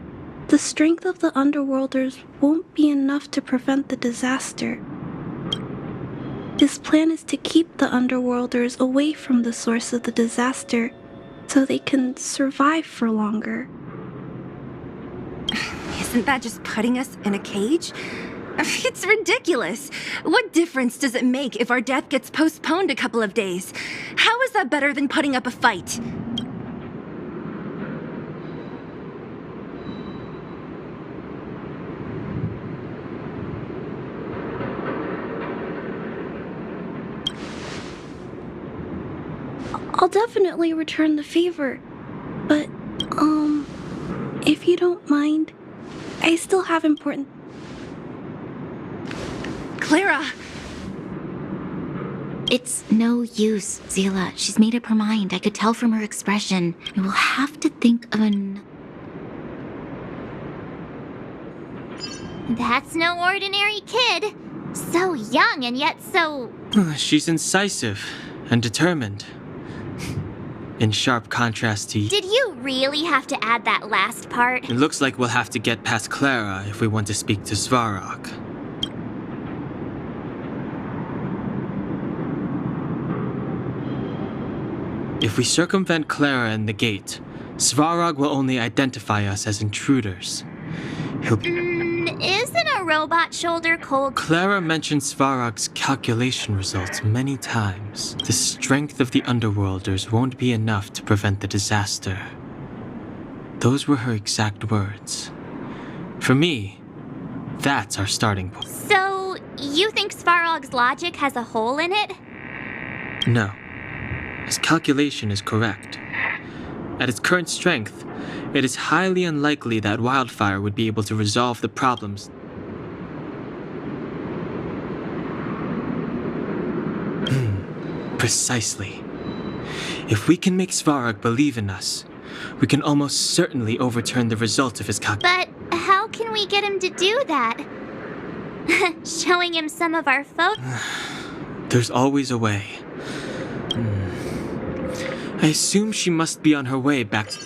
the strength of the Underworlders won't be enough to prevent the disaster. His plan is to keep the Underworlders away from the source of the disaster so they can survive for longer. Isn't that just putting us in a cage? It's ridiculous. What difference does it make if our death gets postponed a couple of days? How is that better than putting up a fight? I'll definitely return the favor. But, if you don't mind, I still have important... Clara! It's no use, Zila. She's made up her mind. I could tell from her expression. We will have to think of an... That's no ordinary kid. So young and yet so... She's incisive and determined. In sharp contrast to... Did you really have to add that last part? It looks like we'll have to get past Clara if we want to speak to Svarog. If we circumvent Clara and the gate, Svarog will only identify us as intruders. Isn't a robot shoulder cold? Clara mentioned Svarog's calculation results many times. The strength of the Underworlders won't be enough to prevent the disaster. Those were her exact words. For me, that's our starting point. So, you think Svarog's logic has a hole in it? No. His calculation is correct. At its current strength, it is highly unlikely that Wildfire would be able to resolve the problems. Precisely. If we can make Svarog believe in us, we can almost certainly overturn the result of his calculation. But how can we get him to do that? Showing him some of our photos? There's always a way. I assume she must be on her way back to...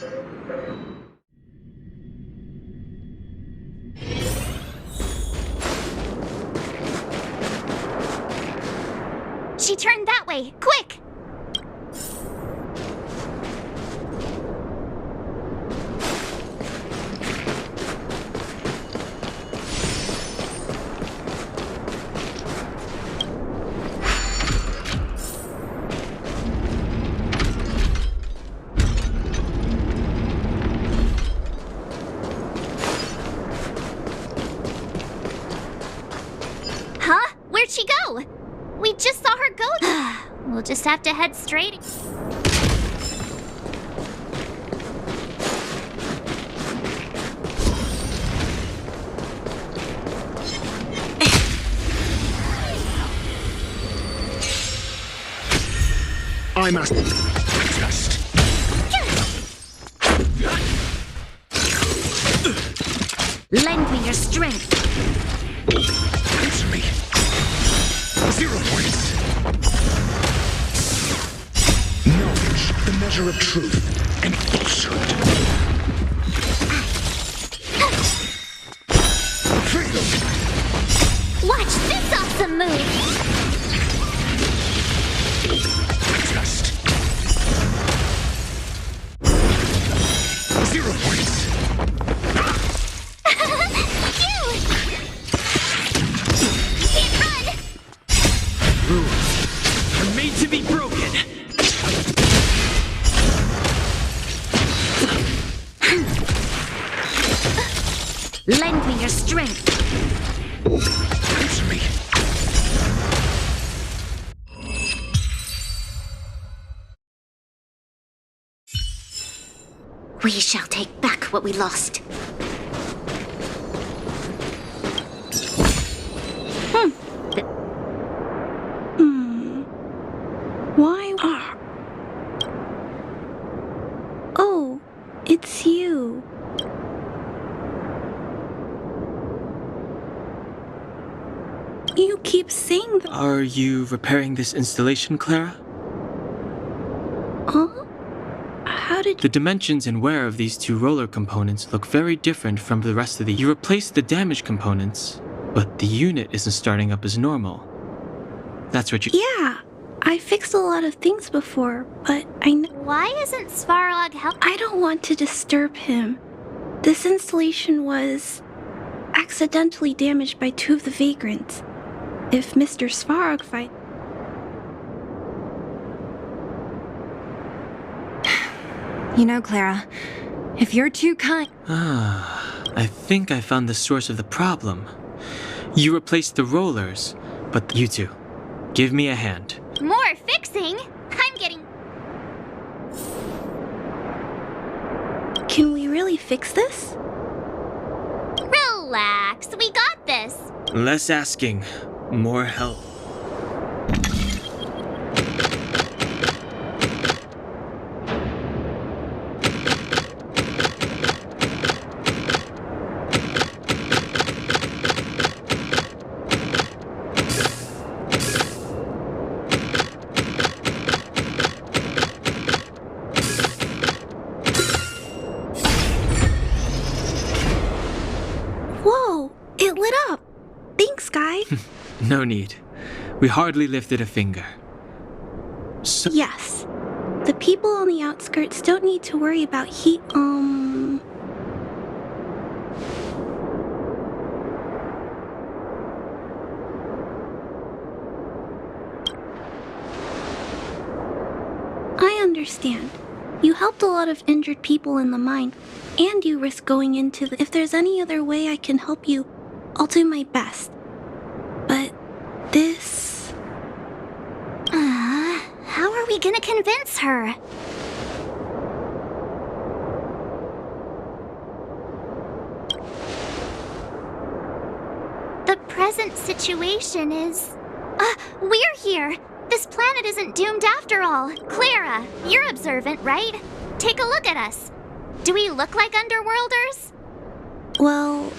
She turned that way! Quick! Huh? Where'd she go? We just saw her go. We'll just have to head straight. I must just... Lend me your strength. Answer me. 0 points. Knowledge, the measure of truth and falsehood. Freedom. Watch this awesome move! Just. 0 points. Rules are made to be broken. Lend me your strength. Answer me. We shall take back what we lost. Why? Oh, it's you. You keep saying that. Are you repairing this installation, Clara? Huh? How did The dimensions and wear of these two roller components look very different from the rest of the... You replaced the damaged components, but the unit isn't starting up as normal. That's what you... Yeah, I fixed a lot of things before, but I know... Why isn't Svarog helping? I don't want to disturb him. This installation was accidentally damaged by 2 of the vagrants. If Mr. Svarog fight... You know, Clara, if you're too kind... I think I found the source of the problem. You replaced the rollers, but you two, give me a hand. More fixing? I'm getting... really fix this? Relax, we got this. Less asking, more help. Whoa, it lit up. Thanks, Guy. No need. We hardly lifted a finger. So Yes. The people on the outskirts don't need to worry about heat. I understand. You helped a lot of injured people in the mine, and you risk going into the. If there's any other way I can help you, I'll do my best. But this. How are we gonna convince her? The present situation is... we're here! This planet isn't doomed after all. Clara, you're observant, right? Take a look at us. Do we look like Underworlders? Well,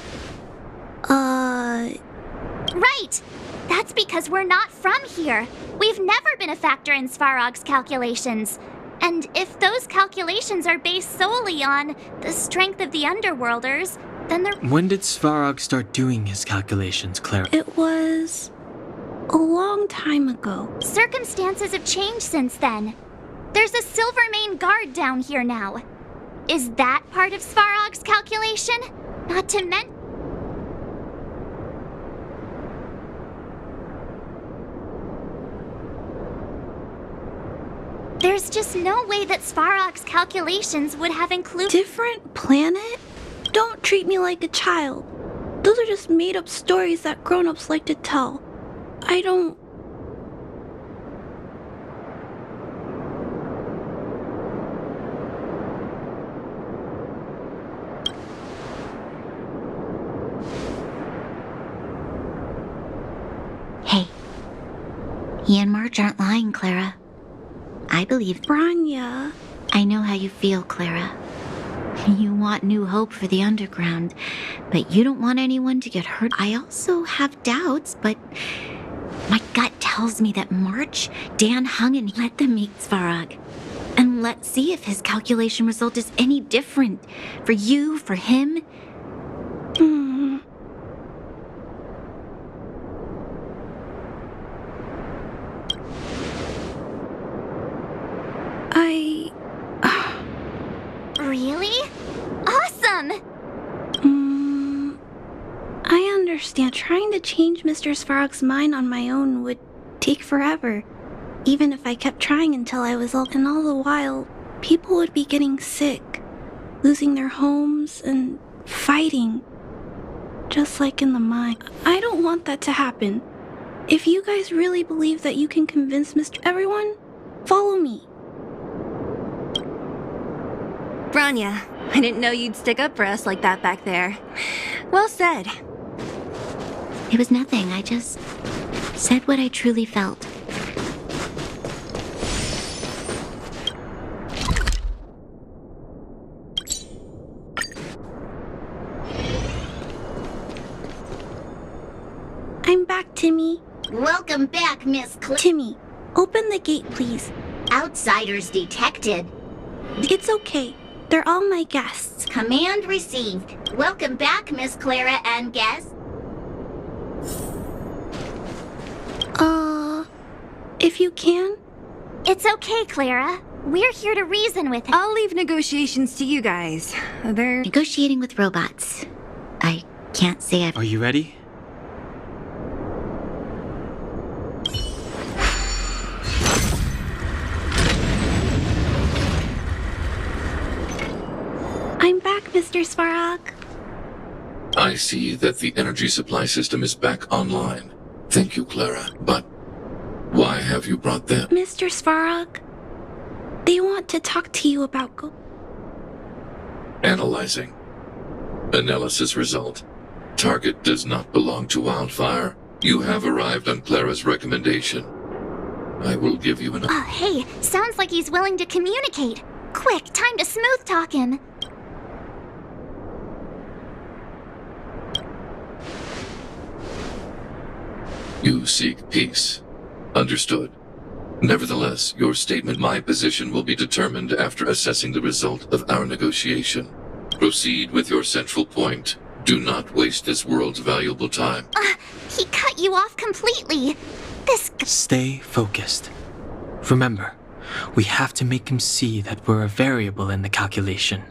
Right! That's because we're not from here. We've never been a factor in Svarog's calculations. And if those calculations are based solely on the strength of the Underworlders, then they're... when did Svarog start doing his calculations, Clara? It was a long time ago. Circumstances have changed since then. There's a Silvermane guard down here now. Is that part of Svarog's calculation? Not to mention... There's just no way that Svarog's calculations would have included... Different planet? Don't treat me like a child. Those are just made-up stories that grown-ups like to tell. I don't... Hey, he and March aren't lying, Clara. I believe... Branya... I know how you feel, Clara. You want new hope for the underground, but you don't want anyone to get hurt. I also have doubts, but my gut tells me that March, Dan hung and let them meet Svarog. And let's see if his calculation result is any different. For you, for him. Really? Awesome! I understand. Trying to change Mr. Svarog's mind on my own would take forever. Even if I kept trying until I was old. And all the while, people would be getting sick, losing their homes, and fighting. Just like in the mine. I don't want that to happen. If you guys really believe that you can convince Everyone, follow me. Branya, I didn't know you'd stick up for us like that back there. Well said. It was nothing. I just said what I truly felt. I'm back, Timmy. Welcome back, Miss Timmy, open the gate, please. Outsiders detected. It's okay. They're all my guests. Command received. Welcome back, Miss Clara and guests. If you can. It's okay, Clara. We're here to reason with him. I'll leave negotiations to you guys. They're negotiating with robots. I can't say I've... Are you ready? I'm back, Mr. Svarog. I see that the energy supply system is back online. Thank you, Clara. But why have you brought them? Mr. Svarog, they want to talk to you about Analyzing. Analysis result. Target does not belong to Wildfire. You have arrived on Clara's recommendation. I will give you an... Hey, sounds like he's willing to communicate. Quick, time to smooth talk him. You seek peace. Understood. Nevertheless, your statement, my position will be determined after assessing the result of our negotiation. Proceed with your central point. Do not waste this world's valuable time. He cut you off completely. Stay focused. Remember, we have to make him see that we're a variable in the calculation.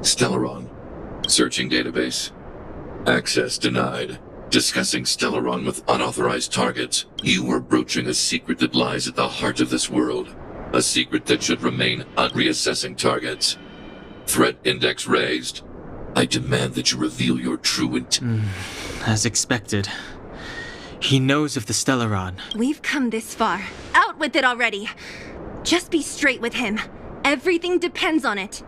Stellaron. Searching database. Access denied. Discussing Stellaron with unauthorized targets. You are broaching a secret that lies at the heart of this world. A secret that should remain reassessing targets. Threat index raised. I demand that you reveal your true intent. As expected. He knows of the Stellaron. We've come this far. Out with it already. Just be straight with him. Everything depends on it.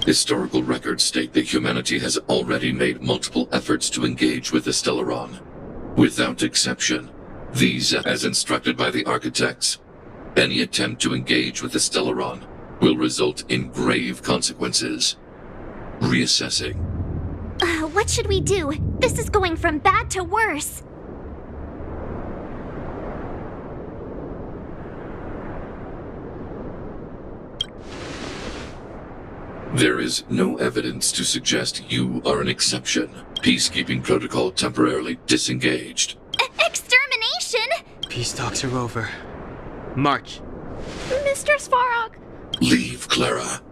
Historical records state that humanity has already made multiple efforts to engage with the Stellaron. Without exception, these, as instructed by the architects, any attempt to engage with the Stellaron will result in grave consequences. Reassessing. What should we do? This is going from bad to worse. There is no evidence to suggest you are an exception. Peacekeeping protocol temporarily disengaged. Extermination? Peace talks are over. March. Mr. Svarog. Leave, Clara.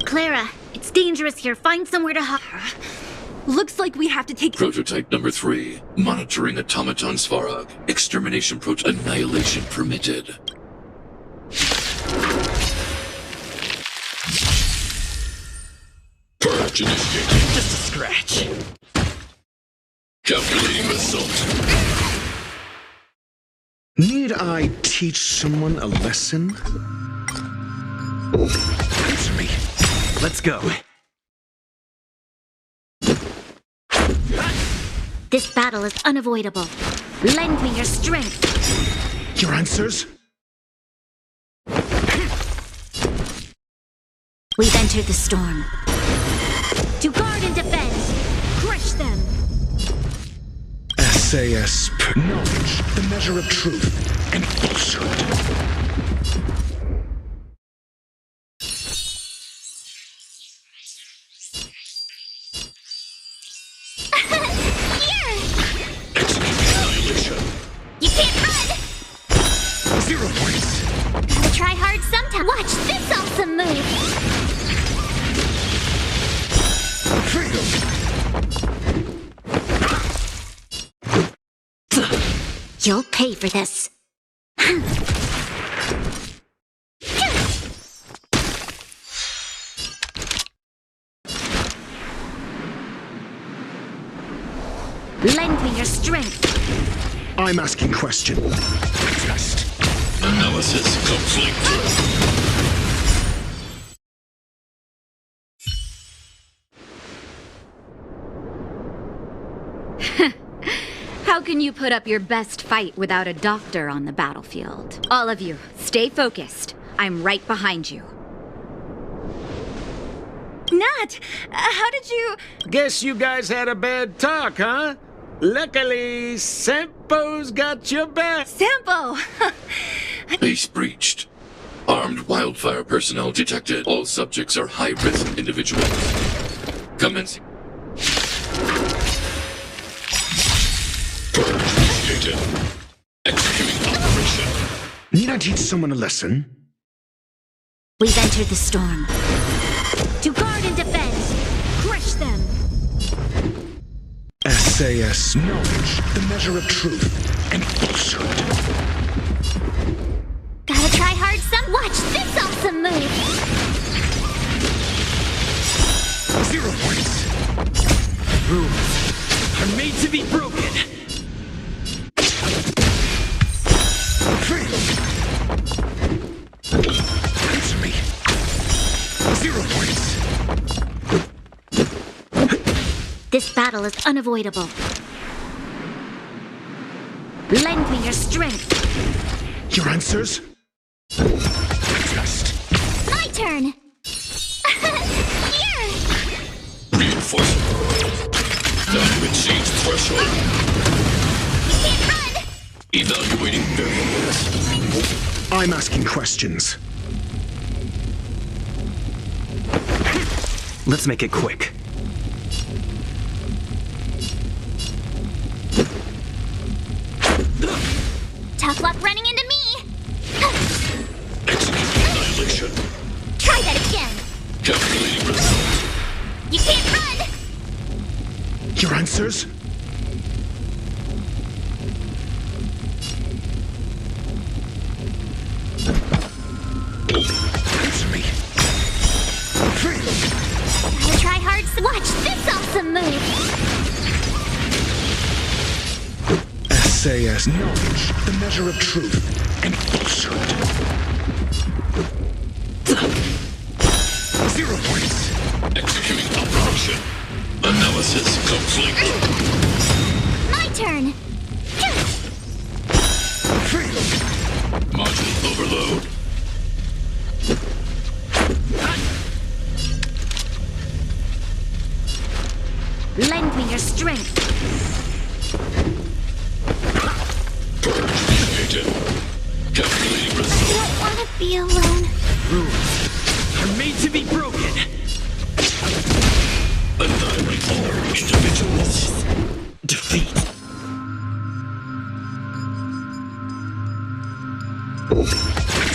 Clara, it's dangerous here. Find somewhere to hide. Looks like we have to take... Prototype number 3. Monitoring automaton Svarog. Extermination annihilation permitted. Purge initiated. Just a scratch. Calculating result. Need I teach someone a lesson? Answer me. Let's go. This battle is unavoidable. Lend me your strength. Your answers? We've entered the storm. To guard and defend. Crush them. SAS. Knowledge, the measure of truth and falsehood. You can't run! 0 points. Gotta try hard sometime. Watch this awesome move! You'll pay for this. Lend me your strength. I'm asking question. Test. Analysis complete. How can you put up your best fight without a doctor on the battlefield? All of you, stay focused. I'm right behind you. Nat, how did you... Guess you guys had a bad talk, huh? Luckily, Sampo's got your back. Sampo! Base breached. Armed wildfire personnel detected. All subjects are high-risk individuals. Commencing. Purge initiated. Executing operation. Need I teach someone a lesson? We've entered the storm. To guard and defend. Crush them. SAS. Knowledge, the measure of truth and falsehood. Gotta try hard some. Watch this awesome move. 0 points. Rules are made to be broken. Answer me. 0 points. This battle is unavoidable. Lend me your strength. Your answers? Just. My turn. Here. Reinforcement. Value exceeds threshold. You can't run. Evaluating variables. I'm asking questions. Let's make it quick. Tough luck running into me. Execute annihilation. Try that again. Calculating result. You can't run. Your answers? Answer me. Gotta try hard. Watch this awesome move. SAS. Knowledge, the measure of truth and falsehood. 0 points. Executing operation. Analysis complete. My turn. Module overload. Lend me your strength. Purge initiated. Calculating result. I don't want to be alone. Rules are made to be broken. Annihilate all individuals. Defeat.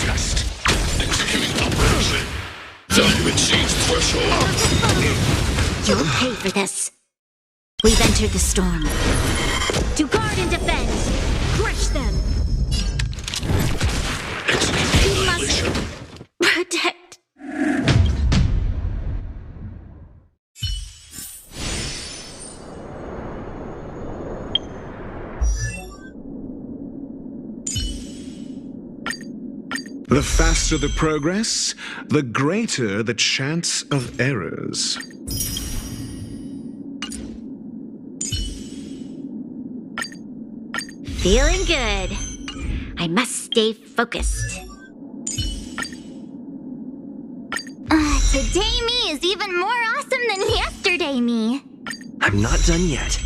Just. Executing operation. Value exceeds threshold. You'll pay for this. We've entered the storm. To guard and defend. Crush them. Execute annihilation. Protect. The faster the progress, the greater the chance of errors. Feeling good. I must stay focused. Today me is even more awesome than yesterday me. I'm not done yet.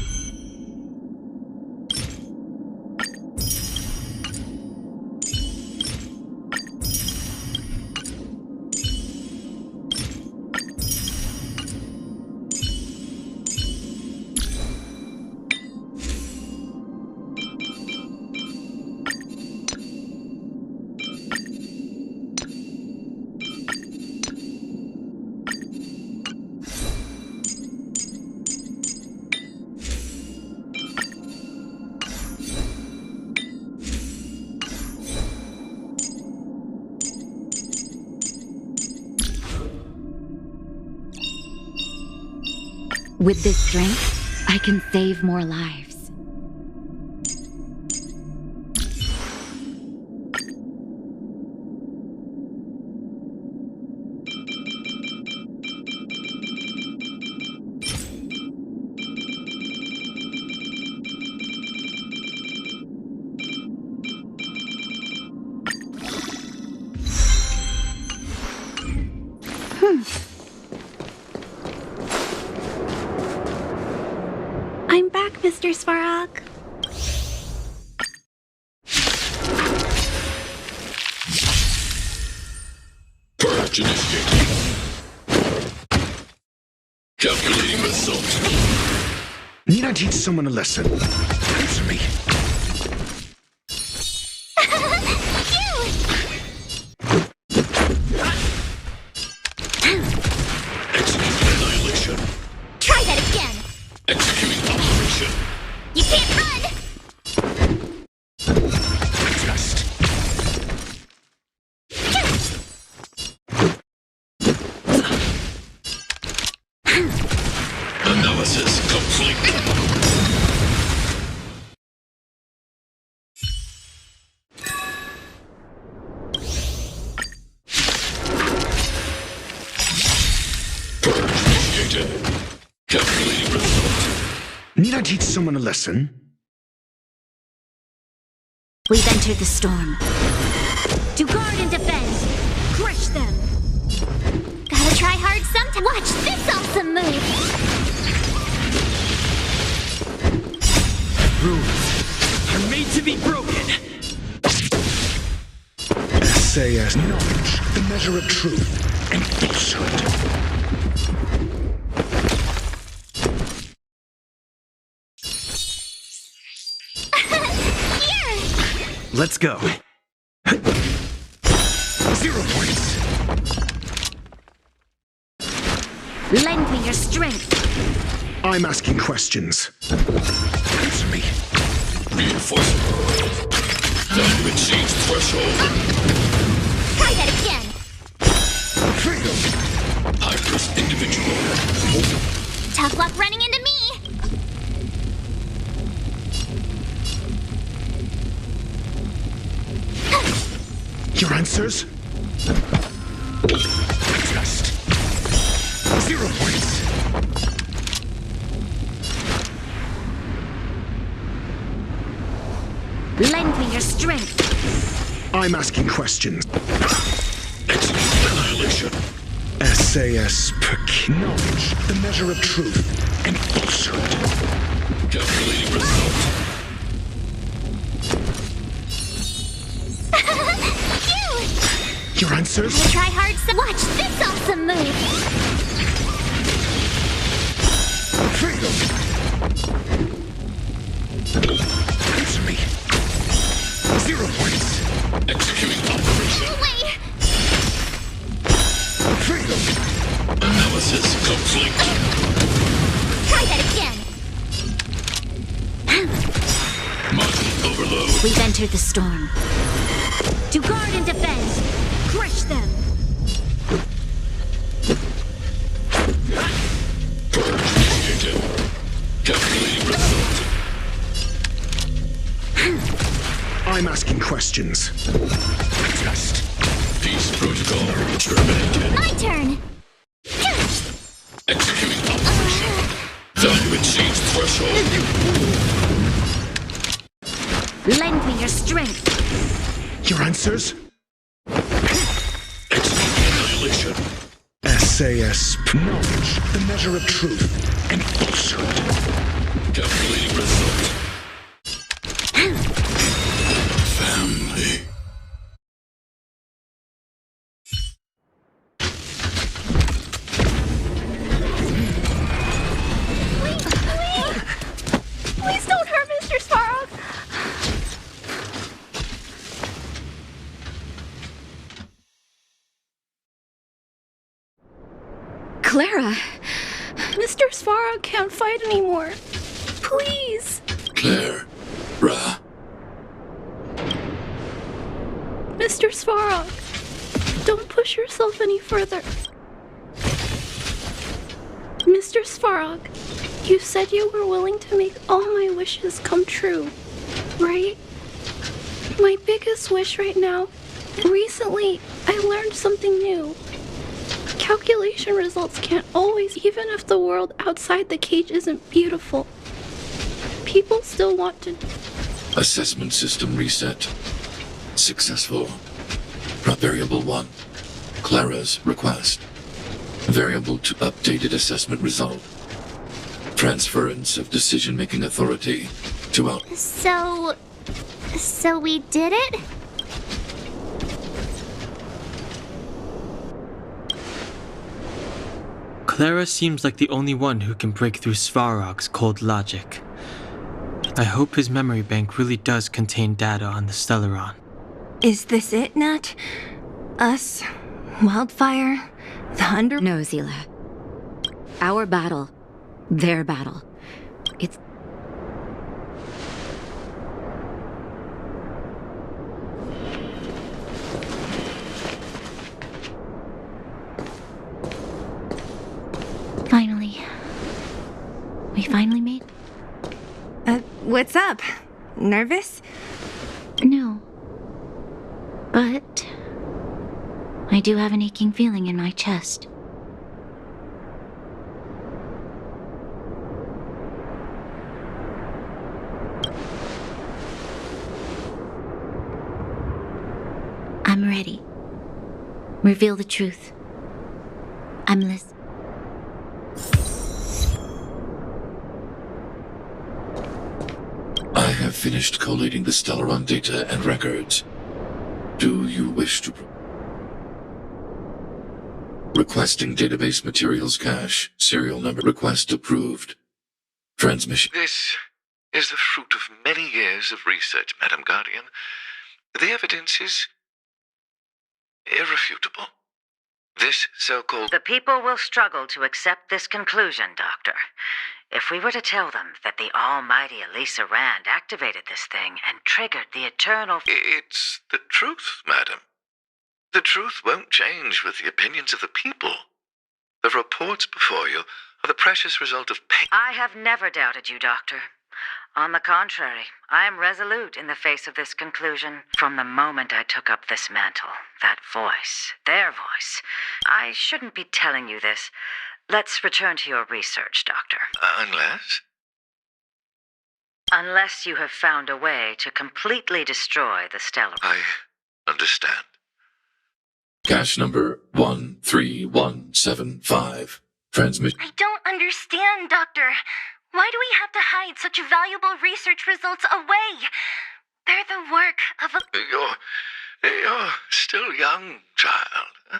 With this strength, I can save more lives. I'm back, Mr. Svarog. Purge initiated. Calculating result. Need I teach someone a lesson? Answer me. Execute annihilation. Try that again. Executing operation. Annihilation. You can't run! Analysis complete. Calculating result. Need I teach someone a lesson? We've entered the storm. To guard and defend. Crush them. Gotta try hard sometime. Watch this awesome move! Rules are made to be broken. SAS knowledge, the measure of truth and falsehood. Let's go. 0 points. Lend me your strength. I'm asking questions. Answer me. Reinforcement. Value exceeds threshold. Try that again! Freedom. High-risk individual. Tough luck running into me! Your answers? Just 0 points. Lend me your strength. I'm asking questions. Execute annihilation. SAS knowledge, the measure of truth and falsehood. Calculating result. Your answers? Gotta try hard so watch this awesome move! Freedom. Answer me. 0 points. Executing operation. Away! Freedom. Analysis complete. Try that again! Module overload. We've entered the storm. To guard and defend. Crush them. Initiated. Calculating result. I'm asking questions. Just. Peace protocol terminated. My turn! Executing operation. Value exceeds threshold. Lend me your strength. Your answers? Annihilation. SAS knowledge, the measure of truth and falsehood. Calculating result. Family. Please don't hurt Mr. Svarog! Clara! Mr. Svarog can't fight anymore. Please! Claire. Ra. Mr. Svarog, don't push yourself any further. Mr. Svarog, you said you were willing to make all my wishes come true, right? My biggest wish right now, recently I learned something new. Calculation results can't always, even if the world outside the cage isn't beautiful. People still want to... Assessment system reset. Successful. Variable 1. Clara's request. Variable to updated assessment result. Transference of decision-making authority to out... So we did it? Clara seems like the only one who can break through Svarog's cold logic. I hope his memory bank really does contain data on the Stellaron. Is this it, Nat? Us? Wildfire? The Under... No, Zila. Our battle. Their battle. It's What's up? Nervous? No. But I do have an aching feeling in my chest. I'm ready. Reveal the truth. I'm listening. I have finished collating the Stellaron data and records. Do you wish to... Requesting database materials cache. Serial number. Request approved. Transmission. This is the fruit of many years of research, Madam Guardian. The evidence is irrefutable. This so-called... The people will struggle to accept this conclusion, Doctor. If we were to tell them that the almighty Elisa Rand activated this thing and triggered the eternal... It's the truth, madam. The truth won't change with the opinions of the people. The reports before you are the precious result of pain. I have never doubted you, Doctor. On the contrary, I am resolute in the face of this conclusion. From the moment I took up this mantle, that voice, their voice, I shouldn't be telling you this. Let's return to your research, Doctor. Unless you have found a way to completely destroy the stellar... I understand. Cache number 13175. Transmit... I don't understand, Doctor. Why do we have to hide such valuable research results away? They're the work of a... You're still young, child.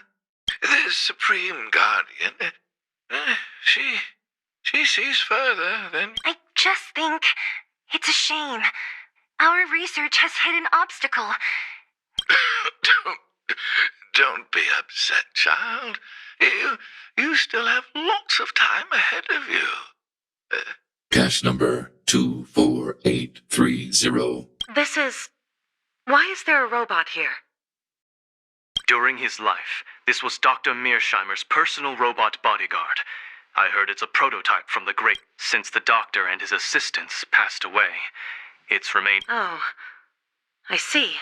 The Supreme Guardian... She sees further than... I just think it's a shame. Our research has hit an obstacle. Don't be upset, child. You still have lots of time ahead of you. Cache number 24830. This is... Why is there a robot here? During his life, this was Dr. Mearsheimer's personal robot bodyguard. I heard it's a prototype from the great... Since the doctor and his assistants passed away, it's remained... Oh, I see.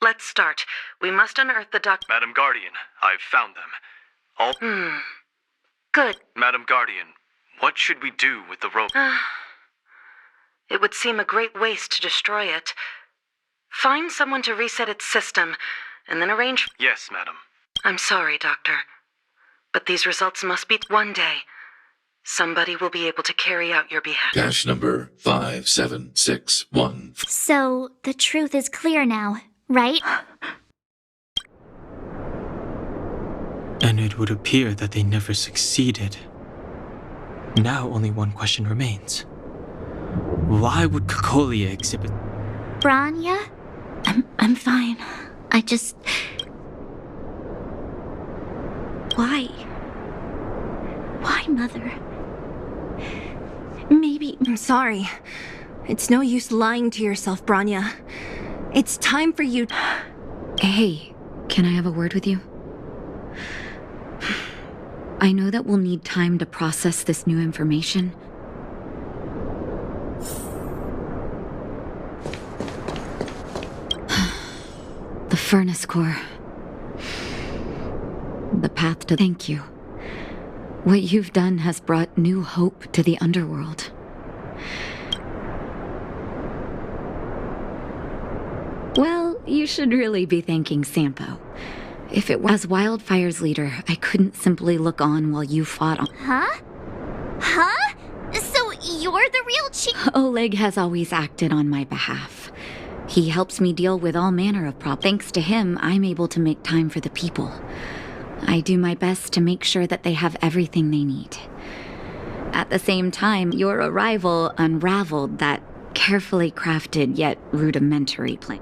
Let's start. We must unearth the Madam Guardian, I've found them. All... Good. Madam Guardian, what should we do with the robot? It would seem a great waste to destroy it. Find someone to reset its system, and then arrange... Yes, madam. I'm sorry, Doctor. But these results must be... One day, somebody will be able to carry out your behalf. Cache number 5761. So, the truth is clear now, right? And it would appear that they never succeeded. Now only one question remains. Why would Kokolia exhibit... Branya? I'm fine. I just... Why? Why, Mother? Maybe... I'm sorry. It's no use lying to yourself, Branya. It's time for you... Hey, can I have a word with you? I know that we'll need time to process this new information. The furnace core. The path to... Thank you. What you've done has brought new hope to the underworld. Well, you should really be thanking Sampo. If it was as Wildfire's leader, I couldn't simply look on while you fought on... Huh? Huh? So you're the real chief? Oleg has always acted on my behalf. He helps me deal with all manner of problems. Thanks to him, I'm able to make time for the people. I do my best to make sure that they have everything they need. At the same time, your arrival unraveled that carefully crafted yet rudimentary plan.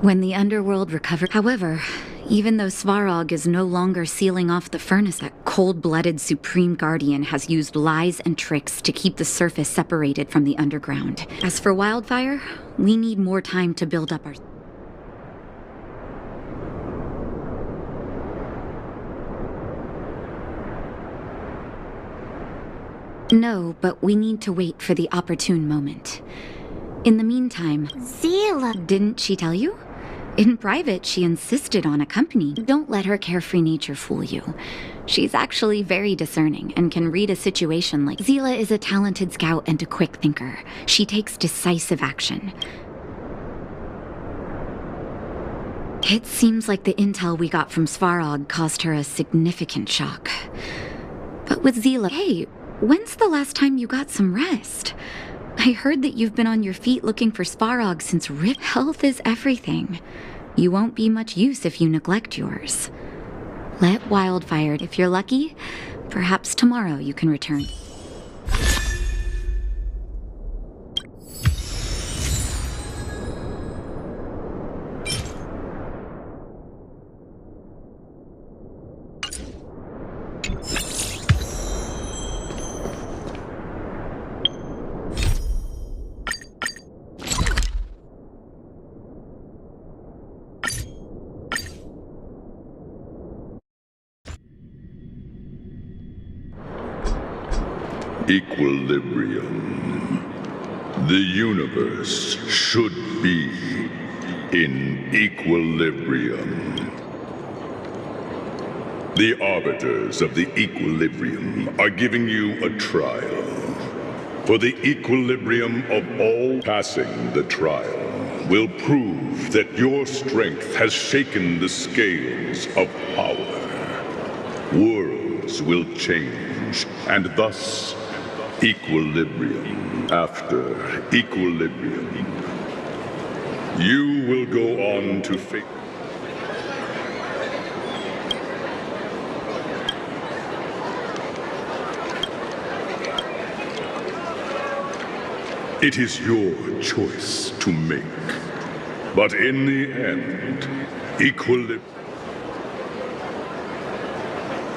When the underworld recovered... However, even though Svarog is no longer sealing off the furnace, that cold-blooded Supreme Guardian has used lies and tricks to keep the surface separated from the underground. As for Wildfire, we need more time to build up our... No, but we need to wait for the opportune moment. In the meantime... Zila... Didn't she tell you? In private, she insisted on accompanying. Don't let her carefree nature fool you. She's actually very discerning and can read a situation like... Zila is a talented scout and a quick thinker. She takes decisive action. It seems like the intel we got from Svarog caused her a significant shock. But with Zila... Hey, when's the last time you got some rest? I heard that you've been on your feet looking for Svarog since RIP. Health is everything. You won't be much use if you neglect yours. Let Wildfire... If you're lucky, perhaps tomorrow you can return. Equilibrium. The universe should be in equilibrium. The arbiters of the equilibrium are giving you a trial. For the equilibrium of all, passing the trial will prove that your strength has shaken the scales of power. Worlds will change, and thus equilibrium after equilibrium. You will go on to face. It is your choice to make. But in the end, equilibrium.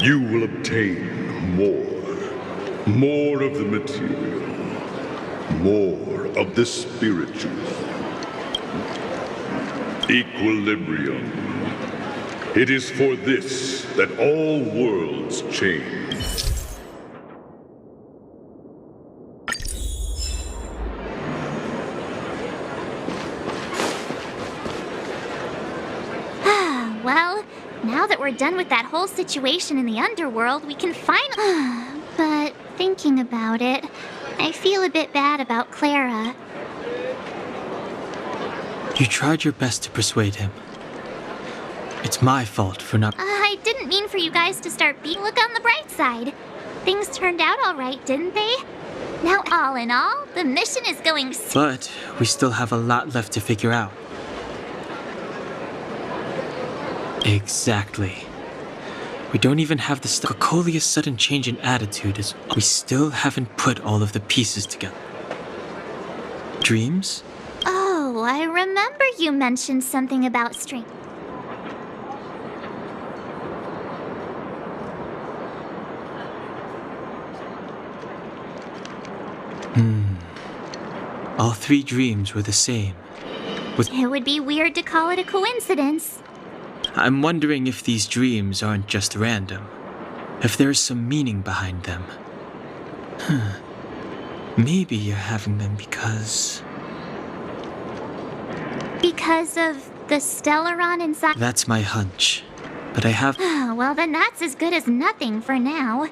You will obtain more of the material, more of the spiritual. Equilibrium. It is for this that all worlds change. Well, now that we're done with that whole situation in the underworld, we can finally... But thinking about it, I feel a bit bad about Clara. You tried your best to persuade him. It's my fault for not... I didn't mean for you guys to start Look on the bright side. Things turned out all right, didn't they? Now, all in all, the mission is going... But we still have a lot left to figure out. Exactly. We don't even have the stuff. Cocolia's sudden change in attitude is... We still haven't put all of the pieces together. Dreams? Oh, I remember you mentioned something about strength. All three dreams were the same. It would be weird to call it a coincidence. I'm wondering if these dreams aren't just random. If there's some meaning behind them. Maybe you're having them because... Because of the Stellaron inside... That's my hunch. But I have... Well, then that's as good as nothing for now.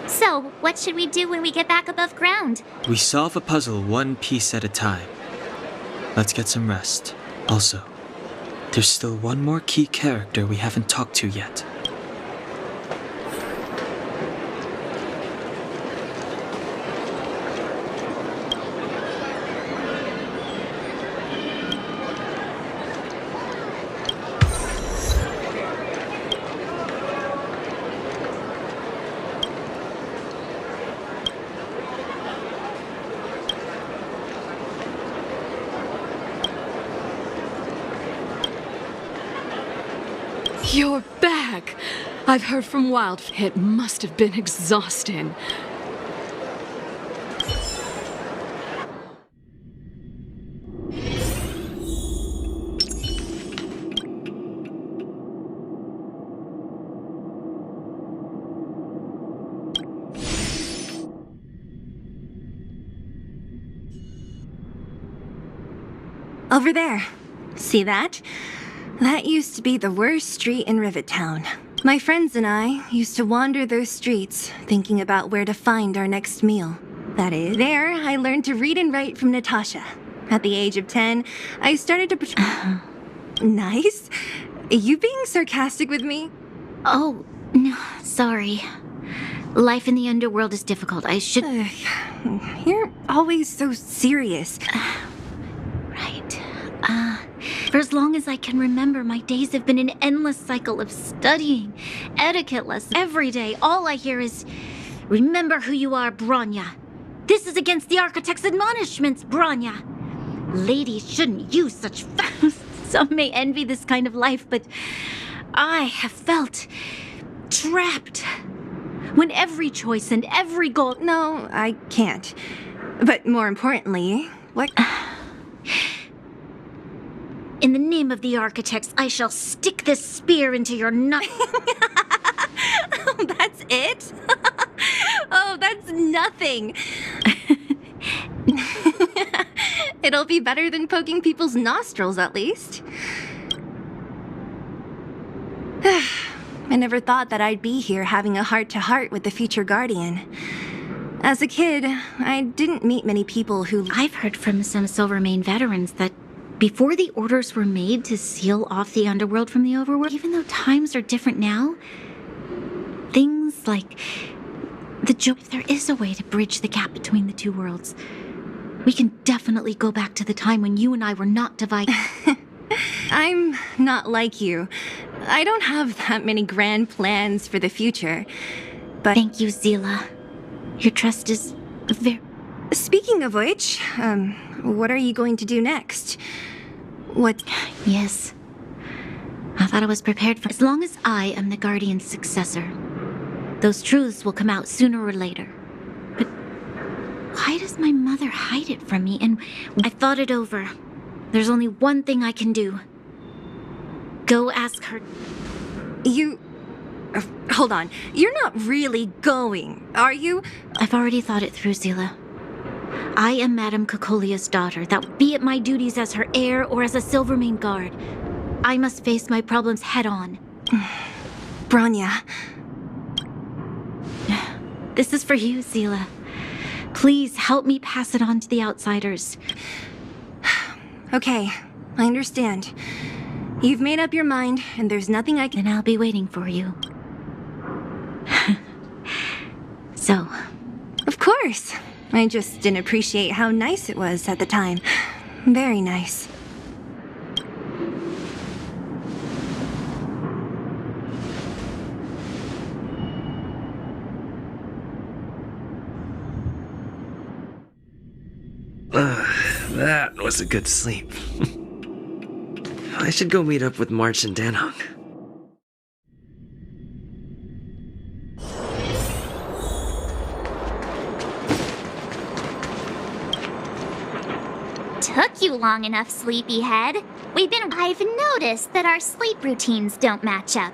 So, what should we do when we get back above ground? We solve a puzzle one piece at a time. Let's get some rest. Also, there's still one more key character we haven't talked to yet. You're back! I've heard from Wild. It must have been exhausting. Over there. See that? That used to be the worst street in Rivet Town. My friends and I used to wander those streets, thinking about where to find our next meal. That is, there I learned to read and write from Natasha. At the age of 10, I started to Nice? You being sarcastic with me? Oh, no, sorry. Life in the underworld is difficult. I should... You're always so serious. Right. For as long as I can remember, my days have been an endless cycle of studying, etiquette lessons. Every day, all I hear is, remember who you are, Bronya. This is against the Architect's admonishments, Bronya. Ladies shouldn't use such... Some may envy this kind of life, but I have felt trapped. When every choice and every goal... No, I can't. But more importantly, what... In the name of the Architects, I shall stick this spear into your nut. Oh, that's it? Oh, that's nothing. It'll be better than poking people's nostrils, at least. I never thought that I'd be here having a heart-to-heart with the future Guardian. As a kid, I didn't meet many people who... I've heard from some Silvermane veterans that before the orders were made to seal off the underworld from the overworld, even though times are different now, things like if there is a way to bridge the gap between the two worlds, we can definitely go back to the time when you and I were not divided. I'm not like you. I don't have that many grand plans for the future, but... Thank you, Zila. Your trust is very... Speaking of which, what are you going to do next? What? Yes. I thought I was prepared for... As long as I am the Guardian's successor, those truths will come out sooner or later. But why does my mother hide it from me? And I thought it over. There's only one thing I can do. Go ask her. You... hold on. You're not really going, are you? I've already thought it through, Zila. I am Madame Cocolia's daughter. That be it my duties as her heir or as a Silvermane guard. I must face my problems head on. Bronya. This is for you, Zila. Please help me pass it on to the outsiders. Okay, I understand. You've made up your mind, and there's nothing I can... And I'll be waiting for you. So... Of course. I just didn't appreciate how nice it was at the time. Very nice. That was a good sleep. I should go meet up with March and Danhong. Took you long enough, sleepyhead. I've noticed that our sleep routines don't match up.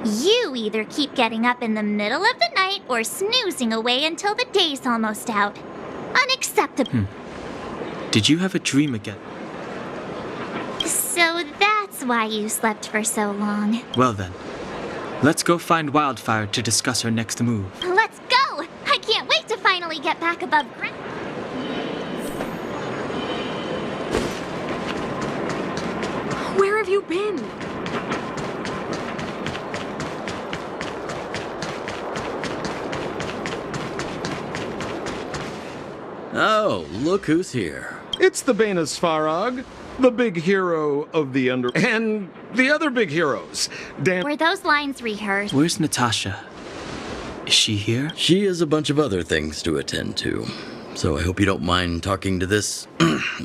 You either keep getting up in the middle of the night or snoozing away until the day's almost out. Unacceptable. Did you have a dream again? So that's why you slept for so long. Well then, let's go find Wildfire to discuss our next move. Let's go! I can't wait to finally get back above ground. Where have you been? Oh, look who's here. It's the Banus Farag, the big hero of the and the other big heroes. Were those lines rehearsed? Where's Natasha? Is she here? She has a bunch of other things to attend to. So I hope you don't mind talking to this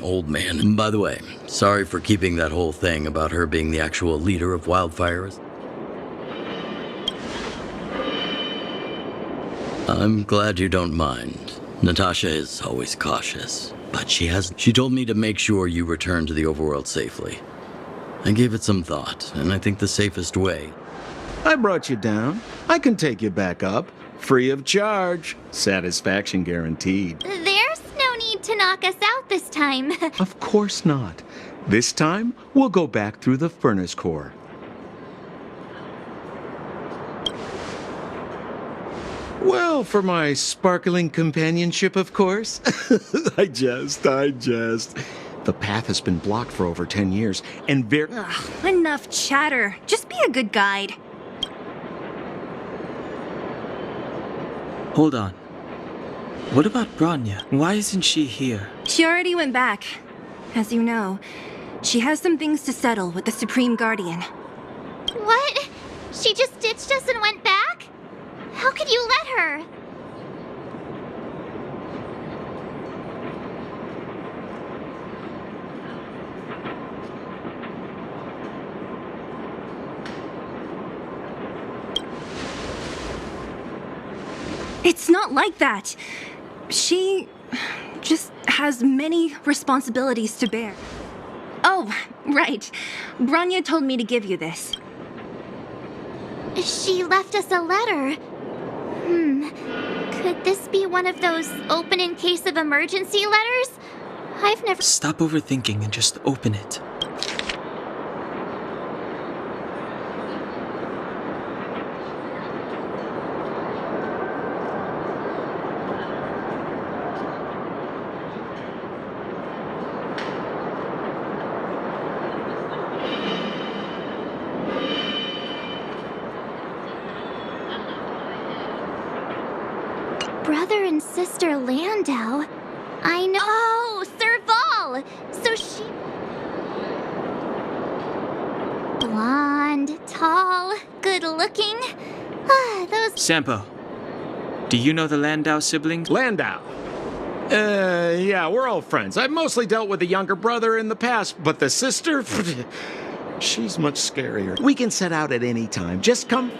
old man. By the way, sorry for keeping that whole thing about her being the actual leader of Wildfires. I'm glad you don't mind. Natasha is always cautious, but she told me to make sure you return to the overworld safely. I gave it some thought, and I think the safest way... I brought you down. I can take you back up. Free of charge. Satisfaction guaranteed. There's no need to knock us out this time. Of course not. This time, we'll go back through the furnace core. Well, for my sparkling companionship, of course. I jest. The path has been blocked for over 10 years, and Ugh, enough chatter. Just be a good guide. Hold on. What about Bronya? Why isn't she here? She already went back. As you know, she has some things to settle with the Supreme Guardian. What? She just ditched us and went back? How could you let her? It's not like that. She just has many responsibilities to bear. Oh, right. Bronya told me to give you this. She left us a letter. Could this be one of those open in case of emergency letters? I've never... Stop overthinking and just open it. Brother and sister Landau. I know. Oh, Serval! So she... Blonde, tall, good looking. Those... Sampo, do you know the Landau siblings? Landau? Yeah, we're all friends. I've mostly dealt with the younger brother in the past, but the sister... She's much scarier. We can set out at any time. Just come...